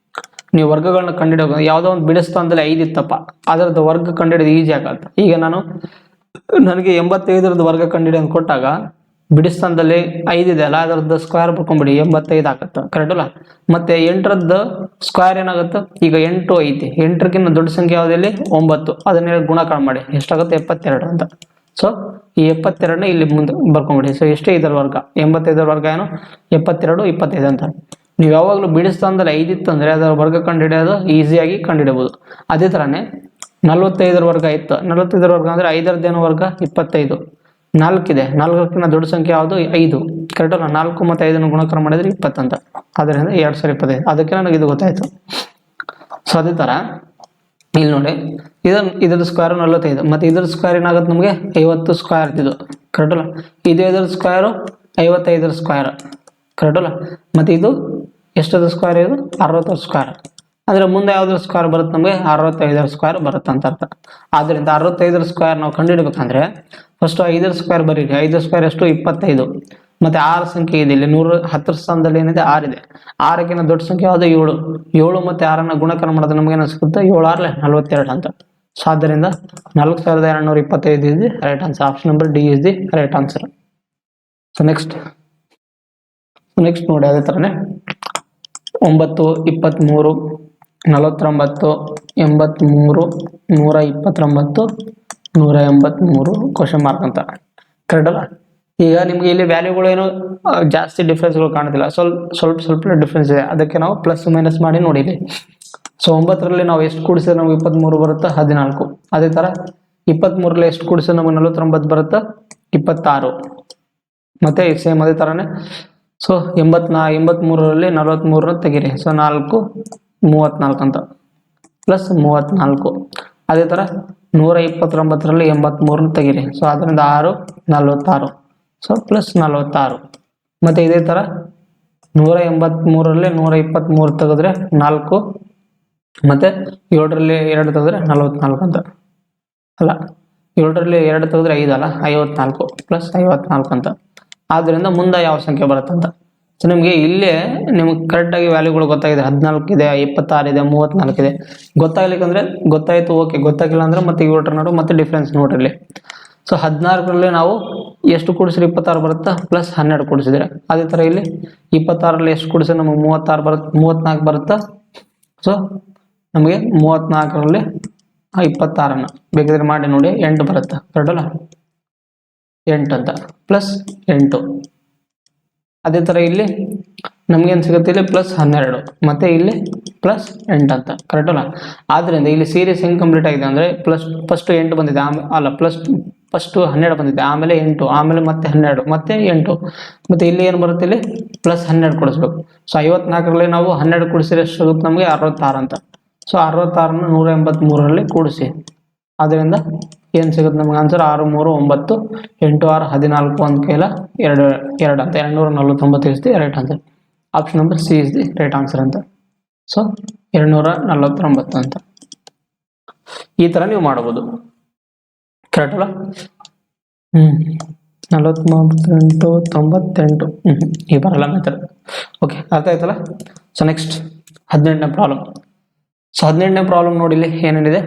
ನೀವು ವರ್ಗಗಳನ್ನ ಕಂಡುಹಿಡಿಯೋದು, ಯಾವುದೋ ಒಂದು ಬಿಡಿ ಸ್ಥಾನದಲ್ಲಿ 5 ಇತ್ತಪ್ಪ, ಅದರದ್ದು ವರ್ಗ ಕಂಡುಹಿಡಿಯೋದು ಈಜಿ ಆಗತ್ತೆ. ಈಗ ನನಗೆ 85 ವರ್ಗ ಕಂಡುಹಿಡಿಯೋದು ಕೊಟ್ಟಾಗ ಬಿಡಿ ಸ್ಥಾನದಲ್ಲಿ 5 ಇದೆ ಅಲ್ಲ, ಅದರದ್ದು ಸ್ಕ್ವೇರ್ ಬರ್ಕೊಂಡ್ಬಿಡಿ, 85 ಆಗತ್ತೆ, ಕರೆಕ್ಟ್ ಅಲ್ಲ? ಮತ್ತೆ 8ರದ್ದು ಸ್ಕ್ವೇರ್ ಏನಾಗುತ್ತೆ? ಈಗ 8 ಐತಿ, 8ಕ್ಕಿಂತ ದೊಡ್ಡ ಸಂಖ್ಯೆ ಯಾವುದಿಲ್ಲಿ? 9, ಅದನ್ನ ಗುಣಾಕಾರ ಮಾಡಿ ಎಷ್ಟಾಗುತ್ತೆ? 72 ಅಂತ. ಸೊ ಈ 72ನ ಇಲ್ಲಿ ಮುಂದೆ ಬರ್ಕೊಂಡ್ಬಿಡಿ. ಸೊ ಎಷ್ಟೇ ಇದರ ವರ್ಗ? 85ರ ವರ್ಗ ಏನು? 72, 25 ಅಂತ. ನೀವು ಯಾವಾಗಲೂ ಬಿಡಿ ಸ್ಥಾನದಲ್ಲಿ 5 ಇತ್ತು ಅಂದ್ರೆ ಅದರ ವರ್ಗ ಕಂಡುಹಿಡಿಯೋದು ಈಸಿಯಾಗಿ ಕಂಡುಹಿಡಬಹುದು. ಅದೇ ತರನೇ 45ರ ವರ್ಗ ಇತ್ತು, 45ರ ವರ್ಗ ಅಂದ್ರೆ 5ರದ್ದೇನೋ ವರ್ಗ 25, 4 ಇದೆ, 4ಕ್ಕಿಂತ ದೊಡ್ಡ ಸಂಖ್ಯೆ ಯಾವುದು? 5, ಕರೆಕ್ಟ್ ಅಲ್ಲ? 4 ಮತ್ತು 5 ಗುಣಾಕಾರ ಮಾಡಿದ್ರೆ 20 ಅಂತ. ಅದರಿಂದ 2025, ಅದಕ್ಕೆ ನನಗೆ ಇದು ಗೊತ್ತಾಯ್ತು. ಸೊ ಅದೇ ತರ ಇಲ್ಲಿ ನೋಡಿ, ಇದ್ರ ಸ್ಕ್ವೇರ್ 45, ಮತ್ತೆ ಇದ್ರ ಸ್ಕ್ವೇರ್ ಏನಾಗುತ್ತೆ ನಮಗೆ? 50 ಸ್ಕ್ವೇರ್ ಇದು, ಕರೆಕ್ಟ್ ಅಲ್ಲ? ಇದು ಇದ್ರ ಸ್ಕ್ವೇರ್ 55ರ ಸ್ಕ್ವೇರ್, ಕರೆಕ್ಟ್ ಅಲ್ಲ? ಮತ್ತೆ ಇದು ಎಷ್ಟದ ಸ್ಕ್ವೇರ್? ಇದು 60 ಸ್ಕ್ವೇರ್. ಅಂದ್ರೆ ಮುಂದೆ ಯಾವ್ದ್ರ ಸ್ಕ್ವೇರ್ ಬರುತ್ತೆ ನಮಗೆ? 65ರ ಸ್ಕ್ವೇರ್ ಬರುತ್ತೆ ಅಂತ ಅರ್ಥ. ಆದ್ರಿಂದ 65ರ ಸ್ಕ್ವೇರ್ ನಾವು ಕಂಡುಹಿಡಬೇಕಂದ್ರೆ ಫಸ್ಟ್ 5ರ ಸ್ಕ್ವೇರ್ ಬರೀರಿ. 5 ಸ್ಕ್ವೇರ್ ಎಷ್ಟು? 25. ಮತ್ತೆ 6 ಸಂಖ್ಯೆ ಇದೆ ಇಲ್ಲಿ, 110 ಸ್ಥಾನದಲ್ಲಿ ಏನಿದೆ? 6 ಇದೆ. 6ಕ್ಕಿಂತ ದೊಡ್ಡ ಸಂಖ್ಯೆ ಯಾವುದು? 7. 7 ಮತ್ತೆ 6ನ್ನ ಗುಣಾಕಾರ ಮಾಡಿದ್ರೆ ನಮ್ಗೆ ಏನು ಸಿಗುತ್ತೆ? 7 6 42 ಅಂತ. ಸೊ ಆದ್ದರಿಂದ 4225 is the right answer. Option number D is the right answer. So next ನೋಡಿ ಅದೇ ತರನೇ 9, 23, 49, 83, 129, 183 ಕ್ವಶನ್ ಮಾರ್ಕ್ ಅಂತ, ಕರೆಕ್ಟ್ ಅಲ್ಲ? ಈಗ ನಿಮ್ಗೆ ಇಲ್ಲಿ ವ್ಯಾಲ್ಯೂಗಳು ಏನು ಜಾಸ್ತಿ ಡಿಫ್ರೆನ್ಸ್ಗಳು ಕಾಣುತ್ತಿಲ್ಲ, ಸ್ವಲ್ಪ ಡಿಫ್ರೆನ್ಸ್ ಇದೆ, ಅದಕ್ಕೆ ನಾವು ಪ್ಲಸ್ ಮೈನಸ್ ಮಾಡಿ ನೋಡಿದ್ವಿ. ಸೊ 9ರಲ್ಲಿ ನಾವು ಎಷ್ಟು ಕೂಡಿಸಿದ್ರೆ ನಮ್ಗೆ 23 ಬರುತ್ತೆ? 14. ಅದೇ ತರ 23ರಲ್ಲಿ ಎಷ್ಟು ಕೂಡಿಸಿದ್ರೆ ನಮ್ಗೆ 49 ಬರುತ್ತೆ? 26. ಮತ್ತೆ ಸೇಮ್ ಅದೇ ತರನೇ. ಸೊ 83ರಲ್ಲಿ 43 ತೆಗೀರಿ. ಸೊ 4 34 ಅಂತ, ಪ್ಲಸ್ 34. ಅದೇ ತರ 129ರಲ್ಲಿ 83 ತೆಗೀರಿ. ಸೊ ಅದರಿಂದ 6 46. So plus 46. ಮತ್ತೆ ಇದೇ ತರ 183ರಲ್ಲಿ 123 ತೆಗೆದ್ರೆ 4, ಮತ್ತೆ 7ರಲ್ಲಿ 2 ತೆಗೆದ್ರೆ 44 ಅಂತ, ಅಲ್ಲ 7ರಲ್ಲಿ 2 ತೆಗೆದ್ರೆ 5 ಅಲ್ಲ, 54 ಪ್ಲಸ್ 54 ಅಂತ. ಆದ್ರಿಂದ ಮುಂದೆ ಯಾವ ಸಂಖ್ಯೆ ಬರುತ್ತಂತ. ಸೊ ನಿಮ್ಗೆ ಇಲ್ಲೇ ನಿಮ್ಗೆ ಕರೆಕ್ಟ್ ಆಗಿ ವ್ಯಾಲ್ಯೂಗಳು ಗೊತ್ತಾಗಿದೆ. 14 ಇದೆ, 26 ಇದೆ, 34 ಇದೆ. ಗೊತ್ತಾಗ್ಲಿಕ್ಕಂದ್ರೆ ಗೊತ್ತಾಯ್ತು, ಓಕೆ. ಗೊತ್ತಾಗಿಲ್ಲ ಅಂದ್ರೆ ಮತ್ತೆ 7ರ ನೋಡು, ಮತ್ತೆ ಡಿಫ್ರೆನ್ಸ್ ನೋಡ್ರಿ. ಸೊ 14ರಲ್ಲಿ ನಾವು ಎಷ್ಟು ಕೂಡಿಸಿದ್ರೆ 26 ಬರುತ್ತೆ? ಪ್ಲಸ್ 12 ಕೂಡಿಸಿದ್ರೆ. ಅದೇ ತರ ಇಲ್ಲಿ 26ರಲ್ಲಿ ಎಷ್ಟು ಕೂಡಿಸಿದ್ರೆ ನಮಗೆ 36 ಬರುತ್ತೆ? 34 ಬರುತ್ತೆ. ಸೊ ನಮಗೆ 34ರಲ್ಲಿ 26ನ್ನ ಬೇಕಾದ್ರೆ ಮಾಡಿ ನೋಡಿ, 8 ಬರುತ್ತೆ, ಕರೆಕ್ಟ್ ಅಲ್ಲ? 8 ಅಂತ, ಪ್ಲಸ್ 8. ಅದೇ ತರ ಇಲ್ಲಿ ನಮ್ಗೇನ್ ಸಿಗುತ್ತೆ? ಇಲ್ಲಿ ಪ್ಲಸ್ 12, ಮತ್ತೆ ಇಲ್ಲಿ ಪ್ಲಸ್ 8 ಅಂತ, ಕರೆಕ್ಟ್ ಅಲ್ಲ? ಆದ್ರಿಂದ ಇಲ್ಲಿ ಸೀರೀಸ್ ಹೆಂಗ್ ಕಂಪ್ಲೀಟ್ ಆಗಿದೆ ಅಂದ್ರೆ ಫಸ್ಟ್ 8 ಬಂದಿದೆ, ಅಲ್ಲ ಫಸ್ಟ್ 12 ಬಂದಿದೆ, ಆಮೇಲೆ 8, ಆಮೇಲೆ ಮತ್ತೆ 12, ಮತ್ತೆ 8, ಮತ್ತೆ ಇಲ್ಲಿ ಏನ್ ಬರುತ್ತೆ? ಇಲ್ಲಿ ಪ್ಲಸ್ 12 ಕೊಡಿಸ್ಬೇಕು. ಸೊ 54ರಲ್ಲಿ ನಾವು 12 ಕೂಡಿಸಿದ್ರೆ ಎಷ್ಟು ಸಿಗುತ್ತೆ ನಮಗೆ? 66 ಅಂತ. ಸೊ 66ನ 183ರಲ್ಲಿ ಕೂಡಿಸಿ, ಅದರಿಂದ ಏನ್ ಸಿಗುತ್ತೆ ನಮ್ಗೆ ಆನ್ಸರ್? 6 3 9, 8 6 14, ಒಂದು ಕೈಲ 2 ಅಂತ, 249 right answer. Option number C is the right answer ಅಂತ. ಸೊ 249 ಅಂತ ಈ ತರ ನೀವು ಮಾಡಬಹುದು, ಕರೆಕ್ಟ್ ಅಲ್ಲ? 48 98 ಈ ಬರಲ್ಲ ಮೆಥಡ್. ಓಕೆ, ಅರ್ಥ ಆಯ್ತಲ್ಲ. ಸೊ ನೆಕ್ಸ್ಟ್ 18ನೇ ಪ್ರಾಬ್ಲಮ್. ಸೊ 18ನೇ ಪ್ರಾಬ್ಲಮ್ ನೋಡಿ, ಇಲ್ಲಿ ಏನೇನಿದೆ,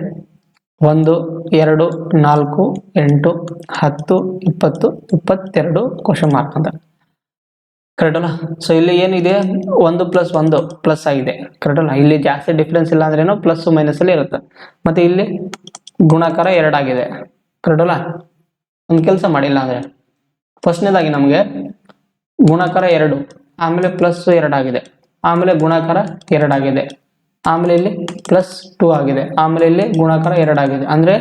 1 2 4 8 10 20 22 ಕ್ವಶನ್ ಮಾರ್ಕ್ ಅಂತ, ಕರೆಕ್ಟ್ ಅಲ್ಲ. ಸೊ ಇಲ್ಲಿ ಏನಿದೆ, 1 + 1 ಪ್ಲಸ್ ಆಗಿದೆ, ಕರೆಕ್ಟ್ ಅಲ್ಲ. ಇಲ್ಲಿ ಜಾಸ್ತಿ ಡಿಫ್ರೆನ್ಸ್ ಇಲ್ಲ ಅಂದ್ರೇನು, ಪ್ಲಸ್ ಮೈನಸ್ ಅಲ್ಲಿ ಇರುತ್ತೆ. ಮತ್ತೆ ಇಲ್ಲಿ ಗುಣಾಕಾರ 2 ಆಗಿದೆ, ಕರೆಕ್ಟ್ ಅಲ್ಲ. ಒಂದು ಕೆಲಸ ಮಾಡಿಲ್ಲ ಅಂದ್ರೆ, ಫಸ್ಟ್ನೇದಾಗಿ ನಮಗೆ ಗುಣಾಕಾರ 2, ಆಮೇಲೆ ಪ್ಲಸ್ 2 ಆಗಿದೆ, ಆಮೇಲೆ ಗುಣಾಕಾರ 2 ಆಗಿದೆ, ಆಮೇಲೆ ಇಲ್ಲಿ +2 ಆಗಿದೆ, ಆಮೇಲೆ ಇಲ್ಲಿ ಗುಣಾಕಾರ 2 ಆಗಿದೆ. ಅಂದ್ರೆ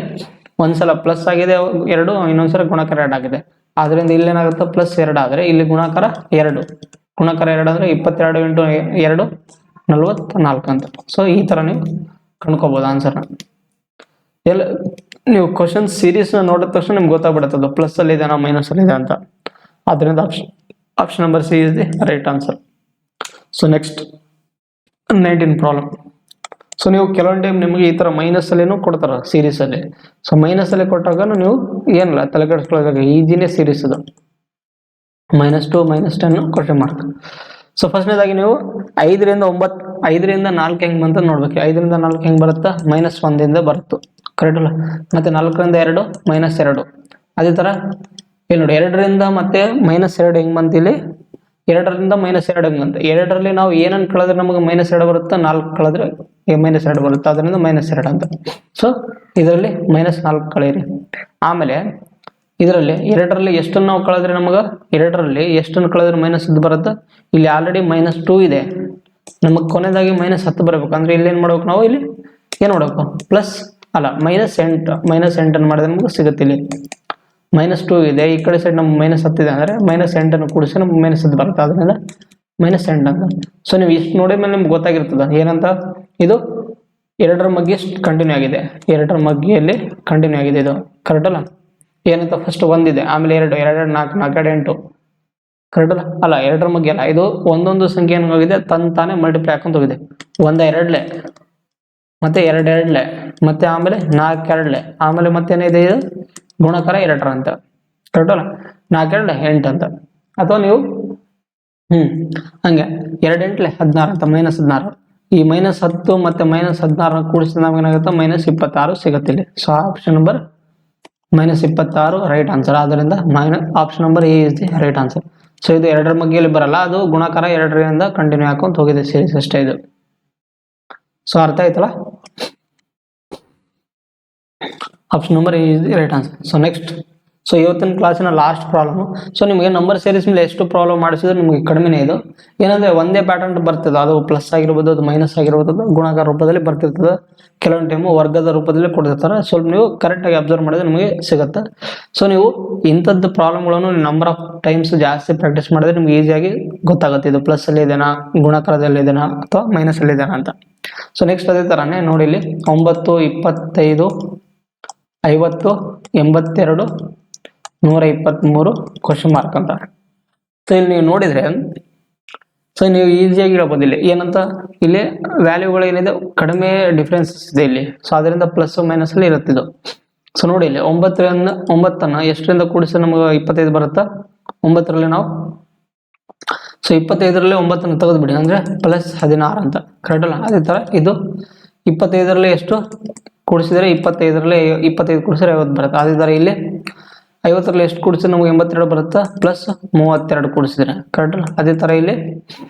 ಒಂದ್ಸಲ ಪ್ಲಸ್ ಆಗಿದೆ 2, ಇನ್ನೊಂದ್ಸಲ ಗುಣಾಕಾರ 2 ಆಗಿದೆ. ಆದ್ರಿಂದ ಇಲ್ಲೇನಾಗುತ್ತೆ, +2 ಆದ್ರೆ ಇಲ್ಲಿ ಗುಣಾಕಾರ 2, ಗುಣಾಕಾರ 2 ಅಂದ್ರೆ 22 × 2 44 ಅಂತ. ಸೊ ಈ ತರ ನೀವು ಕಂಡ್ಕೋಬಹುದು ಆನ್ಸರ್ನ. ಎಲ್ಲ ನೀವು ಕ್ವಶನ್ ಸೀರೀಸ್ ನೋಡಿದ ತಕ್ಷಣ ನಿಮ್ಗೆ ಗೊತ್ತಾಗ್ಬಿಡುತ್ತೆ ಅದು ಪ್ಲಸ್ ಅಲ್ಲಿ ಇದೆನಾ ಮೈನಸ್ ಅಲ್ಲಿ ಇದೆ ಅಂತ. ಆದ್ರಿಂದ option number C is the right answer. So next 19 problem. So ನೀವು ಕೆಲವೊಂದು ಟೈಮ್ ನಿಮಗೆ ಈ ತರ ಮೈನಸ್ ಅಲ್ಲಿನೂ ಕೊಡ್ತಾರೆ ಸೀರೀಸ್ ಅಲ್ಲಿ. ಸೊ ಮೈನಸ್ ಅಲ್ಲಿ ಕೊಟ್ಟಾಗ ನೀವು ಏನಿಲ್ಲ ತಲೆ ಕೆಡಿಸ್ಕೊಳ್ಳೋದಾಗ ಈಜಿನೇ ಸೀರೀಸ್ ಅದು, -2 -10 ಕ್ವಶನ್ ಮಾರ್ಕ್. ಸೊ ಫಸ್ಟ್ನೇದಾಗಿ ನೀವು 5 ರಿಂದ 4 ಹೆಂಗ್ ಬಂತ ನೋಡ್ಬೇಕು. 5 ರಿಂದ 4 ಹೆಂಗ್ ಬರುತ್ತಾ, -1 ಇಂದ ಬರುತ್ತೆ, ಕರೆಕ್ಟ್ ಅಲ್ಲ. ಮತ್ತೆ 4 ರಿಂದ 2 -2. ಅದೇ ತರ ಇಲ್ಲಿ ನೋಡಿ, 2 ರಿಂದ ಮತ್ತೆ -2 ಹೆಂಗ್ ಬಂತ, ಇಲ್ಲಿ 2 ರಿಂದ -2 ಹೆಂಗ್ ಬಂತ. 2ರಲ್ಲಿ ನಾವು ಏನನ್ನ ಕಳೆದ್ರೆ ನಮಗೆ -2 ಬರುತ್ತೆ, 4 ಕಳೆದ್ರೆ -2 ಬರುತ್ತೆ, ಅದರಿಂದ -2 ಅಂತ. ಸೊ ಇದರಲ್ಲಿ -4 ಕಳೆಯಿರಿ. ಆಮೇಲೆ ಇದರಲ್ಲಿ 2ರಲ್ಲಿ ಎಷ್ಟನ್ನು ನಾವು ಕಳೆದ್ರೆ ನಮಗೆ, 2ರಲ್ಲಿ ಎಷ್ಟನ್ನು ಕಳೆದ್ರೆ -10 ಬರುತ್ತೆ. ಇಲ್ಲಿ ಆಲ್ರೆಡಿ -2 ಇದೆ, ನಮಗೆ ಕೊನೆಯದಾಗಿ -10 ಬರಬೇಕು. ಅಂದ್ರೆ ಇಲ್ಲಿ ಏನ್ ಮಾಡ್ಬೇಕು ನಾವು, ಇಲ್ಲಿ ಏನ್ ಮಾಡ್ಬೇಕು, ಪ್ಲಸ್ ಅಲ್ಲ -8 ಅನ್ನು ಮಾಡಿದ್ರೆ ನಮಗೆ ಸಿಗುತ್ತೆ. ಇಲ್ಲಿ -2 ಇದೆ, ಈ ಕಡೆ ಸೈಡ್ ನಮ್ಗೆ -10 ಇದೆ, ಅಂದ್ರೆ -8 ಕೂಡಿಸಿ ನಮ್ಗೆ -10 ಬರುತ್ತೆ, ಅದರಿಂದ -8 ಅಂತ. ಸೊ ನೀವು ಇಷ್ಟು ನೋಡಿದ ಮೇಲೆ ನಿಮ್ಗೆ ಗೊತ್ತಾಗಿರ್ತದ ಏನಂತ, ಇದು 2ರ ಮಗ್ಗೆ ಕಂಟಿನ್ಯೂ ಆಗಿದೆ, 2ರ ಮಗ್ಗಿಯಲ್ಲಿ ಕಂಟಿನ್ಯೂ ಆಗಿದೆ, ಇದು ಕರೆಕ್ಟ್ ಅಲ್ಲ. ಏನಂತ, ಫಸ್ಟ್ 1 ಇದೆ, ಆಮೇಲೆ 2 2 4 4 8, ಕರೆಕ್ಟ್ ಅಲ್ಲ. ಅಲ್ಲ 2ರ ಮಗ್ಗೆ ಅಲ್ಲ, ಇದು ಒಂದೊಂದು ಸಂಖ್ಯೆ ಏನಾಗಿದೆ ತಾನೇ ಮಲ್ಟಿಪ್ಲೈ ಹಾಕೊಂತ ಹೋಗಿದೆ. 1 2 ಮತ್ತೆ 2 2 ಮತ್ತೆ ಆಮೇಲೆ 4 2, ಆಮೇಲೆ ಮತ್ತೇನಿದೆ, ಇದು ಗುಣಾಕಾರ 2 ಅಂತ, ಕರೆಕ್ಟ್ ಅಲ್ಲ. 4 2 8 ಅಂತ. ಅಥವಾ ನೀವು ಹಂಗೆ 2 8 16 ಅಂತ, -16. ಈ -10 ಮತ್ತೆ -16 ಕೂಡಿಸಿದ ನಮ್ಗೆ ಏನಾಗುತ್ತೆ, -26 ಸಿಗುತ್ತೆ ಇಲ್ಲಿ. So option number -26 right answer. ಆದ್ದರಿಂದ option number A is the right answer. So ಇದು 2ರ ಮಗ್ಗೆಯಲ್ಲಿ ಬರಲ್ಲ, ಅದು ಗುಣಾಕಾರ 2ರಿಂದ ಕಂಟಿನ್ಯೂ ಹಾಕೊಂತ ಹೋಗಿದೆ ಸೀರೀಸ್ ಅಷ್ಟೇ ಇದು. ಸೊ ಅರ್ಥ ಆಯ್ತಲ್ಲ, option number A is the right answer. So next, so ಇವತ್ತಿನ ಕ್ಲಾಸಿನ ಲಾಸ್ಟ್ ಪ್ರಾಬ್ಲಮ್. ಸೊ ನಿಮಗೆ ನಂಬರ್ ಸೀರೀಸ್ ಮೇಲೆ ಎಷ್ಟು ಪ್ರಾಬ್ಲಮ್ ಮಾಡಿಸಿದ್ರೆ ನಿಮಗೆ ಕಡಿಮೆನೇ ಇದು. ಏನಂದ್ರೆ ಒಂದೇ ಪ್ಯಾಟರ್ನ್ ಬರ್ತದೆ, ಅದು ಪ್ಲಸ್ ಆಗಿರ್ಬೋದು, ಅದು ಮೈನಸ್ ಆಗಿರ್ಬೋದು, ಗುಣಾಕಾರ ರೂಪದಲ್ಲಿ ಬರ್ತಿರ್ತದೆ, ಕೆಲವೊಂದು ಟೈಮು ವರ್ಗದ ರೂಪದಲ್ಲಿ ಕೊಡ್ತಿರ್ತಾರೆ. ಸ್ವಲ್ಪ ನೀವು ಕರೆಕ್ಟಾಗಿ ಅಬ್ಸರ್ವ್ ಮಾಡಿದ್ರೆ ನಿಮಗೆ ಸಿಗುತ್ತೆ. ಸೊ ನೀವು ಇಂಥದ್ದು ಪ್ರಾಬ್ಲಮ್ಗಳನ್ನು ನಂಬರ್ ಆಫ್ ಟೈಮ್ಸ್ ಜಾಸ್ತಿ ಪ್ರಾಕ್ಟೀಸ್ ಮಾಡಿದ್ರೆ ನಿಮ್ಗೆ ಈಸಿಯಾಗಿ ಗೊತ್ತಾಗುತ್ತೆ, ಇದು ಪ್ಲಸ್ ಅಲ್ಲಿ ಇದೆನಾ, ಗುಣಾಕಾರದಲ್ಲಿ ಇದೆನಾ, ಅಥವಾ ಮೈನಸ್ ಅಲ್ಲಿ ಇದೆನಾ ಅಂತ. ಸೊ ನೆಕ್ಸ್ಟ್ ಅದೇ ತರಾನೇ ನೋಡಿ, ಇಲ್ಲಿ 9 25 50 82 123 ಕ್ವಶನ್ ಮಾರ್ಕ್ ಅಂತ. ಸೊ ಇಲ್ಲಿ ನೀವು ನೋಡಿದ್ರೆ, ಸೊ ನೀವು ಈಸಿಯಾಗಿ ಹೇಳ್ಬೋದು ಇಲ್ಲಿ ಏನಂತ, ಇಲ್ಲಿ ವ್ಯಾಲ್ಯೂಗಳು ಏನಿದೆ ಕಡಿಮೆ ಡಿಫ್ರೆನ್ಸ್ ಇದೆ ಇಲ್ಲಿ. ಸೊ ಅದರಿಂದ ಪ್ಲಸ್ ಮೈನಸ್ ಅಲ್ಲಿ ಇರುತ್ತೆ ಇದು. ಸೊ ನೋಡಿ ಇಲ್ಲಿ 9 ಎಷ್ಟರಿಂದ ಕೂಡಿಸಿ ನಮಗೆ 25 ಬರುತ್ತಾ, 9ರಲ್ಲಿ ನಾವು, ಸೊ 25ರಲ್ಲಿ 9 ತೆಗೆದ್ಬಿಡಿ, ಅಂದ್ರೆ +16 ಅಂತ, ಕರೆಕ್ಟ್ ಅಲ್ಲ. ಅದೇ ತರ ಇದು 25ರಲ್ಲಿ ಎಷ್ಟು ಕೂಡಿಸಿದ್ರೆ 25ರಲ್ಲಿ 25 ಕೂಡಿಸಿದ್ರೆ 50 ಬರುತ್ತೆ. ಅದೇ ತರ ಇಲ್ಲಿ 50ರಲ್ಲಿ ಎಷ್ಟು ಕೂಡಿಸಿದ್ರೆ ನಮಗೆ 82 ಬರುತ್ತೆ, +32 ಕೂಡಿಸಿದ್ರೆ, ಕರೆಕ್ಟ್ ಅಲ್ಲ. ಅದೇ ತರ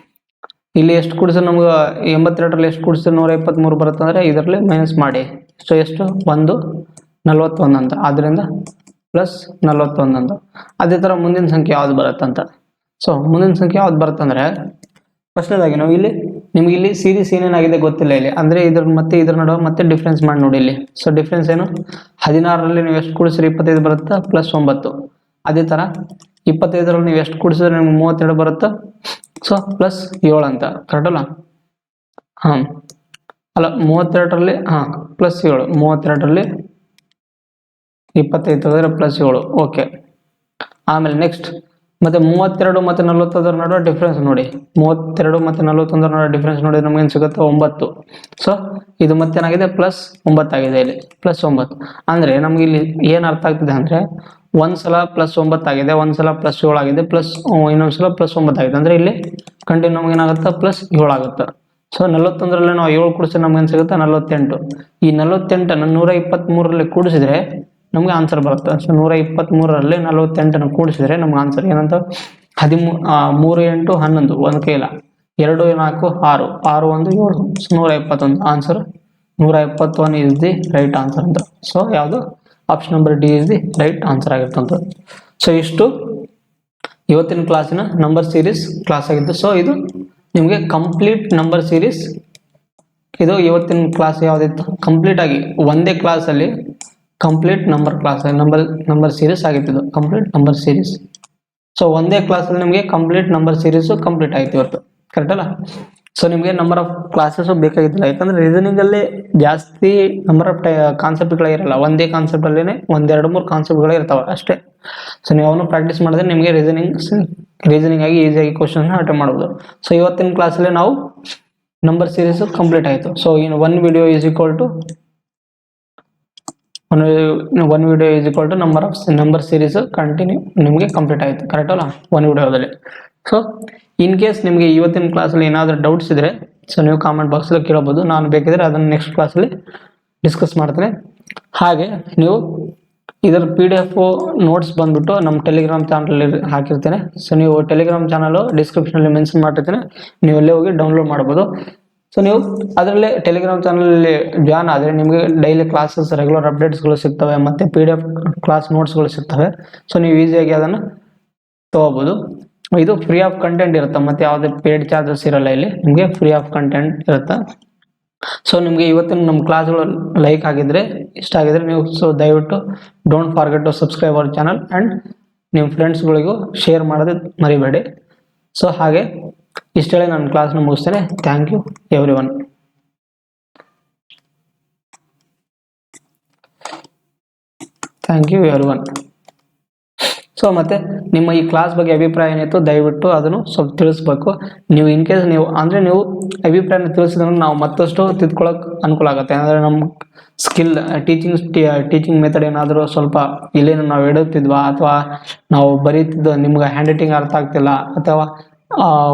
ಇಲ್ಲಿ ಎಷ್ಟು ಕೂಡಿಸಿದ್ರೆ ನಮ್ಗೆ 82ರಲ್ಲಿ ಎಷ್ಟು ಕೂಡಿಸಿದ್ರೆ 123 ಬರುತ್ತೆ, ಅಂದ್ರೆ ಇದರಲ್ಲಿ ಮೈನಸ್ ಮಾಡಿ. ಸೊ ಎಷ್ಟು 1 41 ಅಂತ, ಆದ್ರಿಂದ +41 ಅಂತ. ಅದೇ ತರ ಮುಂದಿನ ಸಂಖ್ಯೆ ಯಾವ್ದು ಬರುತ್ತೆ ಅಂತ. ಸೊ ಮುಂದಿನ ಸಂಖ್ಯೆ ಯಾವ್ದು ಬರುತ್ತೆ ಅಂದ್ರೆ, ಫಸ್ಟ್ನೇದಾಗಿ ನಾವು ಇಲ್ಲಿ ನಿಮ್ಗೆ ಇಲ್ಲಿ ಸೀರೀಸ್ ಏನೇನಾಗಿದೆ ಗೊತ್ತಿಲ್ಲ ಇಲ್ಲಿ, ಅಂದ್ರೆ ಇದ್ರ ನಡುವೆ ಮತ್ತೆ ಡಿಫ್ರೆನ್ಸ್ ಮಾಡಿ ನೋಡಿ ಇಲ್ಲಿ. ಸೊ ಡಿಫ್ರೆನ್ಸ್ ಏನು, 16ರಲ್ಲಿ ನೀವು ಎಷ್ಟು ಕೂಡಿಸಿದ್ರೆ 25 ಬರುತ್ತೆ, +9. ಅದೇ ತರ 25ರಲ್ಲಿ ನೀವು ಎಷ್ಟು ಕೂಡಿಸಿದ್ರೆ ನಿಮ್ಗೆ 32 ಬರುತ್ತೆ, ಸೊ +7 ಅಂತ, ಕರೆಕ್ಟ್ ಅಲ್ಲ. ಅಲ್ಲ 32ರಲ್ಲಿ +7, 32ರಲ್ಲಿ 25 ತೆಗೆದ್ರೆ +7, ಓಕೆ. ಆಮೇಲೆ ನೆಕ್ಸ್ಟ್ ಮತ್ತೆ 32 ಮತ್ತೆ 41 ನಡುವೆ ಡಿಫ್ರೆನ್ಸ್ ನೋಡಿ, 32 ಮತ್ತೆ 41 ನಡುವೆ ಡಿಫ್ರೆನ್ಸ್ ನೋಡಿ ನಮ್ಗೆ ಏನು ಸಿಗುತ್ತೆ, 9. ಸೊ ಇದು ಮತ್ತೇನಾಗಿದೆ, +9 ಆಗಿದೆ ಇಲ್ಲಿ, +9. ಅಂದ್ರೆ ನಮ್ಗೆ ಇಲ್ಲಿ ಏನ್ ಅರ್ಥ ಆಗ್ತಿದೆ ಅಂದ್ರೆ, ಒಂದ್ಸಲ +9 ಆಗಿದೆ, ಒಂದ್ಸಲ +7 ಆಗಿದೆ, ಪ್ಲಸ್ ಇನ್ನೊಂದ್ಸಲ +9 ಆಗಿದೆ. ಅಂದ್ರೆ ಇಲ್ಲಿ ಕಂಟಿನ್ಯೂ ನಮ್ಗೆ ಏನಾಗುತ್ತೆ +7 ಆಗುತ್ತೆ. ಸೊ 41ರಲ್ಲಿ ನಾವು 7 ಕೂಡಿಸಿದ್ರೆ ನಮ್ಗೆ ಏನು ಸಿಗುತ್ತೆ 48. ಈ 48ನ್ನು 123ರಲ್ಲಿ ಕೂಡಿಸಿದ್ರೆ ನಮ್ಗೆ ಆನ್ಸರ್ ಬರುತ್ತೆ. ಸೊ 123ರಲ್ಲಿ 48ನ್ನು ಕೂಡಿಸಿದ್ರೆ ನಮ್ಗೆ ಆನ್ಸರ್ ಏನಂತ 3 8 11 ಒಂದು ಕೈಲ 2 4 6 6 1 7 121 answer 121 is the right answer ಅಂತ. ಸೊ ಯಾವುದು option number D is the right answer ಆಗಿರ್ತಂತ. ಸೊ ಇಷ್ಟು ಇವತ್ತಿನ ಕ್ಲಾಸಿನ ನಂಬರ್ ಸೀರೀಸ್ ಕ್ಲಾಸ್ ಆಗಿತ್ತು. ಸೊ ಇದು ನಿಮಗೆ ಕಂಪ್ಲೀಟ್ ನಂಬರ್ ಸೀರೀಸ್. ಇದು ಇವತ್ತಿನ ಕ್ಲಾಸ್ ಯಾವುದಿತ್ತು ಕಂಪ್ಲೀಟ್ ಆಗಿ ಒಂದೇ ಕ್ಲಾಸಲ್ಲಿ complete number class number series ಆಗಿತ್ತು. ಇದು ಕಂಪ್ಲೀಟ್ ನಂಬರ್ ಸೀರೀಸ್. ಸೊ ಒಂದೇ ಕ್ಲಾಸಲ್ಲಿ ನಿಮಗೆ ಕಂಪ್ಲೀಟ್ ನಂಬರ್ ಸೀರೀಸು ಕಂಪ್ಲೀಟ್ ಆಯ್ತು ಇವತ್ತು, ಕರೆಕ್ಟ್ ಅಲ್ಲ? ಸೊ ನಿಮಗೆ ನಂಬರ್ ಆಫ್ ಕ್ಲಾಸಸ್ ಬೇಕಾಗಿದ್ದಿಲ್ಲ, ಯಾಕಂದ್ರೆ ರೀಸನಿಂಗ್ ಅಲ್ಲಿ ಜಾಸ್ತಿ ನಂಬರ್ ಆಫ್ ಕಾನ್ಸೆಪ್ಟ್ಗಳೇ ಇರಲ್ಲ. ಒಂದೇ ಕಾನ್ಸೆಪ್ಟ್ ಅಲ್ಲೇ 1 2 3 ಕಾನ್ಸೆಪ್ಟ್ಗಳೇ ಇರ್ತಾವೆ ಅಷ್ಟೇ. ಸೊ ನೀವು ಅವನು ಪ್ರಾಕ್ಟೀಸ್ ಮಾಡಿದ್ರೆ ನಿಮಗೆ ರೀಸನಿಂಗ್ ಆಗಿ ಈಸಿಯಾಗಿ ಕ್ವಶನ್ ಅಟೆಂಡ್ ಮಾಡ್ಬೋದು. ಸೊ ಇವತ್ತಿನ ಕ್ಲಾಸಲ್ಲಿ ನಾವು ನಂಬರ್ ಸೀರೀಸ್ ಕಂಪ್ಲೀಟ್ ಆಯಿತು. So in one video is equal to number series continue ನಿಮಗೆ ಕಂಪ್ಲೀಟ್ ಆಯಿತು, ಕರೆಕ್ಟ್ ಅಲ್ಲ? ಒಂದು ವಿಡಿಯೋದಲ್ಲಿ. ಸೊ ಇನ್ ಕೇಸ್ ನಿಮಗೆ ಇವತ್ತಿನ ಕ್ಲಾಸಲ್ಲಿ ಏನಾದರೂ ಡೌಟ್ಸ್ ಇದ್ದರೆ ಸೊ ನೀವು ಕಾಮೆಂಟ್ ಬಾಕ್ಸಲ್ಲಿ ಕೇಳಬಹುದು. ನಾನು ಬೇಕಿದ್ರೆ ಅದನ್ನು ನೆಕ್ಸ್ಟ್ ಕ್ಲಾಸಲ್ಲಿ ಡಿಸ್ಕಸ್ ಮಾಡ್ತೇನೆ. ಹಾಗೆ ನೀವು ಇದರ PDF ನೋಟ್ಸ್ ಬಂದ್ಬಿಟ್ಟು ನಮ್ಮ ಟೆಲಿಗ್ರಾಮ್ ಚಾನಲಲ್ಲಿ ಹಾಕಿರ್ತೇನೆ. ಸೊ ನೀವು ಟೆಲಿಗ್ರಾಮ್ ಚಾನಲ್ ಡಿಸ್ಕ್ರಿಪ್ಷನಲ್ಲಿ ಮೆನ್ಷನ್ ಮಾಡಿರ್ತೀನಿ, ನೀವು ಅಲ್ಲೇ ಹೋಗಿ ಡೌನ್ಲೋಡ್ ಮಾಡ್ಬೋದು. ಸೊ ನೀವು ಅದರಲ್ಲೇ ಟೆಲಿಗ್ರಾಮ್ ಚಾನಲಲ್ಲಿ ಜಾಯ್ನ್ ಆದರೆ ನಿಮಗೆ ಡೈಲಿ ಕ್ಲಾಸಸ್ ರೆಗ್ಯುಲರ್ ಅಪ್ಡೇಟ್ಸ್ಗಳು ಸಿಗ್ತವೆ, ಮತ್ತು PDF ಕ್ಲಾಸ್ ನೋಟ್ಸ್ಗಳು ಸಿಗ್ತವೆ. ಸೊ ನೀವು ಈಸಿಯಾಗಿ ಅದನ್ನು ತೊಗೋಬೋದು. ಇದು ಫ್ರೀ ಆಫ್ ಕಂಟೆಂಟ್ ಇರುತ್ತೆ, ಮತ್ತು ಯಾವುದೇ ಪೇಡ್ ಚಾರ್ಜಸ್ ಇರಲ್ಲ. ಇಲ್ಲಿ ನಿಮಗೆ ಫ್ರೀ ಆಫ್ ಕಂಟೆಂಟ್ ಇರುತ್ತೆ. ಸೊ ನಿಮಗೆ ಇವತ್ತಿನ ನಮ್ಮ ಕ್ಲಾಸ್ಗಳು ಲೈಕ್ ಆಗಿದ್ರೆ, ಇಷ್ಟ ಆಗಿದ್ರೆ ನೀವು ಸೊ ದಯವಿಟ್ಟು don't forget to subscribe our channel and ನಿಮ್ಮ ಫ್ರೆಂಡ್ಸ್ಗಳಿಗೂ ಶೇರ್ ಮಾಡೋದು ಮರಿಬೇಡಿ. ಸೊ ಹಾಗೆ ಇಷ್ಟೇಳಿ ನಾನು ಕ್ಲಾಸ್ನ ಮುಗಿಸ್ತೇನೆ. Thank you everyone. ಸೊ ಮತ್ತೆ ನಿಮ್ಮ ಈ ಕ್ಲಾಸ್ ಬಗ್ಗೆ ಅಭಿಪ್ರಾಯ ಏನಿತ್ತು ದಯವಿಟ್ಟು ಅದನ್ನು ಸ್ವಲ್ಪ ತಿಳಿಸ್ಬೇಕು. ನೀವು ಇನ್ ಕೇಸ್ ನೀವು ಅಭಿಪ್ರಾಯನ ತಿಳಿಸಿದ್ರೆ ನಾವು ಮತ್ತಷ್ಟು ತಿದ್ಕೊಳ್ಳೋಕೆ ಅನುಕೂಲ ಆಗುತ್ತೆ. ಅಂದರೆ ನಮ್ಮ ಸ್ಕಿಲ್ ಟೀಚಿಂಗ್ ಮೆಥಡ್ ಏನಾದರೂ ಸ್ವಲ್ಪ ಇಲ್ಲೇನು ನಾವು ಎಡುತ್ತಿದ್ವಾ, ಅಥವಾ ನಾವು ಬರೀತಿದ್ದು ನಿಮ್ಗೆ ಹ್ಯಾಂಡ್ ರೈಟಿಂಗ್ ಅರ್ಥ ಆಗ್ತಿಲ್ಲ, ಅಥವಾ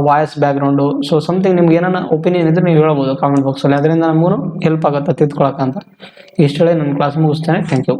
ವಾಯ್ಸ್ ಬ್ಯಾಕ್ಗ್ರೌಂಡು, ಸೊ ಸಮಥಿಂಗ್ ನಿಮ್ಗೆ ಏನಾರ ಒಪಿನಿಯನ್ ಇದ್ರೆ ನೀವು ಹೇಳ್ಬೋದು ಕಾಮೆಂಟ್ ಬಾಕ್ಸಲ್ಲಿ. ಅದರಿಂದ ನಮಗೂ ಹೆಲ್ಪ್ ಆಗುತ್ತೆ ತಿದ್ಕೊಳ್ಳೋಕ್ಕಂತ. ಇಷ್ಟೇ ನನ್ನ ಕ್ಲಾಸ್ ಮುಗಿಸ್ತೇನೆ. Thank you.